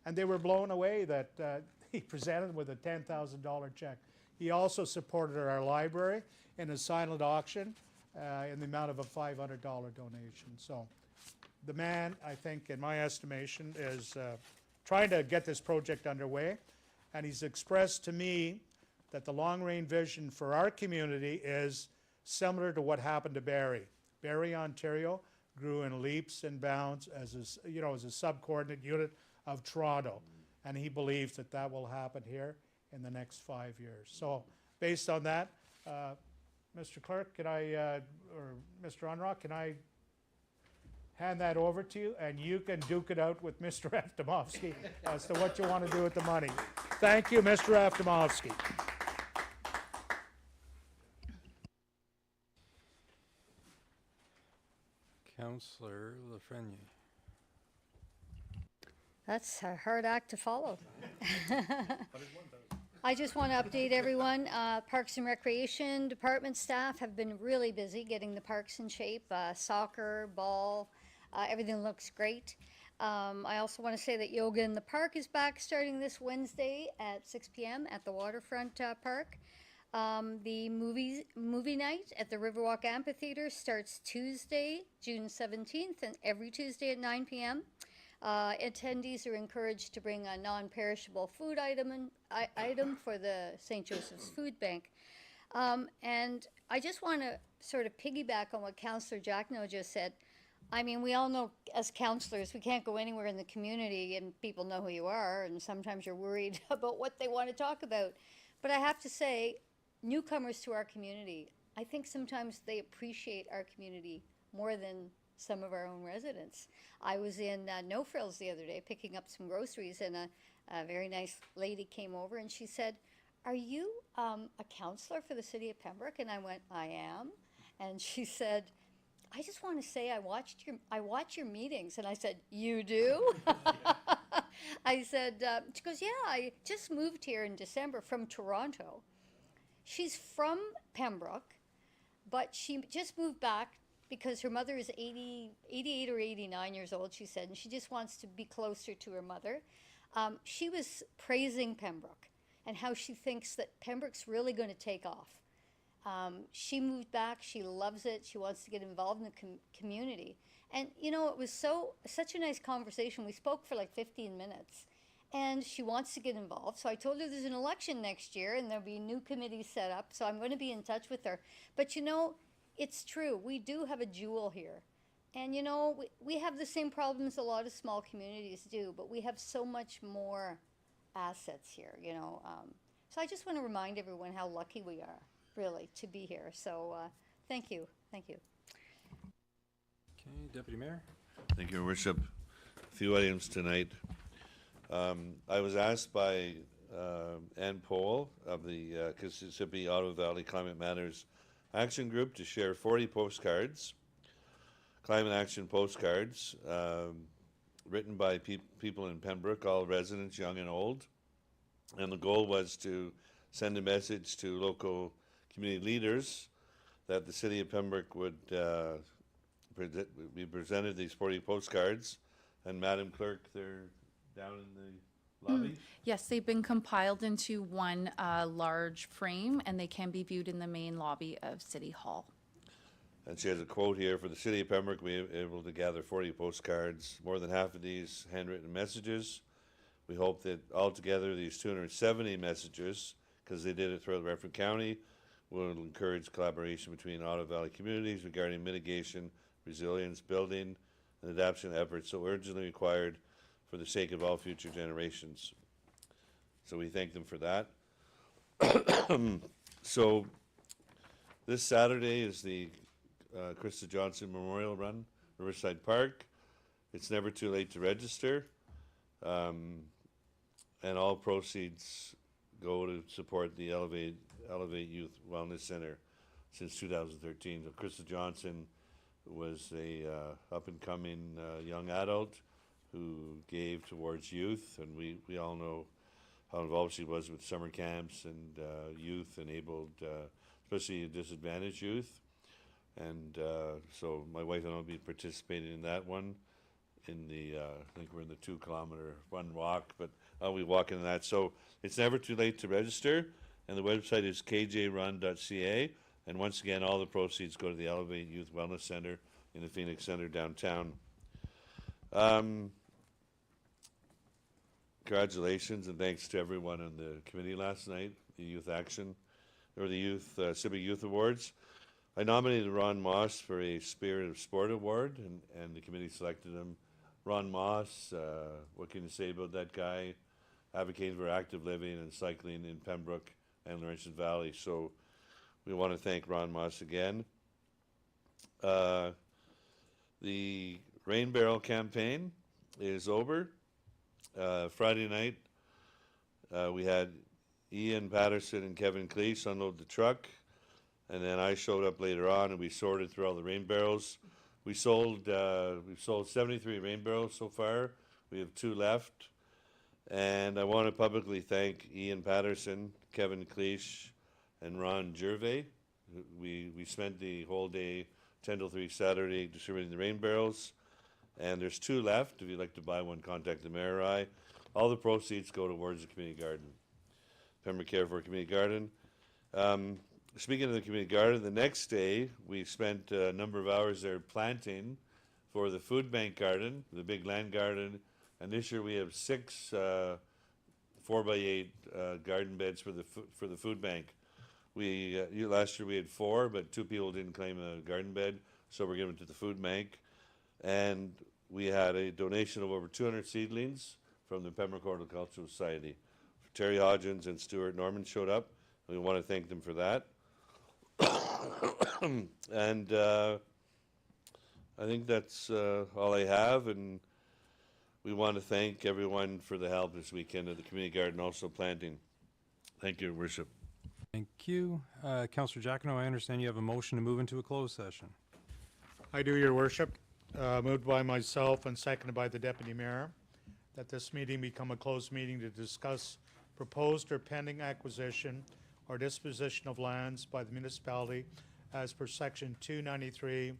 and they were blown away that he presented them with a $10,000 check. He also supported our library in a silent auction in the amount of a $500 donation. So the man, I think, in my estimation, is trying to get this project underway, and he's expressed to me that the long-range vision for our community is similar to what happened to Barrie. Barrie, Ontario, grew in leaps and bounds as a subcoordinate unit of Toronto, and he believes that that will happen here in the next 5 years. So, based on that, Mr. Clerk, can I, or Mr. Unrock, can I hand that over to you, and you can duke it out with Mr. Aftomovsky as to what you want to do with the money. Thank you, Mr. Aftomovsky. Councillor Lafreniere. That's a hard act to follow. I just want to update everyone. Parks and Recreation Department staff have been really busy getting the parks in shape. Soccer, ball, everything looks great. I also want to say that Yoga in the Park is back starting this Wednesday at 6 p.m. at the Waterfront Park. The movie night at the Riverwalk Amphitheater starts Tuesday, June 17th, and every Tuesday at 9 p.m. Attendees are encouraged to bring a non-perishable food item for the St. Joseph's Food Bank. And I just want to sort of piggyback on what Councillor Jackno just said. I mean, we all know as councillors, we can't go anywhere in the community and people know who you are, and sometimes you're worried about what they want to talk about. But I have to say, newcomers to our community, I think sometimes they appreciate our community more than some of our own residents. I was in No Frills the other day picking up some groceries, and a very nice lady came over and she said, "Are you a councillor for the city of Pembroke?" And I went, "I am." And she said, "I just want to say I watch your meetings." And I said, "You do?" I said, she goes, "Yeah, I just moved here in December from Toronto." She's from Pembroke, but she just moved back because her mother is 88 or 89 years old, she said, and she just wants to be closer to her mother. She was praising Pembroke and how she thinks that Pembroke's really going to take off. She moved back, she loves it, she wants to get involved in the community. And you know, it was such a nice conversation. We spoke for like 15 minutes. And she wants to get involved. So I told her there's an election next year and there'll be new committees set up. So I'm going to be in touch with her. But you know, it's true. We do have a jewel here. And you know, we have the same problems a lot of small communities do, but we have so much more assets here, you know. So I just want to remind everyone how lucky we are, really, to be here. So thank you. Thank you. Okay, Deputy Mayor? Thank you, Your Worship. A few items tonight. I was asked by Ann Pohl of the Mississippi Ottawa Valley Climate Matters Action Group to share 40 postcards, climate action postcards, written by people in Pembroke, all residents, young and old. And the goal was to send a message to local community leaders that the city of Pembroke would be presented these 40 postcards. And Madam Clerk, they're down in the lobby? Yes, they've been compiled into one large frame, and they can be viewed in the main lobby of City Hall. And she has a quote here: "For the city of Pembroke, we were able to gather 40 postcards, more than half of these handwritten messages. We hope that altogether these 270 messages, because they did it throughout Renfrew County, will encourage collaboration between Ottawa Valley communities regarding mitigation, resilience, building, and adaptation efforts so urgently required for the sake of all future generations." So we thank them for that. So this Saturday is the Krista Johnson Memorial Run, Riverside Park. It's never too late to register. And all proceeds go to support the Elevate Youth Wellness Center since 2013. So Krista Johnson was a up-and-coming young adult who gave towards youth, and we all know how involved she was with summer camps and youth-enabled, especially disadvantaged youth. And so my wife and I will be participating in that one. In the, I think we're in the 2-kilometer run walk, but I'll be walking in that. So it's never too late to register, and the website is kjrun.ca. And once again, all the proceeds go to the Elevate Youth Wellness Center in the Phoenix Center downtown. Congratulations and thanks to everyone on the committee last night, the Youth Action, or the Youth Civic Youth Awards. I nominated Ron Moss for a Spirit of Sport Award, and the committee selected him. Ron Moss, what can you say about that guy? Advocating for active living and cycling in Pembroke and Laurentian Valley. So we want to thank Ron Moss again. The Rain Barrel campaign is over. Friday night, we had Ian Patterson and Kevin Cleese unload the truck, and then I showed up later on, and we sorted through all the rain barrels. We've sold 73 rain barrels so far. We have 2 left, and I want to publicly thank Ian Patterson, Kevin Cleese, and Ron Gervais. We spent the whole day, 10 till 3 Saturday, distributing the rain barrels. And there's 2 left. If you'd like to buy one, contact the mayor or I. All the proceeds go towards the community garden. Pembroke Care for a Community Garden. Speaking of the community garden, the next day we spent a number of hours there planting for the food bank garden, the big land garden. And this year we have 6 4x8 garden beds for the food bank. last year we had 4, but 2 people didn't claim a garden bed, so we're giving it to the food bank. And we had a donation of over 200 seedlings from the Pembroke Horticultural Society. Terry Hodgins and Stuart Norman showed up. We want to thank them for that. And I think that's all I have, and we want to thank everyone for the help this weekend at the community garden, also planting. Thank you, Your Worship. Thank you. Councillor Giacono, I understand you have a motion to move into a closed session. I do, Your Worship. Moved by myself and seconded by the Deputy Mayor, that this meeting become a closed meeting to discuss proposed or pending acquisition or disposition of lands by the municipality as per Section 293,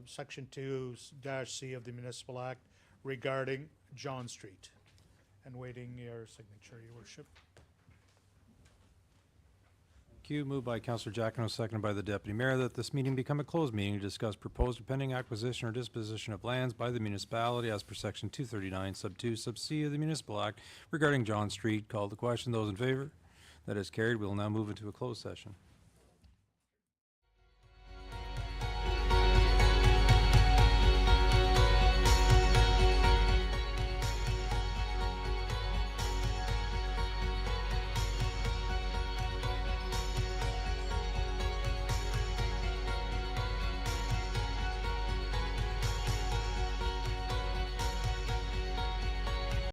Section 2-C of the Municipal Act regarding John Street. And waiting your signature, Your Worship. Thank you. Moved by Councillor Giacono, seconded by the Deputy Mayor, that this meeting become a closed meeting to discuss proposed or pending acquisition or disposition of lands by the municipality as per Section 239, Sub 2, Sub C of the Municipal Act regarding John Street. Called the question. Those in favor? That is carried. We will now move into a closed session.